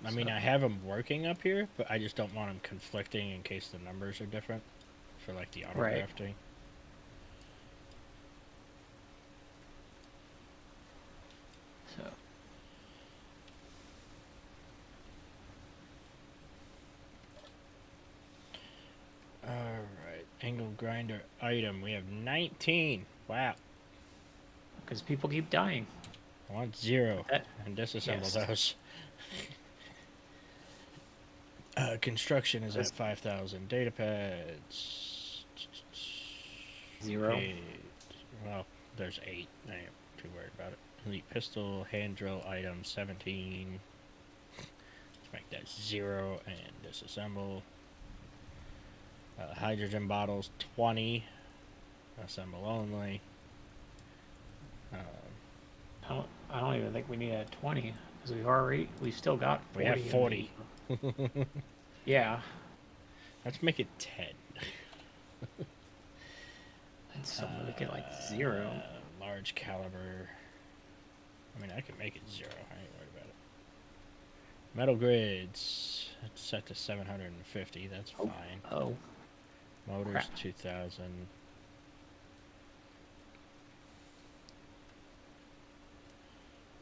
I mean, I have them working up here, but I just don't want them conflicting in case the numbers are different for like the auto crafting. So. Alright, angle grinder item. We have 19. Wow. Because people keep dying. I want 0 and disassemble those. Construction is at 5,000. Data pads. 0. 8. Well, there's 8. I ain't too worried about it. Elite pistol, hand drill item 17. Let's make that 0 and disassemble. Hydrogen bottles 20. Assemble only. I don't even think we need a 20 because we've still got 40. We have 40. Yeah. Let's make it 10. And so we get like 0. Large caliber. I mean, I can make it 0. I ain't worried about it. Metal grids. It's set to 750. That's fine. Oh. Motors Crap. 2,000.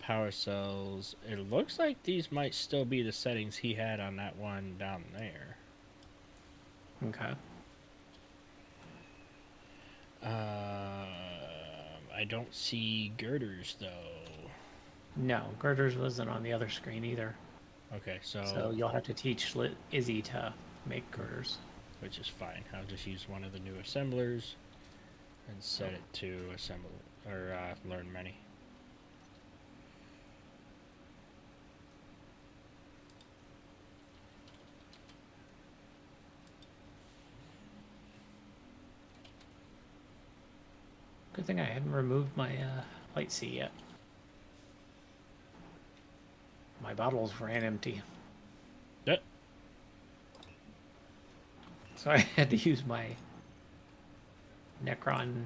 Power cells. It looks like these might still be the settings he had on that one down there. Okay. I don't see girders though. No, girders wasn't on the other screen either. Okay, So you'll have to teach Izzy to make girders. Which is fine. I'll just use one of the new assemblers and set it to assemble or learn many. Good thing I hadn't removed my light sea yet. My bottles ran empty. Yep. So I had to use my Necron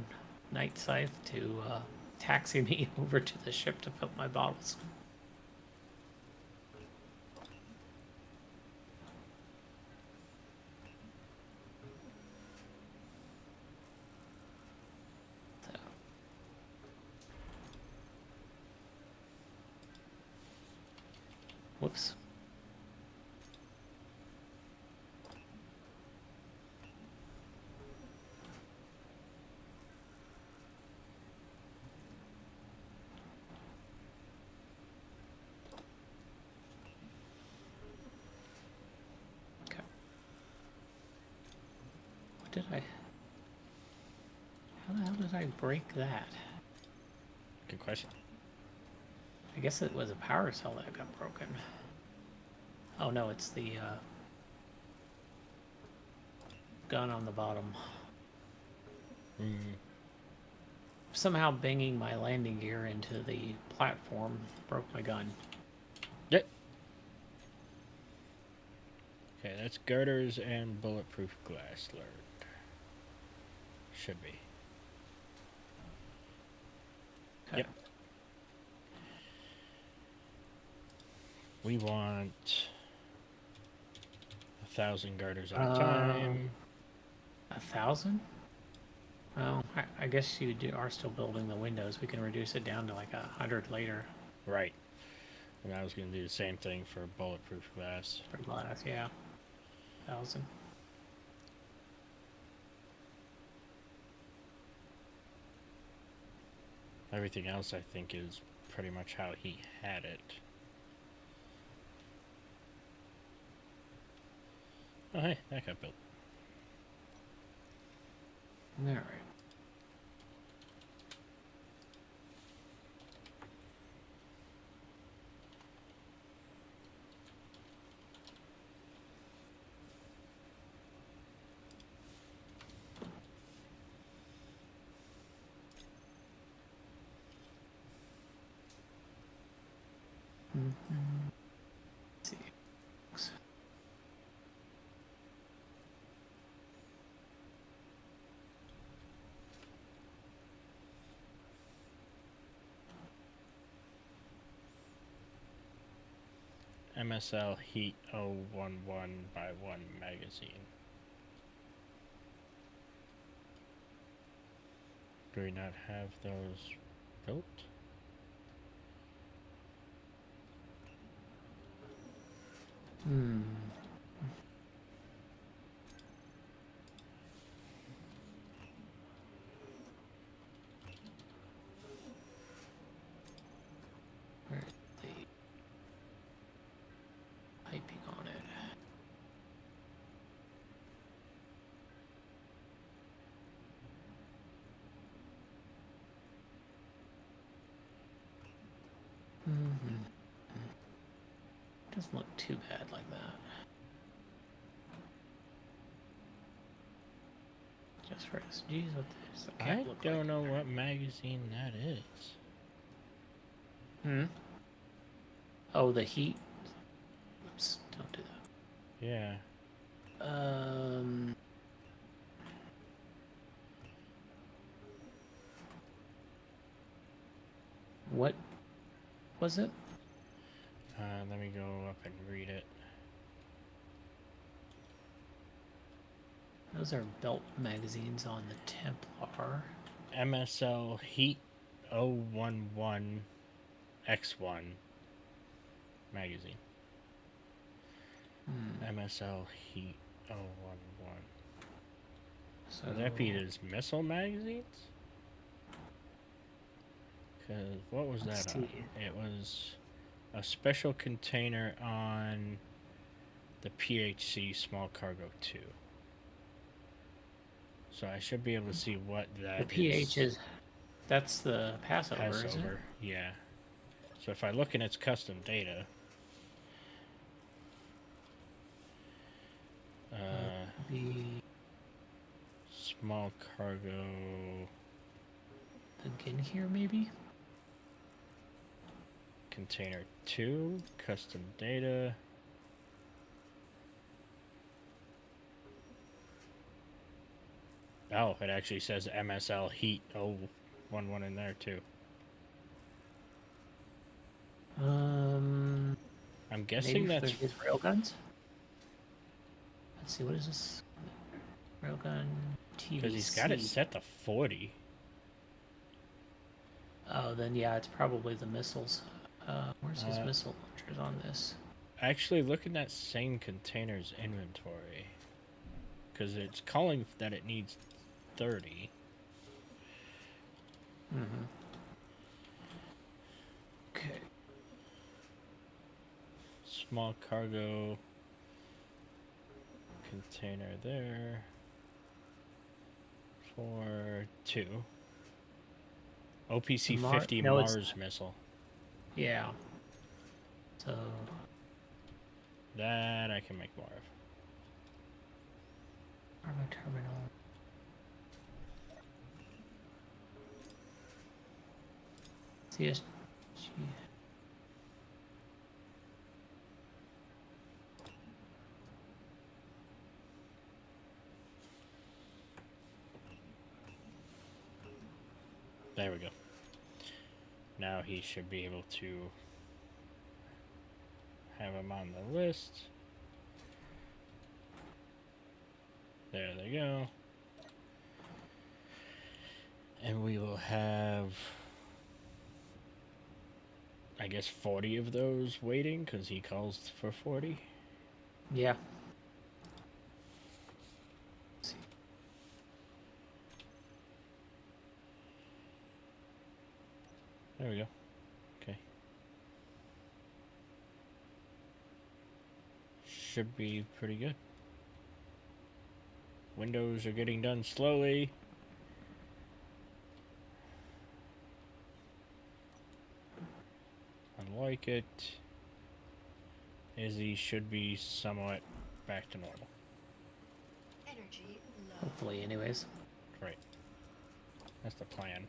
Night Scythe to taxi me over to the ship to fill my bottles. So. Whoops. did I? How the hell did I break that? Good question. I guess it was a power cell that got broken. Oh no, it's the gun on the bottom. Somehow banging my landing gear into the platform broke my gun. Yep. Okay, that's girders and bulletproof glass learned. Should be. Okay. Yep. We want 1,000 girders at a time. 1,000? Well, I guess you are still building the windows. We can reduce it down to like 100 later. Right. And I was going to do the same thing for bulletproof glass. For glass, yeah. 1,000. Everything else, I think, is pretty much how he had it. Oh, hey, that got built. All right. Let's see. MSL Heat 011 by 1 magazine. Do we not have those built? Where's the piping on it? Doesn't look too bad like that. Just for SGs, what does the I cap look don't like? know what magazine that is. Oh, the heat. Oops, don't do that. Yeah. What was it? Let me go up and read it. Those are belt magazines on the Templar. MSL Heat 011 X1 magazine. MSL Heat 011. So Would that be his missile magazines? Because what was Let's that on? see. It was a special container on the PHC Small Cargo 2. So I should be able to see what that the PH is. That's the Passover, isn't it? Passover, yeah. So if I look in its custom data, The small cargo. again here, maybe. Container 2, custom data. Oh, it actually says MSL Heat 011 in there too. I'm guessing Maybe that's for his railguns. Let's see, what is this? Railgun TVC. because he's got it set to 40. Oh, then yeah, it's probably the missiles. Where's his missile launchers on this? Actually, look in that same container's inventory. Because it's calling that it needs 30. Okay. Small cargo container there. for 2. OPC Mar- 50 no, it's- Mars missile. Yeah. So That I can make more of. armor terminal. CSG. There we go. Now he should be able to have him on the list. There they go. And we will have, I guess, 40 of those waiting because he calls for 40. Yeah. There we go. Okay. Should be pretty good. Windows are getting done slowly. I like it. Izzy should be somewhat back to normal. Energy low. Hopefully, anyways. Right. That's the plan.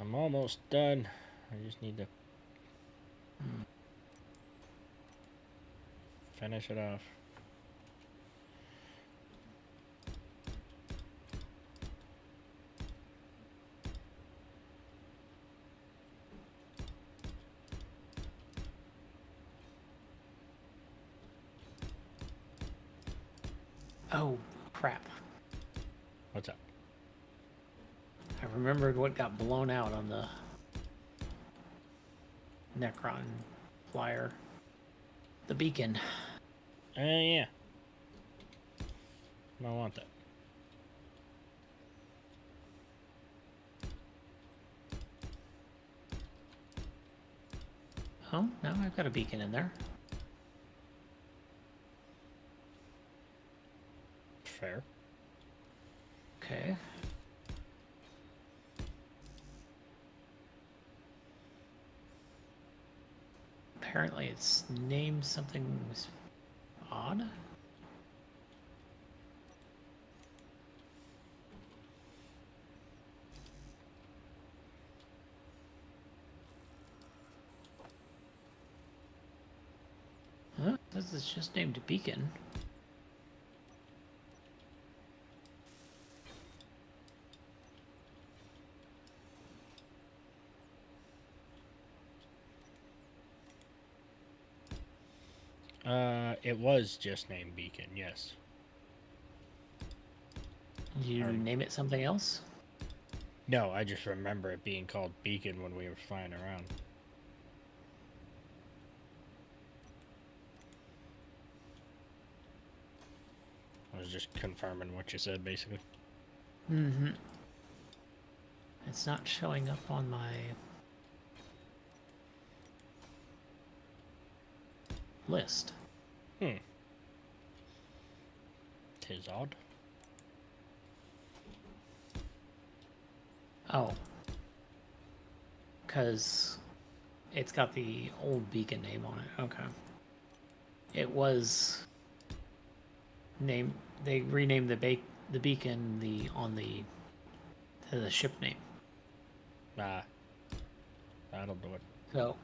I'm almost done. I just need to finish it off. Oh, crap. What's up? I remembered what got blown out on the Necron flyer. The beacon. Yeah. I want that. Oh, now I've got a beacon in there. Fair. Okay. Apparently it's named something odd. Huh? This is just named Beacon. It was just named Beacon, yes. Did you name it something else? No, I just remember it being called Beacon when we were flying around. I was just confirming what you said, basically. Mm-hmm. It's not showing up on my list. Tis odd. Oh. Because it's got the old beacon name on it. Okay. It was named, they renamed the beacon to the ship name. Nah. That'll do it. So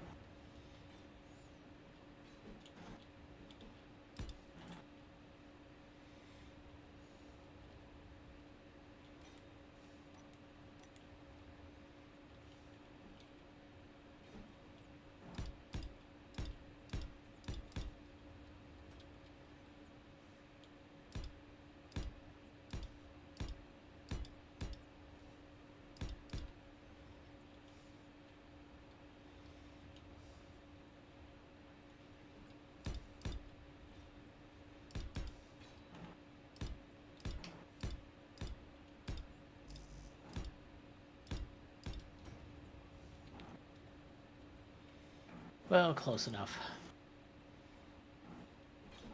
Well, close enough.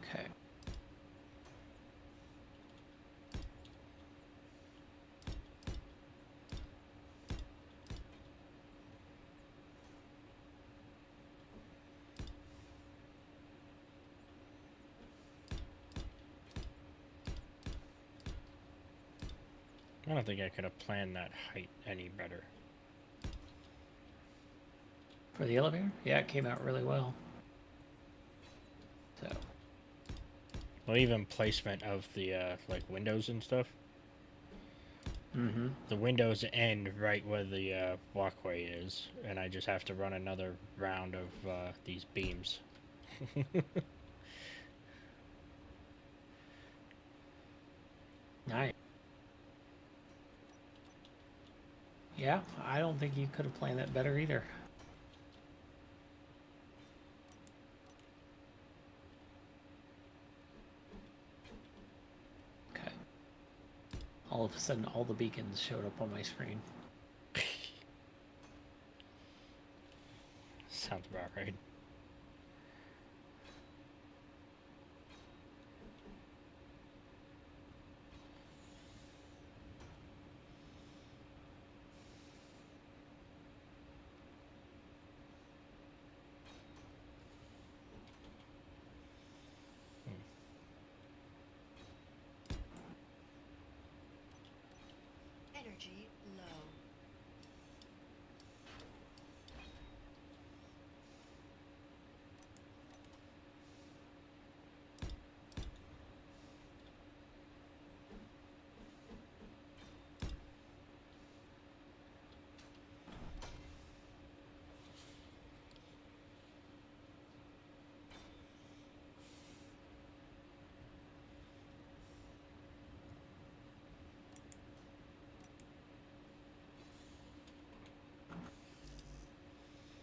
Okay. I don't think I could have planned that height any better. For the elevator? Yeah, it came out really well. So, Well, even placement of the like windows and stuff. mm-hmm. The windows end right where the walkway is, and I just have to run another round of these beams. Nice. Yeah, I don't think you could have planned that better either. Okay. All of a sudden, all the beacons showed up on my screen. Sounds about right. Energy low.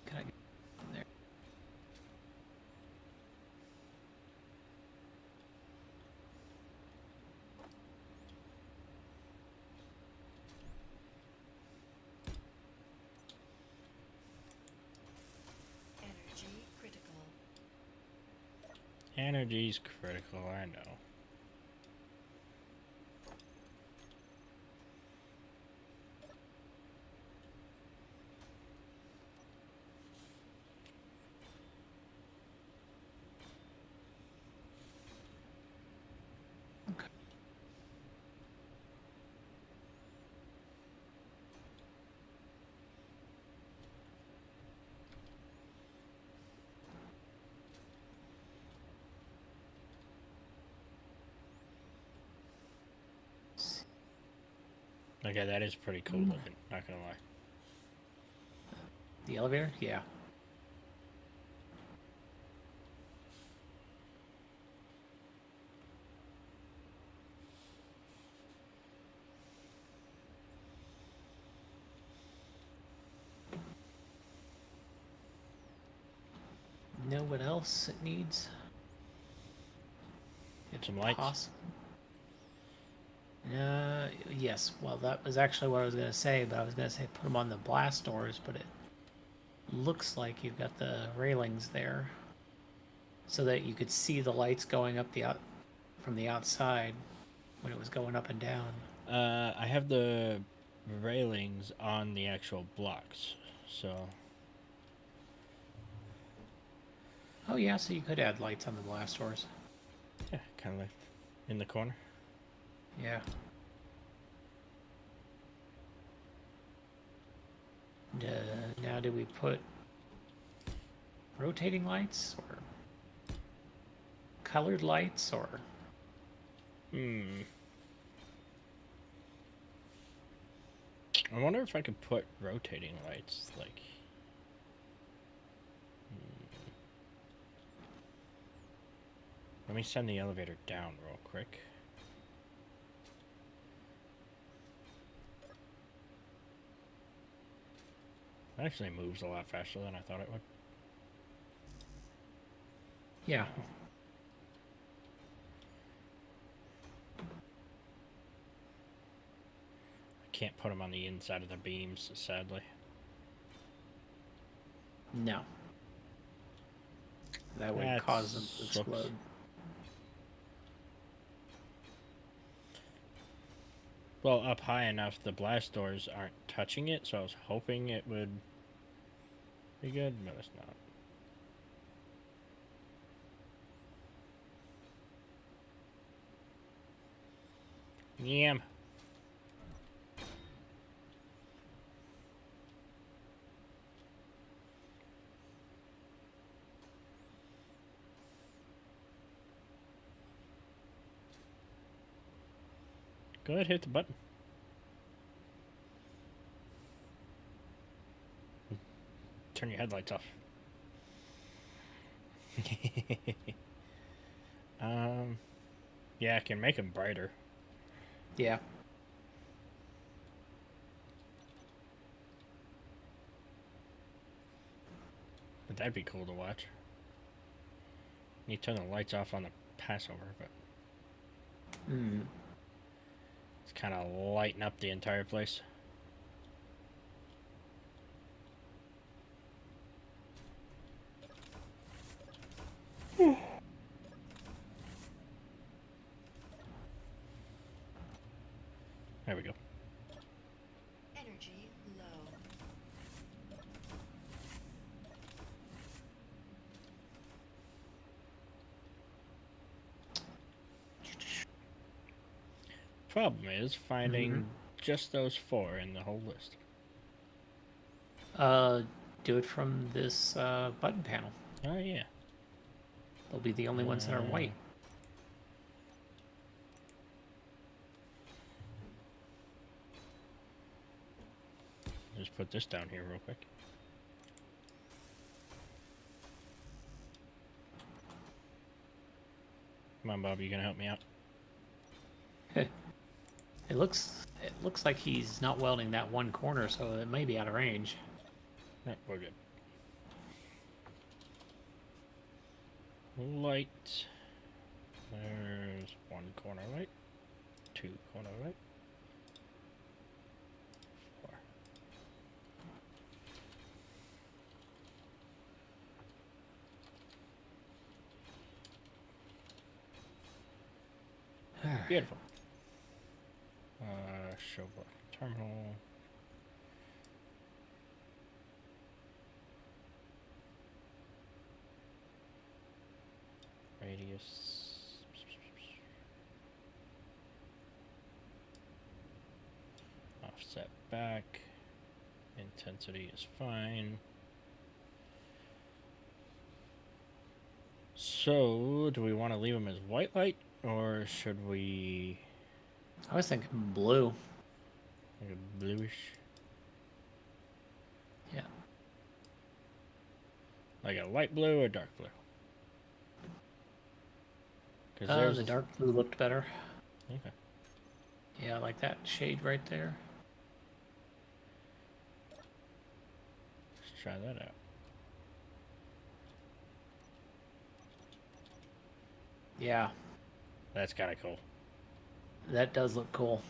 Can I get in there? Energy critical. Energy's critical, I know. Okay, that is pretty cool looking, not gonna lie. The elevator? Yeah. Know what else it needs? Get some lights. Possible. Yes. Well, that was actually what I was gonna say, but I was gonna say put them on the blast doors, but it looks like you've got the railings there, so that you could see the lights going up from the outside when it was going up and down. I have the railings on the actual blocks, so Oh yeah, so you could add lights on the blast doors. yeah, kind of like in the corner. Yeah. Now do we put rotating lights or colored lights or Hmm. I wonder if I could put rotating lights, like... Let me send the elevator down real quick. It actually moves a lot faster than I thought it would. yeah. I can't put them on the inside of the beams, sadly. No. That would That cause them to sucks. explode. Well, up high enough, the blast doors aren't touching it, so I was hoping it would be good, but it's not. Yam. Go ahead, hit the button. Turn your headlights off. Yeah, I can make them brighter. Yeah. But that'd be cool to watch. You turn the lights off on the Passover, but Hmm. it's kind of lighting up the entire place. There we go. Energy low. Problem is finding just those 4 in the whole list. Do it from this button panel. Oh yeah. They'll be the only ones that are white. Just put this down here real quick. Come on, Bob, you gonna help me out? It looks like he's not welding that one corner, so it may be out of range. No, we're good. Light. There's 1 corner light. 2 corner light. 4. Beautiful. Show block terminal. Radius. Offset back. Intensity is fine. So, do we want to leave them as white light, or should we I was thinking blue. like a bluish? Yeah. Like a light blue or dark blue? Because The dark blue looked better. Okay. Yeah, I like that shade right there. Let's try that out. Yeah, That's kind of cool. that does look cool.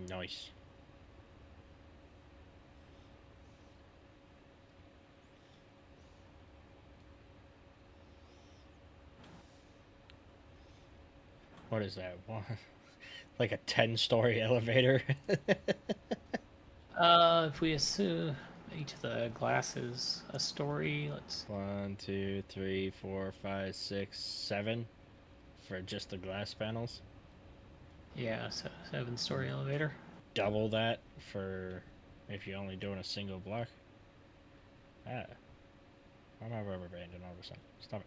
Nice. What is that? Like a 10-story elevator? If we assume each of the glasses a story, let's 1, 2, 3, 4, 5, 6, 7 for just the glass panels. yeah, so 7-story elevator. Double that for if you're only doing a single block. Ah. Why am I rubber banding all of a sudden? Stop it.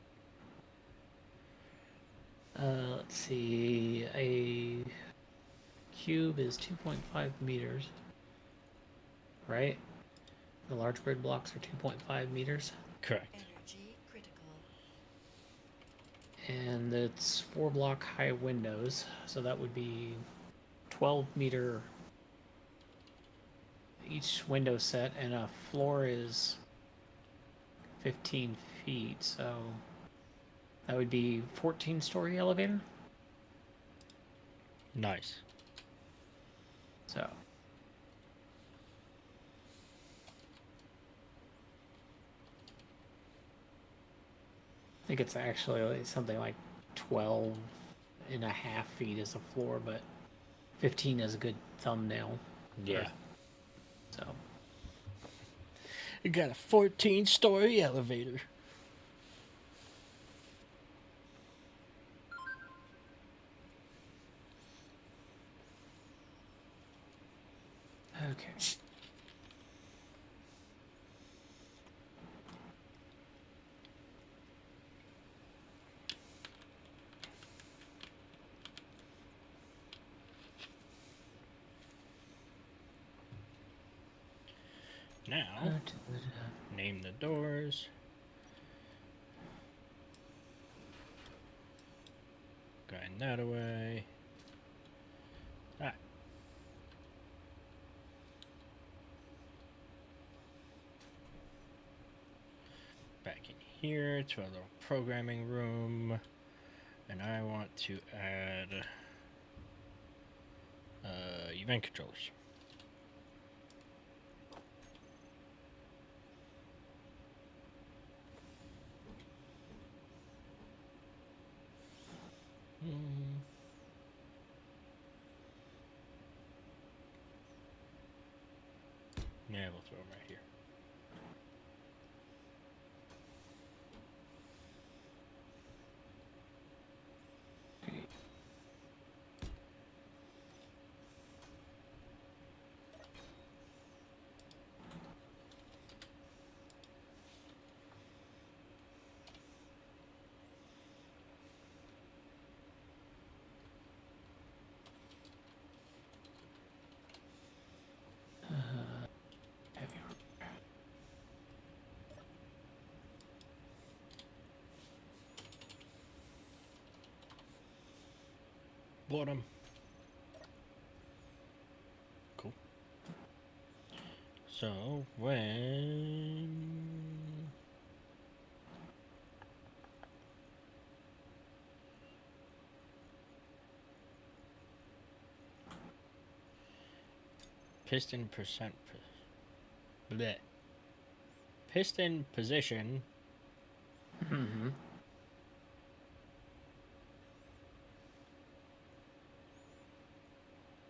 Let's see, a cube is 2.5 meters, right? The large grid blocks are 2.5 meters, Correct. Energy critical. and it's 4 block high windows, so that would be 12 meter each window set, and a floor is 15 feet, so That would be 14-story elevator. Nice. So. I think it's actually something like 12.5 feet as a floor, but 15 is a good thumbnail. Yeah. So. You got a 14-story elevator. Okay. Now, name the doors. Grind that away. Ah. Back in here to our little programming room. And I want to add event controllers. Yeah, we'll throw them right here. Blow them. Cool. So when piston percent bleh. Piston position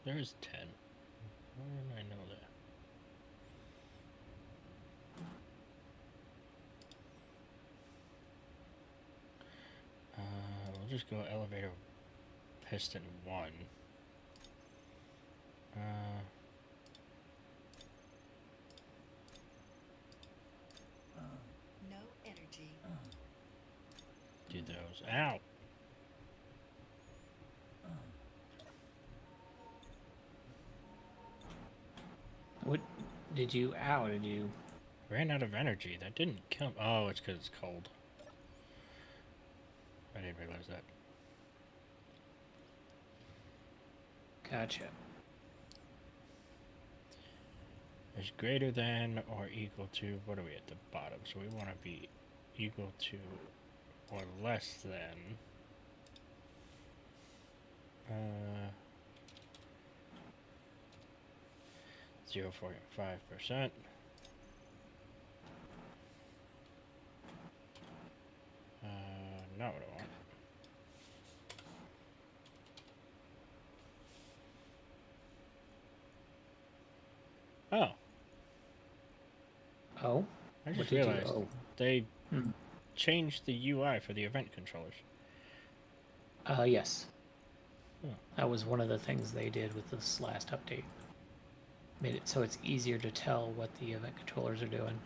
there's 10. Where did I know that? We'll just go elevator piston 1. No energy. Do those out. What did you out? Did you? Ran out of energy. That didn't kill. Oh, it's because it's cold. I didn't realize that. Gotcha. Is greater than or equal to, what are we at the bottom? So we want to be equal to or less than 0.5%. Not what I want. Oh. Oh? I What just did you- realized oh. they Hmm. changed the UI for the event controllers. Yes. Oh. That was one of the things they did with this last update. Made it so it's easier to tell what the event controllers are doing.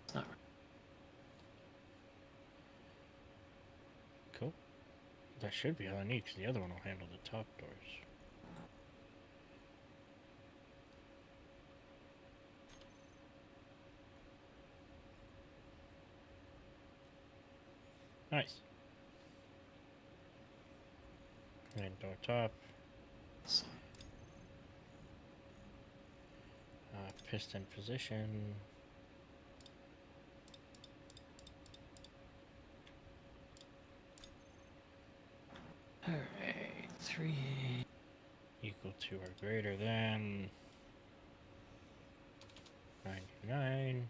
It's not Cool. That should be all I need, because the other one will handle the top doors. Nice. And door top. Piston position. Alright, 3. Equal to or greater than 99.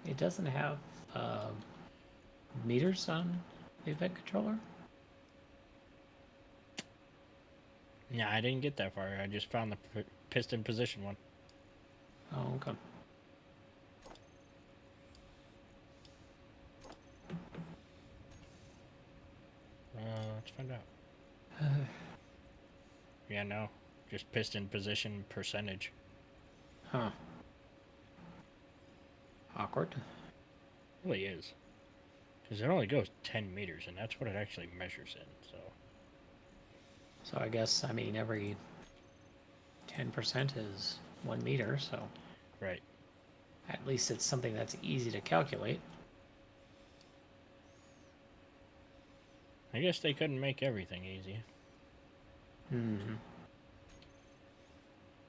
It doesn't have meters on the event controller? Yeah, I didn't get that far. I just found the piston position one. Oh, okay. Let's find out. Yeah, no. Just piston position percentage. Huh. Awkward. Really is. Because it only goes 10 meters, and that's what it actually measures in, so... So I guess, I mean, every 10% is 1 meter, so... Right. At least it's something that's easy to calculate. I guess they couldn't make everything easy. Hmm.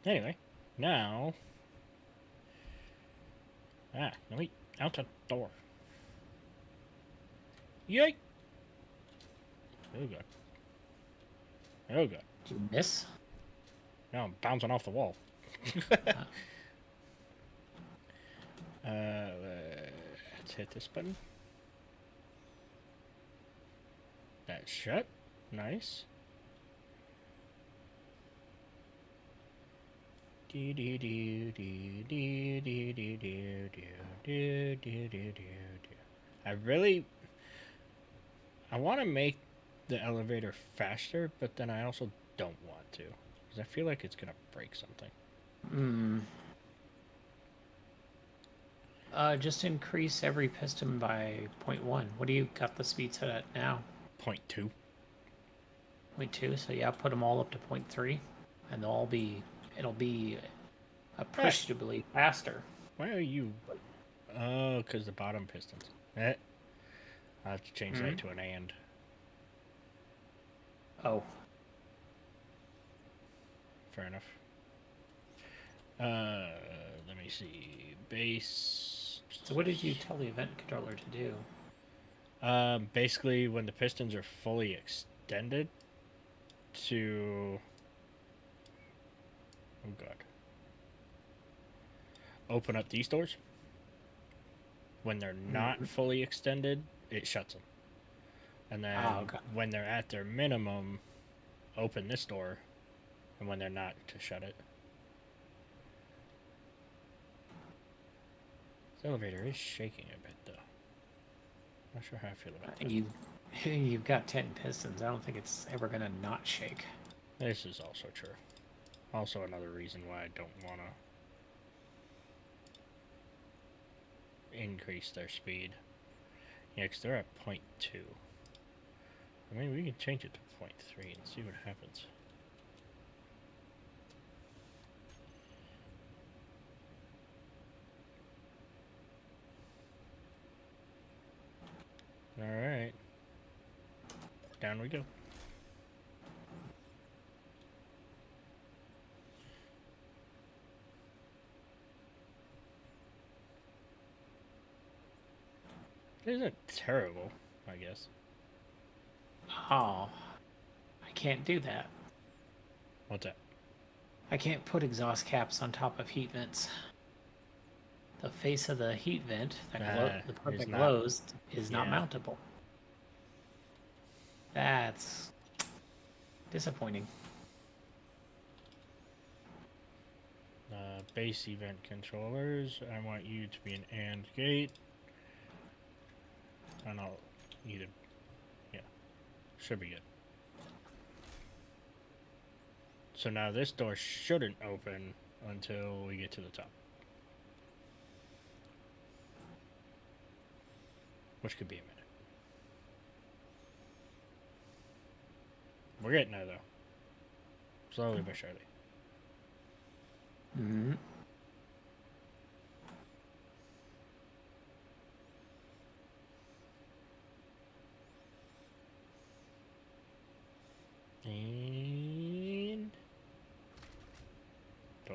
Anyway, now... wait, out the door. Yike! Oh, God. Oh, God. Did you miss? Now I'm bouncing off the wall. Let's hit this button. That's shut. Nice. I want to make the elevator faster, but then I also don't want to, because I feel like it's gonna break something. Just increase every piston by 0.1. What do you got the speed set at now? 0.2. 0.2. So yeah, put them all up to 0.3, and it'll be appreciably faster. Why are you? Oh, because the bottom pistons. I'll have to change that to an and. Oh. Fair enough. Let me see. Base. So what did you tell the event controller to do? Basically, when the pistons are fully extended, to... Oh, God. Open up these doors. When they're not fully extended, it shuts them. And then when they're at their minimum, open this door. And when they're not, to shut it. This elevator is shaking a bit, though. Not sure how I feel about that. You've got 10 pistons. I don't think it's ever going to not shake. This is also true. Also another reason why I don't want to increase their speed. Yeah, because they're at 0.2. I mean, we can change it to 0.3 and see what happens. Alright. Down we go. It isn't terrible, I guess. Oh. I can't do that. What's that? I can't put exhaust caps on top of heat vents. The face of the heat vent, the part that glows, is not mountable. That's disappointing. Base event controllers. I want you to be an AND gate. And I'll either... Yeah. Should be good. So now this door shouldn't open until we get to the top. Which could be a minute. We're getting there, though. Slowly but surely. Mm-hmm.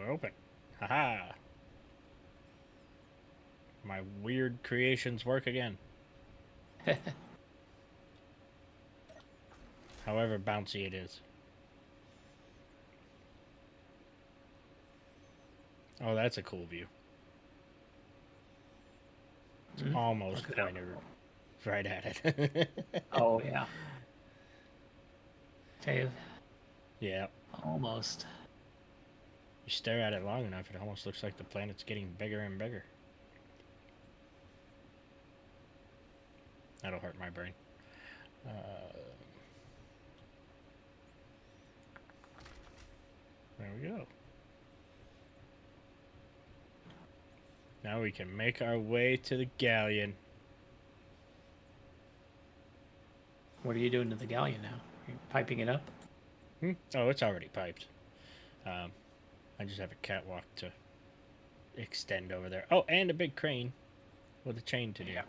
open. Haha. My weird creations work again. However bouncy it is. Oh, that's a cool view. It's almost Look it up. pointed right at it. Oh, yeah. Okay, Yeah. almost. You stare at it long enough, it almost looks like the planet's getting bigger and bigger. That'll hurt my brain. There we go. Now we can make our way to the Galleon. What are you doing to the Galleon now? Are you piping it up? Oh, it's already piped. I just have a catwalk to extend over there. Oh, and a big crane with a chain to do. Yeah.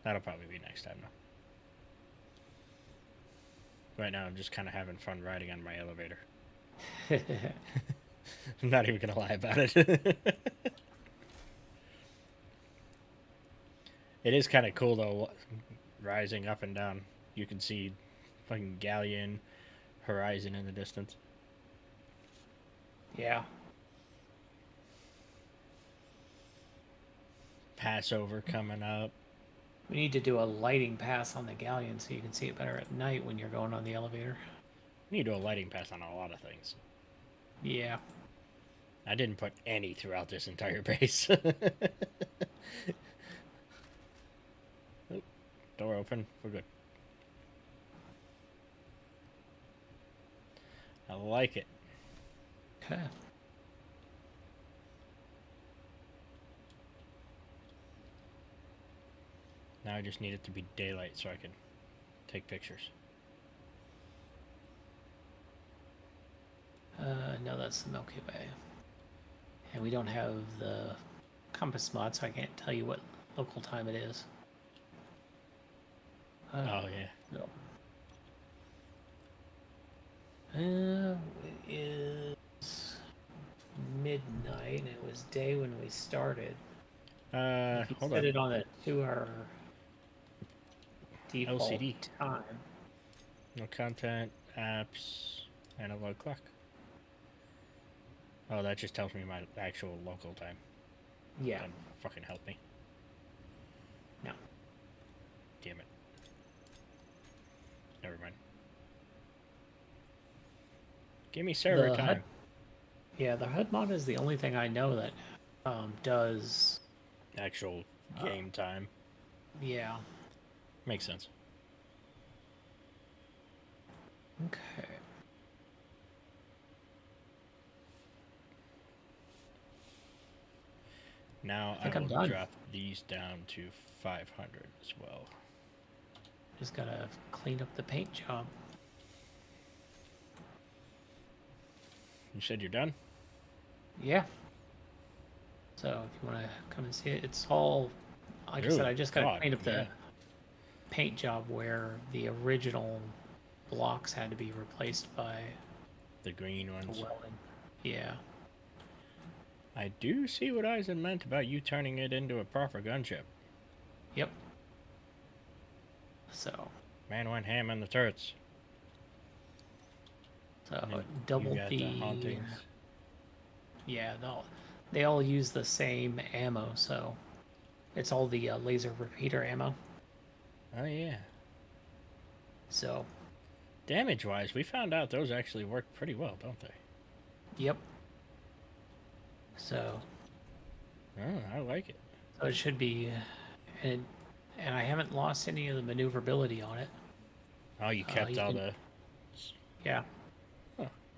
That'll probably be next time, though. Right now, I'm just kind of having fun riding on my elevator. I'm not even going to lie about it. It is kind of cool, though, rising up and down. You can see fucking Galleon horizon in the distance. Yeah. Passover coming up. We need to do a lighting pass on the Galleon so you can see it better at night when you're going on the elevator. We need to do a lighting pass on a lot of things. Yeah. I didn't put any throughout this entire base. Oh, door open. We're good. I like it. Okay. Now I just need it to be daylight so I can take pictures. No, that's the Milky Way. And we don't have the compass mod, so I can't tell you what local time it is. Oh, yeah. No. It is midnight, and it was day when we started. If you Hold set on. it on a 2-hour default LCD. time. No content, apps, analog clock. Oh, that just tells me my actual local time. Yeah. Doesn't fucking help me. No. Damn it. Never mind. Give me server The time. HUD Yeah, the HUD mod is the only thing I know that does. Actual game time. Yeah. Makes sense. Okay. Now I think I I'm will done. drop these down to 500 as well. Just gotta clean up the paint job. You said you're done? Yeah. So if you want to come and see it, it's all, like I said, I just gotta God, clean up the yeah. paint job where the original blocks had to be replaced by The green the ones. welding. Yeah. I do see what Eisen meant about you turning it into a proper gunship. Yep. So Man went ham on the turrets. it You doubled got the hauntings. Yeah, they all use the same ammo, so it's all the laser repeater ammo. Oh yeah. So, Damage-wise, we found out those actually work pretty well, don't they? yep. So Oh, I like it. it should be, and I haven't lost any of the maneuverability on it. Oh, you kept you all can- the... Yeah.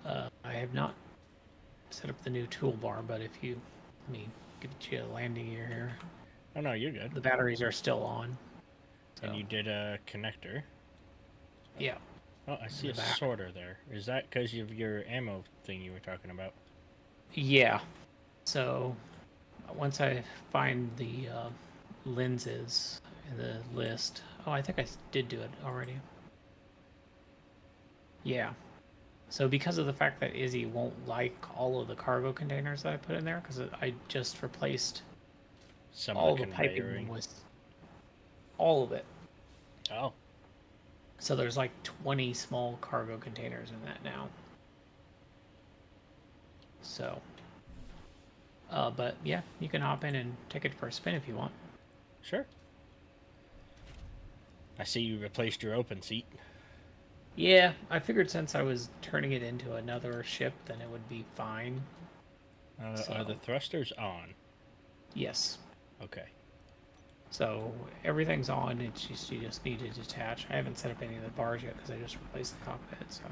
Huh. I have not set up the new toolbar, but if you, let me give you a landing gear here. Oh no, you're good. The batteries are still on. So, And you did a connector. yeah. Oh, I see the a back. sorter there. Is that because of your ammo thing you were talking about? Yeah. So once I find the lenses in the list, oh, I think I did do it already. Yeah. So because of the fact that Izzy won't like all of the cargo containers that I put in there, because I just replaced Some all of the the piping conveying. with all of it. Oh, So there's like 20 small cargo containers in that now. So, but yeah, you can hop in and take it for a spin if you want. sure. I see you replaced your open seat. Yeah, I figured since I was turning it into another ship, then it would be fine. Are So- the thrusters on? Yes. Okay. So everything's on. It's just you just need to detach. I haven't set up any of the bars yet because I just replaced the cockpit. So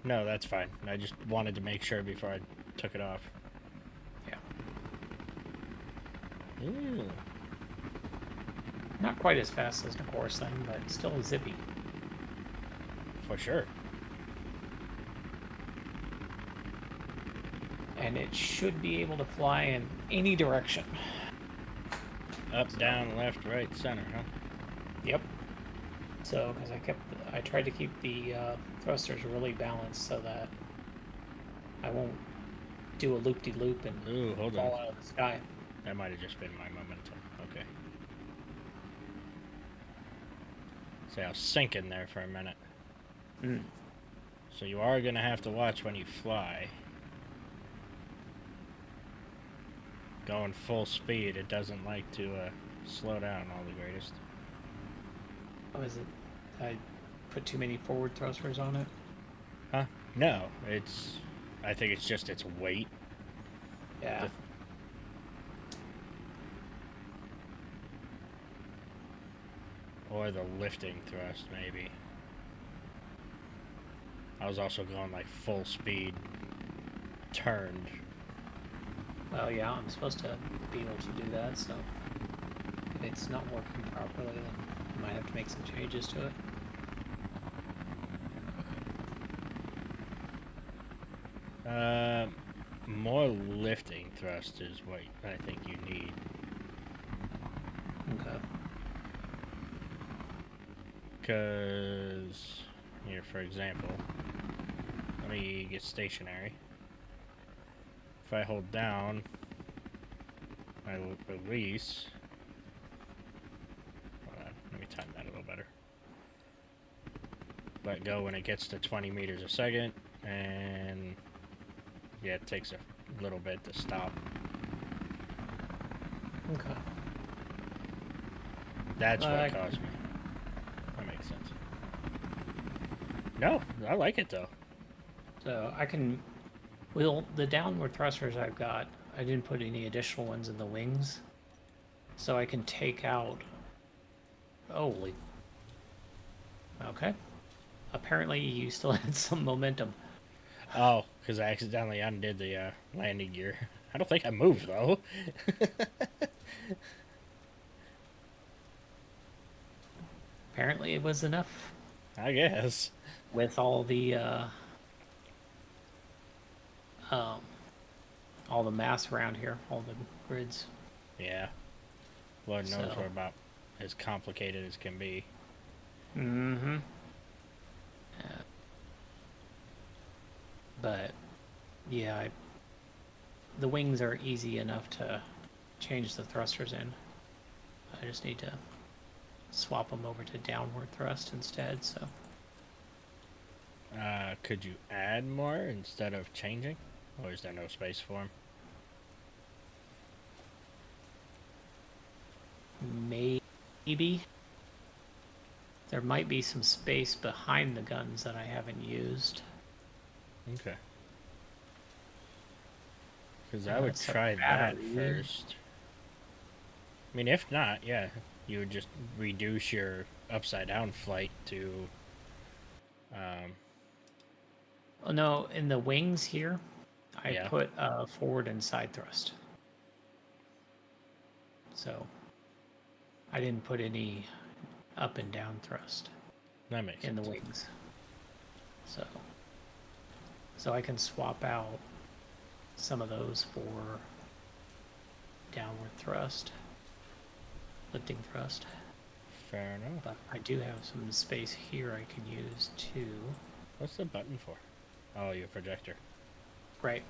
No, that's fine. I just wanted to make sure before I took it off. yeah, Ooh. not quite as fast as the course thing, but still zippy. For sure. And it should be able to fly in any direction. Up, down, left, right, center, huh? Yep. So because I tried to keep the thrusters really balanced so that I won't do a loop-de-loop and Ooh, hold fall on. out of the sky. That might have just been my momentum. Okay. See, I was sinking there for a minute. Mm. So you are going to have to watch when you fly. Going full speed, it doesn't like to slow down all the greatest. Oh, is it? I put too many forward thrusters on it. Huh? No, I think it's just its weight. Yeah. Or the lifting thrust, maybe. I was also going like full speed, turned. Well, yeah, I'm supposed to be able to do that, so if it's not working properly, then I might have to make some changes to it. More lifting thrust is what I think you need. Okay. Because, here, for example, let me get stationary. If I hold down, I will release. Hold on, let me time that a little better. Let go when it gets to 20 meters a second, and yeah, it takes a little bit to stop. Okay. That's what caused me. That makes sense. No, I like it though. So I can, well, the downward thrusters I've got, I didn't put any additional ones in the wings, so I can take out. Holy. Okay. Apparently, you still had some momentum. Oh, because I accidentally undid the landing gear. I don't think I moved though. Apparently, it was enough I guess. with all the mass around here, all the grids. Yeah. Lord knows So- we're about as complicated as can be. Mm-hmm. But yeah, the wings are easy enough to change the thrusters in. I just need to swap them over to downward thrust instead. So Could you add more instead of changing? Or is there no space for them? maybe there might be some space behind the guns that I haven't used. Okay. Because I would That's a try that battery. first. I mean, if not, yeah, you would just reduce your upside down flight to. Oh no, in the wings here, I Yeah. put forward and side thrust. So I didn't put any up and down thrust That makes in the sense. wings. So I can swap out some of those for downward thrust, lifting thrust. Fair enough. But I do have some space here I can use too. What's the button for? Oh, your projector. Right.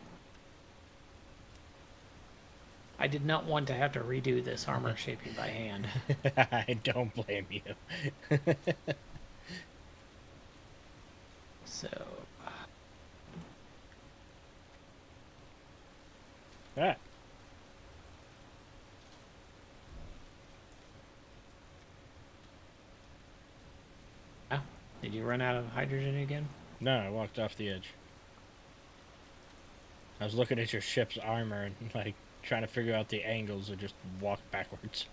I did not want to have to redo this armor shaping by hand. I don't blame you. So, Ah, ah, did you run out of hydrogen again? no, I walked off the edge. I was looking at your ship's armor and like trying to figure out the angles and just walk backwards.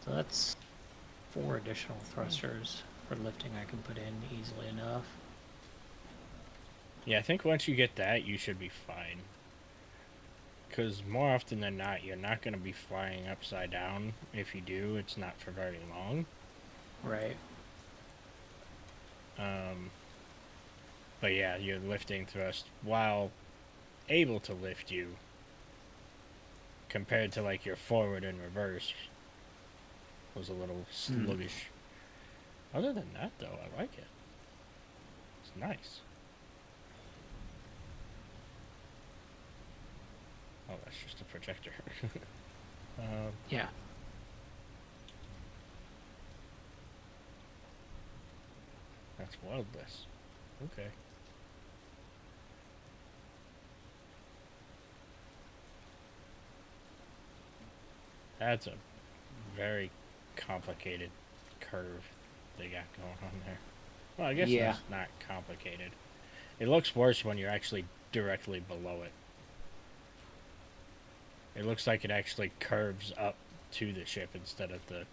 So that's 4 additional thrusters for lifting I can put in easily enough. Yeah, I think once you get that, you should be fine. Because more often than not, you're not going to be flying upside down. If you do, it's not for very long. Right. But yeah, your lifting thrust, while able to lift you, compared to like your forward and reverse, was a little sluggish. Other than that, though, I like it. It's nice. Oh, that's just a projector. Yeah. That's wildness. Okay. That's a very complicated curve they got going on there. Well, I guess Yeah. that's not complicated. It looks worse when you're actually directly below it. It looks like it actually curves up to the ship instead of the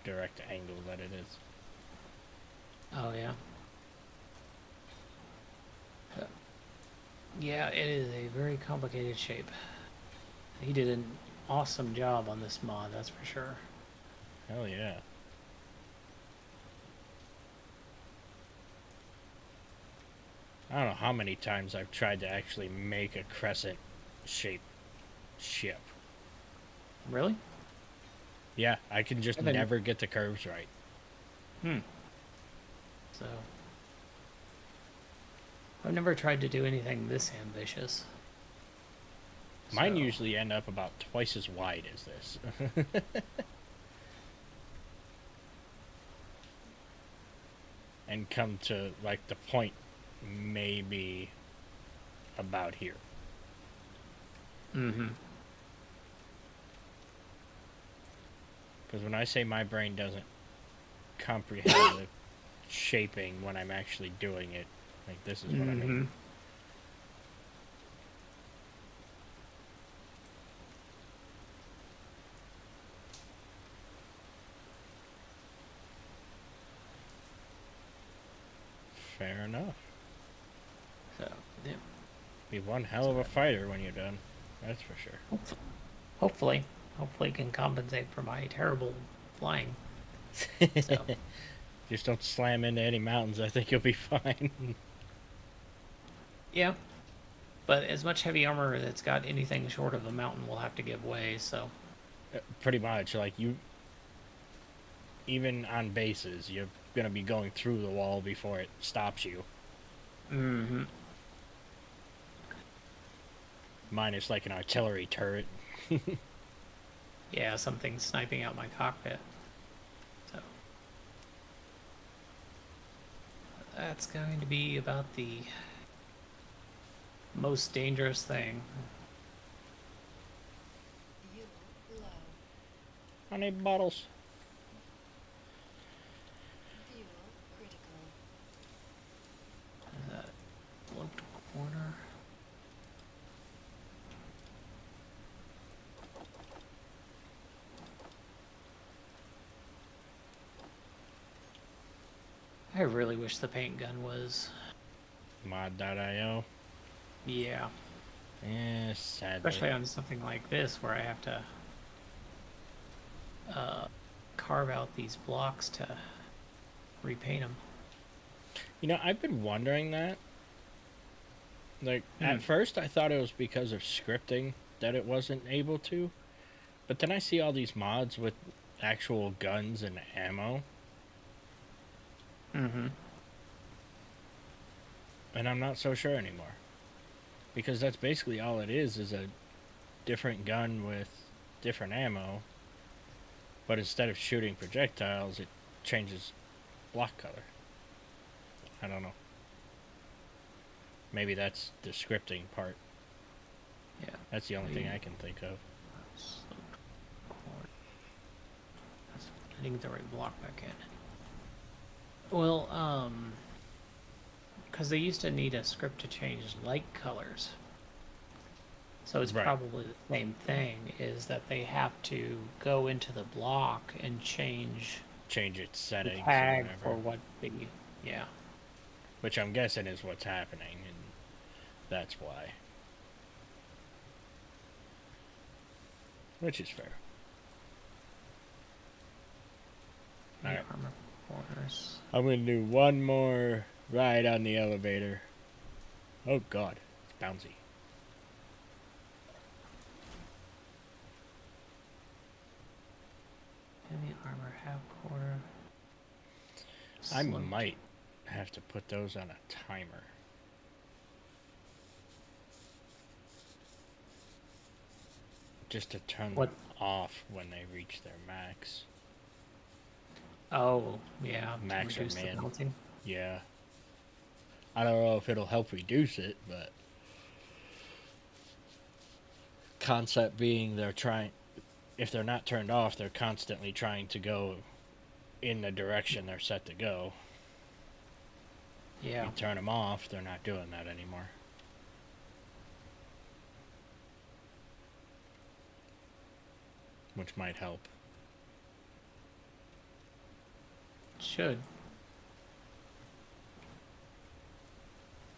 direct angle that it is. Oh, yeah. Yeah, it is a very complicated shape. He did an awesome job on this mod, that's for sure. Hell yeah. I don't know how many times I've tried to actually make a crescent shaped ship. Really? Yeah, I can just I've been- never get the curves right. So, I've never tried to do anything this ambitious. Mine So- usually end up about twice as wide as this. And come to like the point maybe about here. Mm-hmm. Because when I say my brain doesn't comprehend the shaping when I'm actually doing it, like this is what I mean. Fair enough. So, yeah. Be one hell of a fighter when you're done. That's for sure. Hopefully can compensate for my terrible flying. So, Just don't slam into any mountains. I think you'll be fine. yeah. But as much heavy armor that's got anything short of a mountain will have to give way, so. Pretty much. Like you, even on bases, you're gonna be going through the wall before it stops you. Mm-hmm. Mine is like an artillery turret. Yeah, something sniping out my cockpit. So. That's going to be about the most dangerous thing. Fuel low. I need bottles. Fuel critical. That flipped corner. I really wish the paint gun was. Mod.io. Yeah. Yeah, sadly. Especially on something like this where I have to carve out these blocks to repaint them. You know, I've been wondering that. Like, at first I thought it was because of scripting that it wasn't able to, but then I see all these mods with actual guns and ammo, Mm-hmm. and I'm not so sure anymore. Because that's basically all it is a different gun with different ammo, but instead of shooting projectiles, it changes block color. I don't know. Maybe that's the scripting part. Yeah. That's the only thing I can think of. I didn't get the right block back in. Well, because they used to need a script to change light colors. So it's Right. probably the same thing, is that they have to go into the block and change Change its the settings or tag whatever. for what the... Yeah. Which I'm guessing is what's happening, and that's why. Which is fair. Alright. Armor corners. I'm gonna do one more ride on the elevator. Oh god, it's bouncy. Heavy armor, half quarter. I Slow- might have to put those on a timer. Just to turn What? them off when they reach their max. Oh, yeah. to Max or reduce the min. melting. Yeah. I don't know if it'll help reduce it, but concept being if they're not turned off, they're constantly trying to go in the direction they're set to go. Yeah. You turn them off, they're not doing that anymore. Which might help. Should.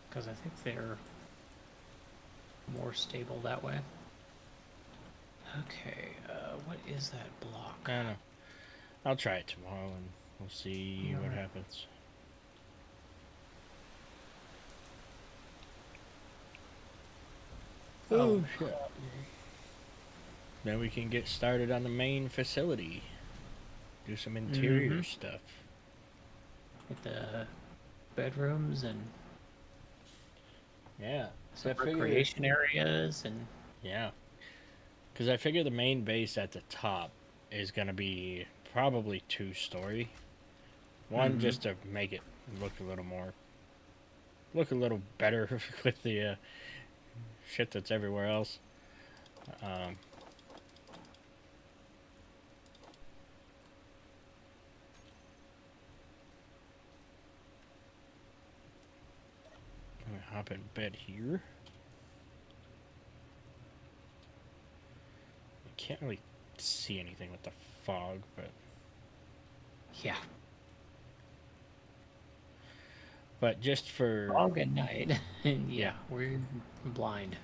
Because I think they're more stable that way. Okay, what is that block? I don't know. I'll try it tomorrow and we'll see what Alright. happens. Oh, shit. Then we can get started on the main facility. Do some interior Mhm. stuff. with the bedrooms and Yeah. some I figure- recreation areas and Yeah. Because I figure the main base at the top is going to be probably 2-story. One, Mhm. just to make it look a little better with the shit that's everywhere else. I'm gonna hop in bed here. I can't really see anything with the fog, but yeah, just for fog at night. Yeah, we're blind.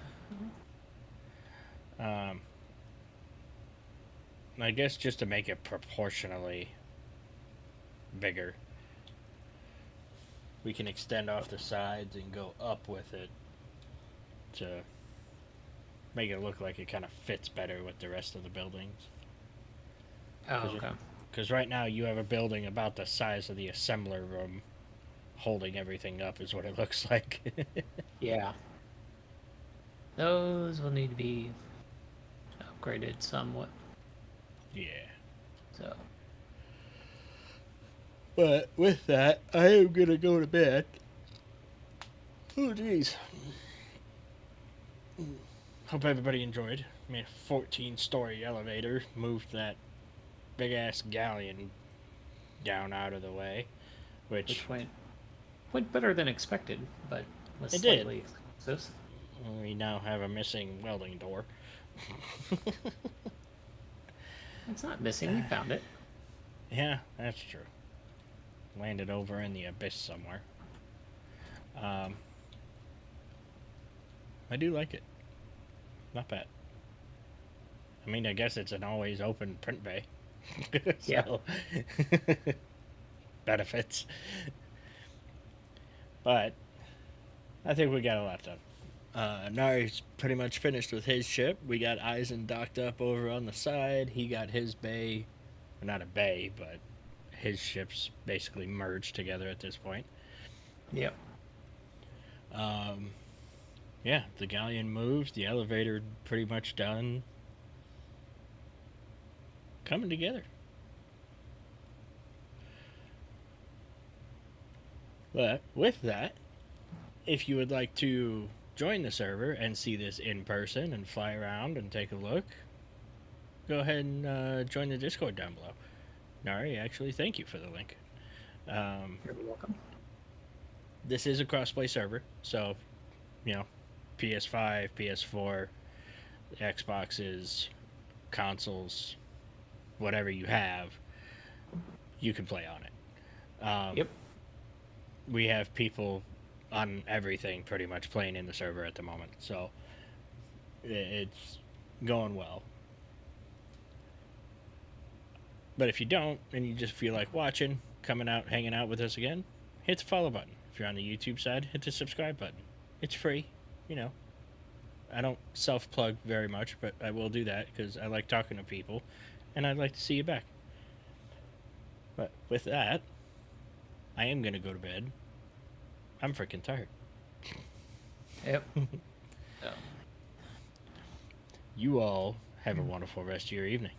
I guess just to make it proportionally bigger, we can extend off the sides and go up with it to make it look like it kind of fits better with the rest of the buildings. Oh, okay. Because right now you have a building about the size of the assembler room holding everything up is what it looks like. Yeah. Those will need to be upgraded somewhat. Yeah. So, But with that, I am going to go to bed. Oh, jeez. Hope everybody enjoyed. I mean, a 14-story elevator moved that big-ass Galleon down out of the way, which went better than expected, but was It did. slightly expensive. we now have a missing welding door. It's not missing. We found it. Yeah, that's true. Landed over in the abyss somewhere. I do like it. Not bad. I mean, I guess it's an always open print bay. Yeah. Benefits. But I think we got a lot done. Nari's pretty much finished with his ship. We got Eisen docked up over on the side. He got his bay, well, not a bay, but his ships basically merged together at this point. Yep. Yeah, the Galleon moved. The elevator pretty much done. Coming together. But with that, if you would like to join the server and see this in person and fly around and take a look, go ahead and join the Discord down below. Nari, actually, thank you for the link. You're welcome. This is a crossplay server, so, you know, PS5, PS4, Xboxes, consoles, whatever you have, you can play on it. Yep. We have people on everything pretty much playing in the server at the moment, so it's going well. But if you don't, and you just feel like watching, coming out, hanging out with us again, hit the follow button. If you're on the YouTube side, hit the subscribe button. It's free, you know. I don't self-plug very much, but I will do that because I like talking to people, and I'd like to see you back. But with that, I am going to go to bed. I'm freaking tired. Yep. You all have a wonderful rest of your evening.